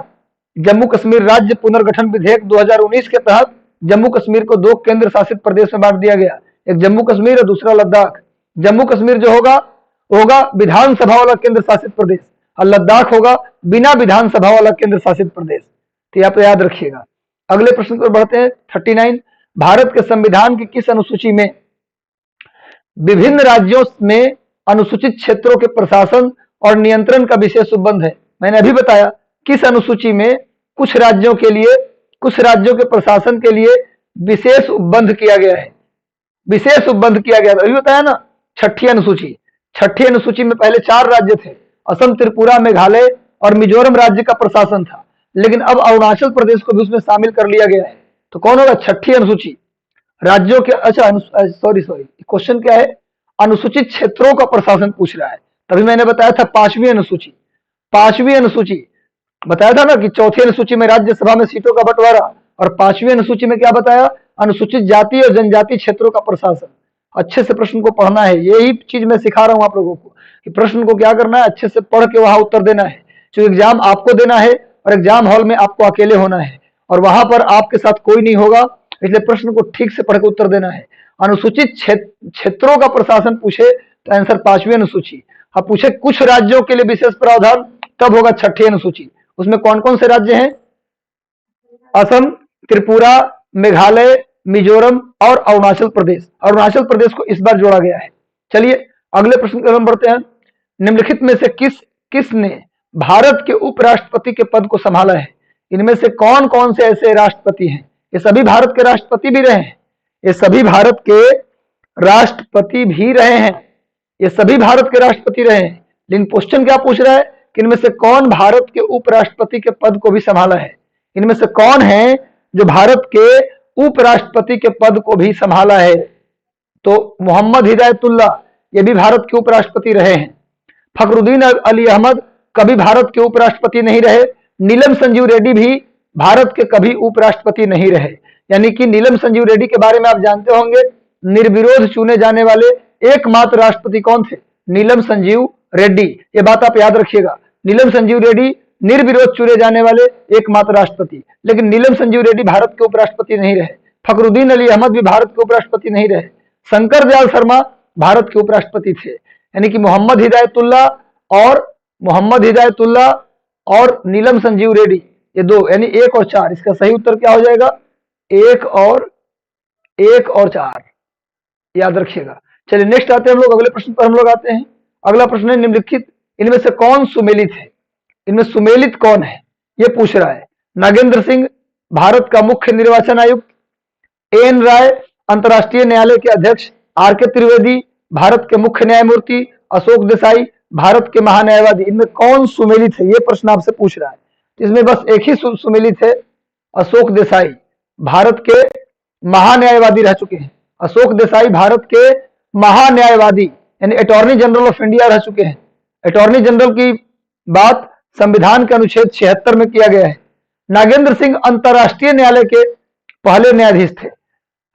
जम्मू कश्मीर राज्य पुनर्गठन विधेयक 2019 के तहत जम्मू कश्मीर को 2 केंद्र शासित प्रदेश में बांट दिया गया, एक जम्मू कश्मीर और दूसरा लद्दाख। जम्मू कश्मीर जो होगा होगा विधानसभा वाला केंद्र शासित प्रदेश, और लद्दाख होगा बिना विधानसभा वाला केंद्र शासित प्रदेश। तो यहाँ पे याद रखिएगा। अगले प्रश्न पर बढ़ते हैं। 39, भारत के संविधान की किस अनुसूची में विभिन्न राज्यों में अनुसूचित क्षेत्रों के प्रशासन और नियंत्रण का विशेष उपबंध है। मैंने अभी बताया किस अनुसूची में कुछ राज्यों के लिए, कुछ राज्यों के प्रशासन के लिए विशेष उपबंध किया गया है, विशेष उपबंध किया गया। अभी बताया ना, 6ठी अनुसूची। 6ठी अनुसूची में पहले 4 राज्य थे, असम, त्रिपुरा, मेघालय और मिजोरम राज्य का प्रशासन था, लेकिन अब अरुणाचल प्रदेश को भी उसमें शामिल कर लिया गया है। तो कौन होगा 6ठी अनुसूची, राज्यों के, अच्छा सॉरी क्वेश्चन क्या है, अनुसूचित क्षेत्रों का प्रशासन पूछ रहा है। तभी मैंने बताया था 5वीं अनुसूची, 5वीं अनुसूची बताया था ना कि 4थी अनुसूची में राज्यसभा में सीटों का बंटवारा, और 5वीं अनुसूची में क्या बताया, अनुसूचित जाति और जनजाति क्षेत्रों का प्रशासन। अच्छे से प्रश्न को पढ़ना है, यही चीज मैं सिखा रहा हूं आप लोगों को कि प्रश्न को क्या करना है, अच्छे से पढ़ के वहां उत्तर देना है। जो एग्जाम आपको देना है और एग्जाम हॉल में आपको अकेले होना है, और वहां पर आपके साथ कोई नहीं होगा, इसलिए प्रश्न को ठीक से पढ़ के उत्तर देना है। अनुसूचित क्षेत्रों का प्रशासन पूछे तो आंसर 5वीं अनुसूची। अब पूछे कुछ राज्यों के लिए विशेष प्रावधान, तब होगा 6ठी अनुसूची। उसमें कौन कौन से राज्य हैं, असम, त्रिपुरा, मेघालय, मिजोरम और अरुणाचल प्रदेश। अरुणाचल प्रदेश को इस बार जोड़ा गया है। चलिए अगले प्रश्न की ओर बढ़ते हैं। निम्नलिखित में से किसने भारत के उपराष्ट्रपति के पद को संभाला है। इनमें से कौन कौन से ऐसे राष्ट्रपति हैं, ये सभी भारत के राष्ट्रपति भी रहे हैं, ये सभी भारत के राष्ट्रपति भी रहे हैं, ये सभी भारत के राष्ट्रपति रहे हैं। लेकिन क्वेश्चन क्या पूछ रहा है कि इनमें से कौन भारत के उपराष्ट्रपति के पद को भी संभाला है। इनमें से कौन है जो भारत के उपराष्ट्रपति के पद को भी संभाला है। तो मोहम्मद हिदायतुल्लाह ये भी भारत के उपराष्ट्रपति रहे हैं। फखरुद्दीन अली अहमद कभी भारत के उपराष्ट्रपति नहीं रहे। नीलम संजीव रेड्डी भी भारत के कभी उपराष्ट्रपति नहीं रहे। यानी कि नीलम संजीव रेड्डी के बारे में आप जानते होंगे, निर्विरोध चुने जाने वाले एकमात्र राष्ट्रपति कौन थे? नीलम संजीव रेड्डी। ये बात आप याद रखिएगा, नीलम संजीव रेड्डी निर्विरोध चुने जाने वाले एकमात्र राष्ट्रपति। लेकिन नीलम संजीव रेड्डी भारत के उपराष्ट्रपति नहीं रहे। फखरुद्दीन अली अहमद भी भारत के उपराष्ट्रपति नहीं रहे। शंकर दयाल शर्मा भारत के उपराष्ट्रपति थे। यानी कि मोहम्मद हिदायतुल्लाह और नीलम संजीव रेड्डी, ये दो, यानी 1 और 4। इसका सही उत्तर क्या हो जाएगा? 1 और 4, याद रखिएगा। चलिए नेक्स्ट आते हैं हम लोग, अगले प्रश्न पर हम लोग आते हैं। अगला प्रश्न है, निम्नलिखित इनमें से कौन सुमेलित है? इनमें सुमेलित कौन है ये पूछ रहा है। नागेंद्र सिंह भारत का मुख्य निर्वाचन आयुक्त, एन राय अंतर्राष्ट्रीय न्यायालय के अध्यक्ष, आर.के. त्रिवेदी भारत के मुख्य न्यायमूर्ति, अशोक देसाई भारत के महान्यायवादी। इनमें कौन सुमेलित है ये प्रश्न आपसे पूछ रहा है। इसमें बस एक ही सुमेलित है, अशोक देसाई भारत के महान्यायवादी रह चुके हैं। अशोक देसाई भारत के महान्यायवादी यानी अटॉर्नी जनरल ऑफ इंडिया रह चुके हैं। अटॉर्नी जनरल की बात संविधान के अनुच्छेद 76 में किया गया है। नागेंद्र सिंह अंतर्राष्ट्रीय न्यायालय के पहले न्यायाधीश थे।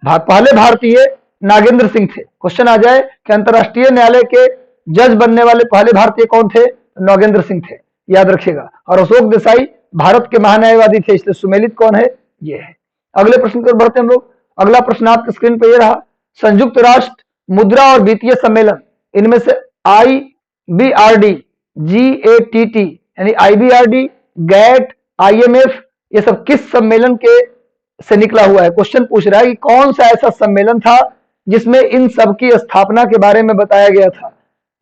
पहले भारतीय नागेंद्र सिंह थे। क्वेश्चन आ जाए कि अंतर्राष्ट्रीय न्यायालय के जज बनने वाले पहले भारतीय कौन थे? नागेंद्र सिंह थे, याद रखिएगा। और अशोक देसाई भारत के महान्यायवादी थे। इसलिए सुमेलित कौन है? ये है। अगले प्रश्न पर बढ़ते हैं हम लोग। अगला प्रश्न आपकी स्क्रीन पर ये रहा, संयुक्त राष्ट्र मुद्रा और वित्तीय सम्मेलन, इनमें से IBRD, GATT यानी IBRD, GATT, IMF ये सब किस सम्मेलन के से निकला हुआ है? क्वेश्चन पूछ रहा है कि कौन सा ऐसा सम्मेलन था जिसमें इन सब की स्थापना के बारे में बताया गया था?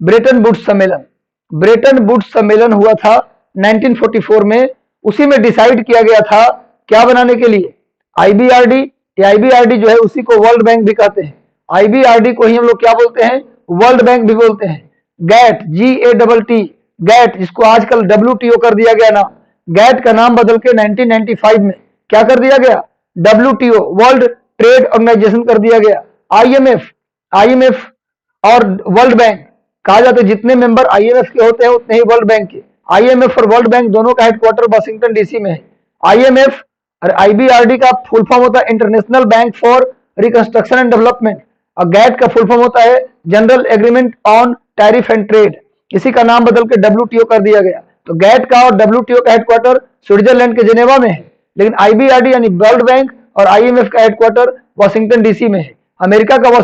ब्रेटन वुड्स सम्मेलन। ब्रेटन वुड्स सम्मेलन हुआ था 1944 में। उसी में डिसाइड किया गया था क्या बनाने के लिए? IBRD। IBRD जो है उसी को वर्ल्ड बैंक भी कहते हैं। IBRD को ही हम लोग क्या बोलते हैं? वर्ल्ड बैंक भी बोलते हैं। GATT, GATT, GATT जिसको आजकल WTO कर दिया गया नाम, GATT का नाम बदल के 1995 में क्या कर दिया गया? WTO, वर्ल्ड ट्रेड ऑर्गेनाइजेशन कर दिया गया। IMF और वर्ल्ड बैंक कहा जाता है, जितने मेंबर IMF के होते हैं उतने ही वर्ल्ड बैंक के। IMF और वर्ल्ड बैंक दोनों का हेडक्वार्टर वाशिंगटन DC में है। IMF और IBRD का फुल फॉर्म होता है international bank for reconstruction and development, और GATT का फुल फॉर्म होता है general agreement on tariff and trade. इसी का नाम बदल के WTO कर दिया गया। तो GATT का और WTO का हेडक्वार्टर स्विट्जरलैंड के जेनेवा में है, लेकिन IBRD यानी वर्ल्ड बैंक और IMF का हेडक्वार्टर वाशिंगटन DC में है। अमेरिका का जो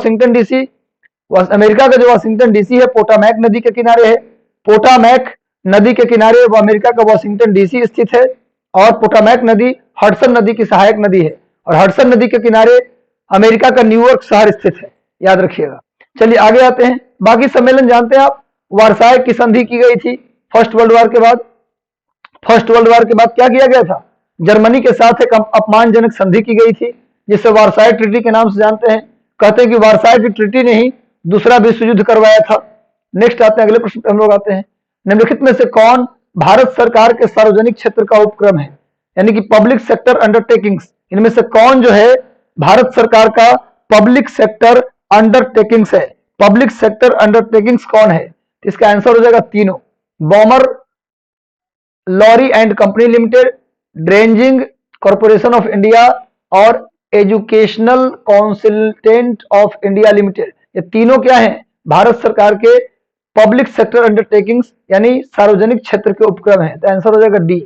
वाशिंगटन DC है पोटामैक नदी के किनारे है। पोटामैक नदी के किनारे वो अमेरिका का वाशिंगटन DC स्थित है, और पोटामैक नदी हडसन नदी की सहायक नदी है, और हडसन नदी के किनारे अमेरिका का न्यूयॉर्क शहर स्थित है, याद रखिएगा। चलिए आगे आते हैं। बाकी सम्मेलन जानते हैं आप। वर्साय की संधि की गई थी फर्स्ट वर्ल्ड वॉर के बाद। फर्स्ट वर्ल्ड वॉर के बाद क्या किया गया था? जर्मनी के साथ एक अपमानजनक संधि की गई थी, जिसे वर्साय ट्रीटी के नाम से जानते हैं। कहते हैं कि वर्साय की ट्रीटी ने ही दूसरा विश्व युद्ध करवाया था। नेक्स्ट आते हैं, अगले प्रश्न पे हम लोग आते हैं। निम्नलिखित में से कौन भारत सरकार के सार्वजनिक क्षेत्र का उपक्रम है? यानी कि पब्लिक सेक्टर अंडरटेकिंग्स। इनमें से कौन जो है भारत सरकार का पब्लिक सेक्टर अंडरटेकिंग्स है? पब्लिक सेक्टर अंडरटेकिंग्स कौन है? इसका आंसर हो जाएगा तीनों। Balmer Lawrie and company limited, dredging corporation of India और educational consultant of India limited. ये तीनों क्या हैं? भारत सरकार के पब्लिक सेक्टर अंडरटेकिंग्स यानी सार्वजनिक क्षेत्र के उपक्रम है। तो आंसर हो जाएगा डी।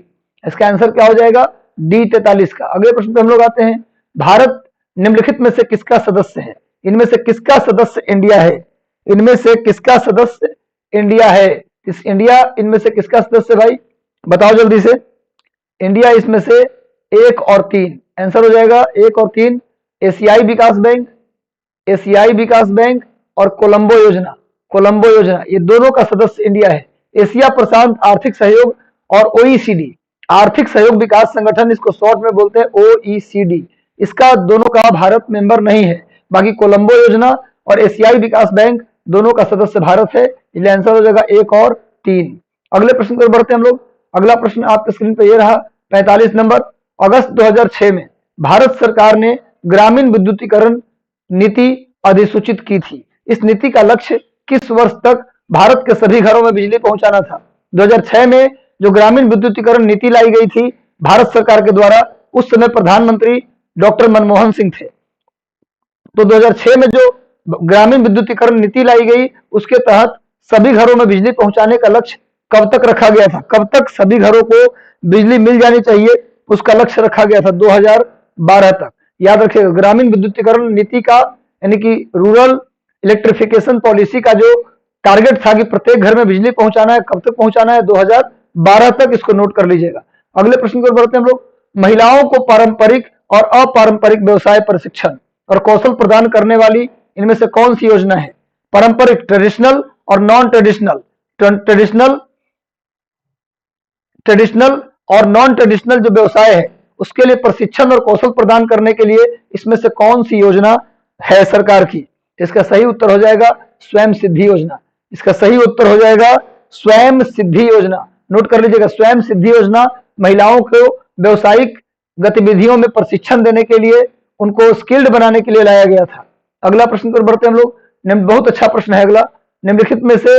इसका आंसर क्या हो जाएगा? D 43 का। अगले प्रश्न पे हम लोग आते हैं। भारत निम्नलिखित में से किसका सदस्य है? इनमें से किसका सदस्य इंडिया है? इनमें से किसका सदस्य इंडिया है? इनमें से किसका सदस्य भाई बताओ जल्दी से। इंडिया इसमें से 1 और 3। आंसर हो जाएगा 1 और 3। एशियाई विकास बैंक और कोलंबो योजना ये दोनों का सदस्य इंडिया है। एशिया प्रशांत आर्थिक सहयोग और OECD आर्थिक सहयोग विकास संगठन, इसको शॉर्ट में बोलते हैं OECD, इसका दोनों का भारत मेंबर नहीं है। बाकी कोलंबो योजना और एशियाई विकास बैंक दोनों का सदस्य भारत है। इसलिए आंसर हो जाएगा 1 और 3। अगले प्रश्न पर बढ़ते हैं हम लोग। अगला प्रश्न आपके स्क्रीन पर यह रहा 45 नंबर। अगस्त 2006 में भारत सरकार ने ग्रामीण विद्युतीकरण नीति अधिसूचित की थी। इस नीति का लक्ष्य किस वर्ष तक भारत के सभी घरों में बिजली पहुंचाना था? 2006 में जो ग्रामीण विद्युतीकरण नीति लाई गई थी भारत सरकार के द्वारा, उस समय प्रधानमंत्री डॉक्टर मनमोहन सिंह थे। तो 2006 में जो ग्रामीण विद्युतीकरण नीति लाई गई, उसके तहत सभी घरों में बिजली पहुंचाने का लक्ष्य कब तक रखा गया था? कब तक सभी घरों को बिजली मिल जानी चाहिए, उसका लक्ष्य रखा गया था 2012 तक। याद रखिएगा, ग्रामीण विद्युतीकरण नीति का यानी कि रूरल इलेक्ट्रिफिकेशन पॉलिसी का जो टारगेट था कि प्रत्येक घर में बिजली पहुंचाना है, कब तक पहुंचाना है? 2012 तक। इसको नोट कर लीजिएगा। अगले प्रश्न को बढ़ते हैं हम लोग। महिलाओं को पारंपरिक और अपारंपरिक व्यवसाय प्रशिक्षण और कौशल प्रदान करने वाली इनमें से कौन सी योजना है? पारंपरिक, ट्रेडिशनल और नॉन ट्रेडिशनल। ट्रेडिशनल और नॉन ट्रेडिशनल जो व्यवसाय है उसके लिए प्रशिक्षण और कौशल प्रदान करने के लिए इसमें से कौन सी योजना है सरकार की? इसका सही उत्तर हो जाएगा स्वयं सिद्धि योजना। इसका सही उत्तर हो जाएगा स्वयं सिद्धि योजना। नोट कर लीजिएगा, स्वयं सिद्धि योजना महिलाओं को व्यवसायिक गतिविधियों में प्रशिक्षण देने के लिए, उनको स्किल्ड बनाने के लिए लाया गया था। अगला प्रश्न पर बढ़ते हैं हम लोग। बहुत अच्छा प्रश्न है अगला। निम्नलिखित में से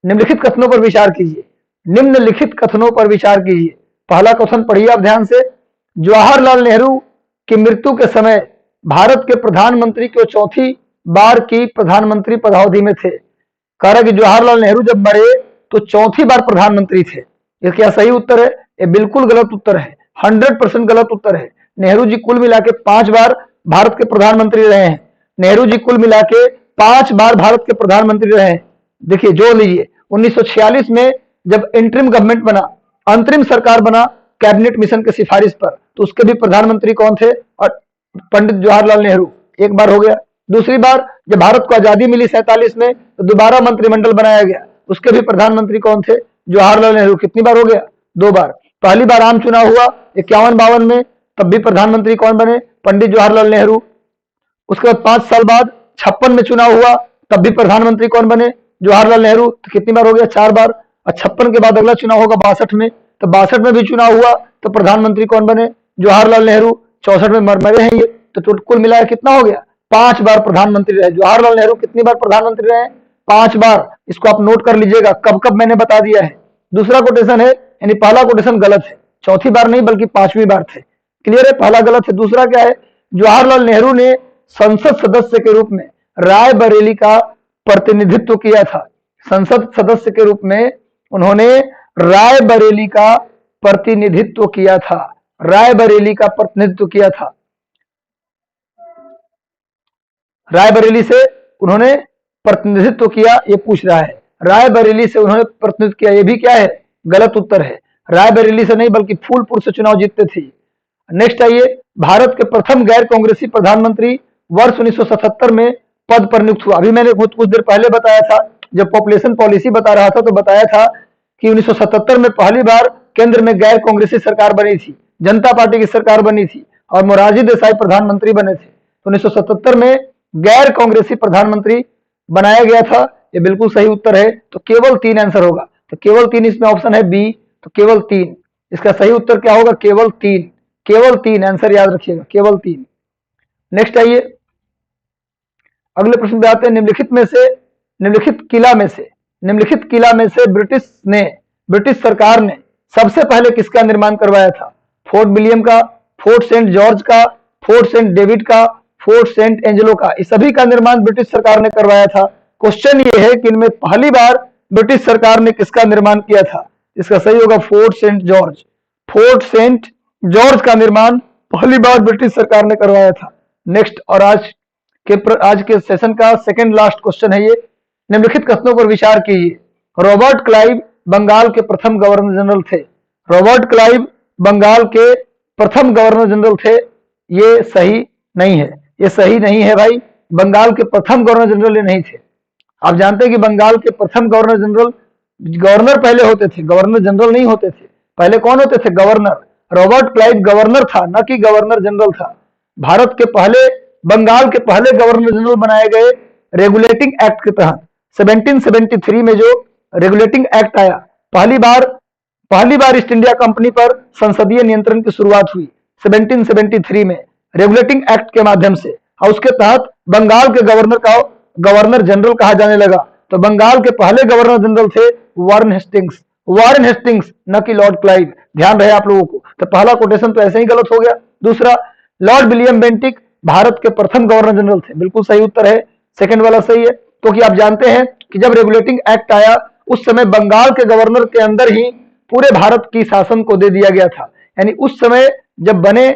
निम्नलिखित कथनों पर विचार कीजिए। निम्नलिखित कथनों पर विचार कीजिए। पहला कथन पढ़िए आप ध्यान से। जवाहरलाल नेहरू की मृत्यु के समय भारत के प्रधानमंत्री को चौथी बार की प्रधानमंत्री पदावधि में थे। कह रहा कि जवाहरलाल नेहरू जब मरे तो चौथी बार प्रधानमंत्री थे। ये क्या सही उत्तर है? ये बिल्कुल गलत उत्तर है, 100% गलत उत्तर है। नेहरू जी कुल मिला के 5 बार भारत के प्रधानमंत्री रहे हैं। नेहरू जी कुल मिला के 5 बार भारत के प्रधानमंत्री रहे हैं। देखिए जोड़ लीजिए, 1946 में जब इंटरिम गवर्नमेंट बना, अंतरिम सरकार बना कैबिनेट मिशन की सिफारिश पर, तो उसके भी प्रधानमंत्री कौन थे? और पंडित जवाहरलाल नेहरू। एक बार हो गया। दूसरी बार जब भारत को आजादी मिली 47 में, तो दोबारा मंत्रिमंडल बनाया गया, उसके भी प्रधानमंत्री कौन थे? जवाहरलाल नेहरू। कितनी बार हो गया? 2 बार। पहली बार आम चुनाव हुआ 51-52 में, तब भी प्रधानमंत्री कौन बने? पंडित जवाहरलाल नेहरू। उसके बाद 5 साल बाद 56 में चुनाव हुआ, तब भी प्रधानमंत्री कौन बने? जवाहरलाल नेहरू। तो कितनी बार हो गया? 4 बार। और 56 के बाद अगला चुनाव होगा 62 में, तो 62 में भी चुनाव हुआ, तो प्रधानमंत्री कौन बने? जवाहरलाल नेहरू। 64 में मरे हैं ये, तो कुल मिलाकर कितना हो गया? 5 बार प्रधानमंत्री रहे जवाहरलाल नेहरू। कितनी बार प्रधानमंत्री रहे? 5 बार। इसको आप नोट कर लीजिएगा, कब कब मैंने बता दिया है। दूसरा कोटेशन है, यानी पहला कोटेशन गलत है, चौथी बार नहीं बल्कि 5वीं बार थे। क्लियर है? पहला गलत है। दूसरा क्या है? जवाहरलाल नेहरू ने संसद सदस्य के रूप में रायबरेली का प्रतिनिधित्व किया था। संसद सदस्य के रूप में उन्होंने रायबरेली का प्रतिनिधित्व किया था। रायबरेली का प्रतिनिधित्व किया था। रायबरेली से उन्होंने प्रतिनिधित्व किया, ये पूछ रहा है। रायबरेली से उन्होंने प्रतिनिधित्व किया, ये भी क्या है? गलत उत्तर है। रायबरेली से नहीं बल्कि फूलपुर से चुनाव जीतते थे। नेक्स्ट आइए, भारत के प्रथम गैर कांग्रेसी प्रधानमंत्री वर्ष 1977 में पद पर नियुक्त हुआ। अभी मैंने कुछ देर पहले बताया था, जब पॉपुलेशन पॉलिसी बता रहा था तो बताया था कि 1977 में पहली बार केंद्र में गैर कांग्रेसी सरकार बनी थी, जनता पार्टी की सरकार बनी थी और मोरारजी देसाई प्रधानमंत्री बने थे। तो 1977 में गैर कांग्रेसी प्रधानमंत्री बनाया गया था। ये बिल्कुल सही उत्तर है। तो केवल 3 आंसर होगा। तो केवल 3 इसमें ऑप्शन है बी। तो केवल 3 इसका सही उत्तर क्या होगा? केवल 3। केवल 3 आंसर याद रखिएगा, केवल 3। नेक्स्ट आइए, अगले प्रश्न पे आते हैं। निम्नलिखित किला में से ब्रिटिश सरकार ने सबसे पहले किसका निर्माण करवाया था? फोर्ट विलियम का, फोर्ट सेंट जॉर्ज का, फोर्ट सेंट डेविड का, फोर्ट सेंट एंजेलो का। इस सभी का निर्माण ब्रिटिश सरकार ने करवाया था। क्वेश्चन ये है कि इनमें पहली बार ब्रिटिश सरकार ने किसका निर्माण किया था? इसका सही होगा Fort Saint George. Fort Saint George का निर्माण पहली बार ब्रिटिश सरकार ने करवाया था। नेक्स्ट, और आज के सेशन का सेकंड लास्ट क्वेश्चन है ये। निम्नलिखित कथनों पर विचार कीजिए। रॉबर्ट क्लाइव बंगाल के प्रथम गवर्नर जनरल थे। रॉबर्ट क्लाइव बंगाल के प्रथम गवर्नर जनरल थे। ये सही नहीं है। ये सही नहीं है भाई। बंगाल के प्रथम गवर्नर जनरल ये नहीं थे। आप जानते हैं कि बंगाल के प्रथम गवर्नर जनरल, गवर्नर पहले होते थे, गवर्नर जनरल नहीं होते थे। पहले कौन होते थे? गवर्नर। रॉबर्ट क्लाइव गवर्नर था, न कि गवर्नर जनरल था। भारत के पहले, बंगाल के पहले गवर्नर जनरल बनाए गए रेगुलेटिंग एक्ट के तहत 1773 में जो रेगुलेटिंग एक्ट आया, पहली बार ईस्ट इंडिया कंपनी पर संसदीय नियंत्रण की शुरुआत हुई 1773 में रेगुलेटिंग एक्ट के माध्यम से। और उसके तहत बंगाल के गवर्नर का गवर्नर जनरल कहा जाने लगा। तो बंगाल के पहले गवर्नर जनरल थे वारेन हेस्टिंग्स, वारेन हेस्टिंग्स, न कि लॉर्ड क्लाइव। ध्यान रहे आप लोगों को। तो पहला कोटेशन तो ऐसे ही गलत हो गया। दूसरा, लॉर्ड विलियम बेंटिक भारत के प्रथम गवर्नर जनरल थे, बिल्कुल सही उत्तर है, सेकंड वाला सही है। तो कि आप जानते हैं कि जब रेगुलेटिंग एक्ट आया उस समय बंगाल के गवर्नर के अंदर ही पूरे भारत की शासन को दे दिया गया था। यानी उस समय जब बने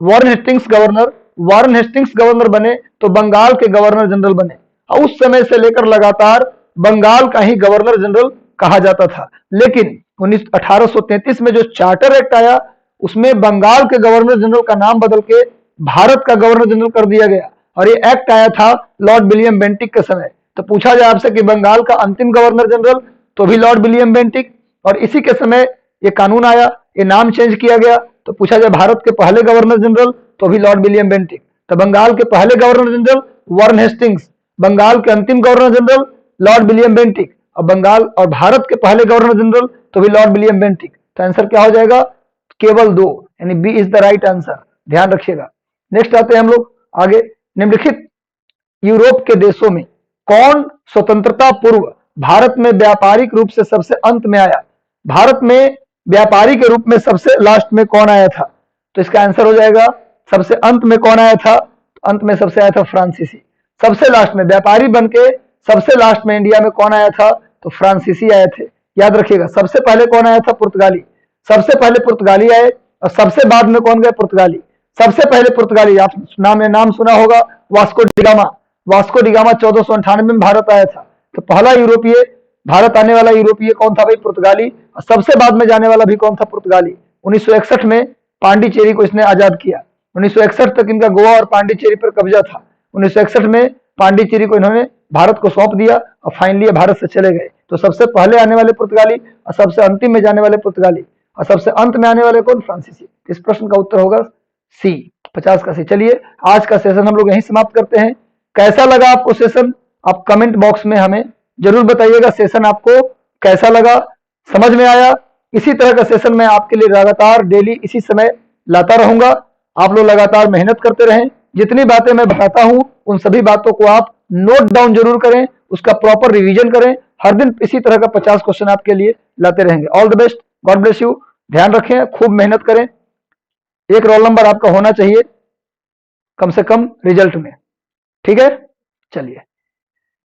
Warren Hastings governor, Warren Hastings governor बने तो बंगाल के गवर्नर जनरल बने, और उस समय से लेकर लगातार बंगाल का ही गवर्नर जनरल कहा जाता था। लेकिन 1833 में जो चार्टर एक्ट आया उसमें बंगाल के गवर्नर जनरल का नाम बदल के भारत का गवर्नर जनरल कर दिया गया, और ये एक्ट आया था लॉर्ड विलियम बेंटिक के समय। तो पूछा जाए आपसे कि बंगाल का अंतिम गवर्नर जनरल, तो भी लॉर्ड विलियम बेंटिक, और इसी के समय ये कानून आया, ये नाम चेंज किया गया। तो पूछा जाए भारत के पहले गवर्नर जनरल, तो भी लॉर्ड विलियम बेंटिक। तो बंगाल के पहले governor general Warren Hastings, Bengal के अंतिम governor general Lord William Bentinck, और बंगाल और भारत के पहले गवर्नर जनरल तो भी लॉर्ड विलियम बेंटिक। तो आंसर क्या हो जाएगा? केवल दो, यानी B is the right answer. ध्यान रखिएगा। नेक्स्ट आते हैं हम लोग आगे। निम्नलिखित यूरोप के देशों में कौन स्वतंत्रता पूर्व भारत में व्यापारिक रूप से सबसे अंत में आया? भारत में व्यापारी के रूप में सबसे लास्ट में कौन आया था? तो इसका आंसर हो जाएगा सबसे अंत में कौन आया था? अंत में सबसे आया था फ्रांसीसी। सबसे लास्ट में व्यापारी बनके सबसे लास्ट में इंडिया में कौन आया था? तो फ्रांसीसी आए थे। याद रखिएगा, सबसे पहले कौन आया था? पुर्तगाली। सबसे पहले पुर्तगाली आए और सबसे बाद में कौन गए? पुर्तगाली। सबसे पहले पुर्तगाली, आप नाम सुना होगा, वास्को डिगामा। वास्को डिगामा 1498 में भारत आया था। तो पहला यूरोपीय भारत आने वाला यूरोपीय कौन था भाई? पुर्तगाली। और सबसे बाद में जाने वाला भी कौन था? पुर्तगाली। 1961 में पांडिचेरी को इसने आजाद किया। 1961 तक इनका गोवा और पांडिचेरी पर कब्जा था। 1961 में पांडिचेरी को इन्होंने भारत को सौंप दिया और फाइनली भारत से चले गए। तो सबसे पहले आने वाले पुर्तगाली और सबसे अंतिम में जाने वाले पुर्तगाली और सबसे अंत में आने वाले कौन? फ्रांसीसी। इस प्रश्न का उत्तर होगा सी, 50 का सी। चलिए आज का सेशन हम लोग यहीं समाप्त करते हैं। कैसा लगा आपको सेशन? आप कमेंट बॉक्स में हमें जरूर बताइएगा सेशन आपको कैसा लगा, समझ में आया? इसी तरह का सेशन मैं आपके लिए लगातार डेली इसी समय लाता रहूंगा। आप लोग लगातार मेहनत करते रहें। जितनी बातें मैं बताता हूं उन सभी बातों को आप नोट डाउन जरूर करें, उसका प्रॉपर रिवीजन करें। हर दिन इसी तरह का 50 क्वेश्चन आपके लिए लाते रहेंगे। All the best, God bless you. ध्यान रखें, खूब मेहनत करें। एक रोल नंबर आपका होना चाहिए कम से कम रिजल्ट में। ठीक है, चलिए।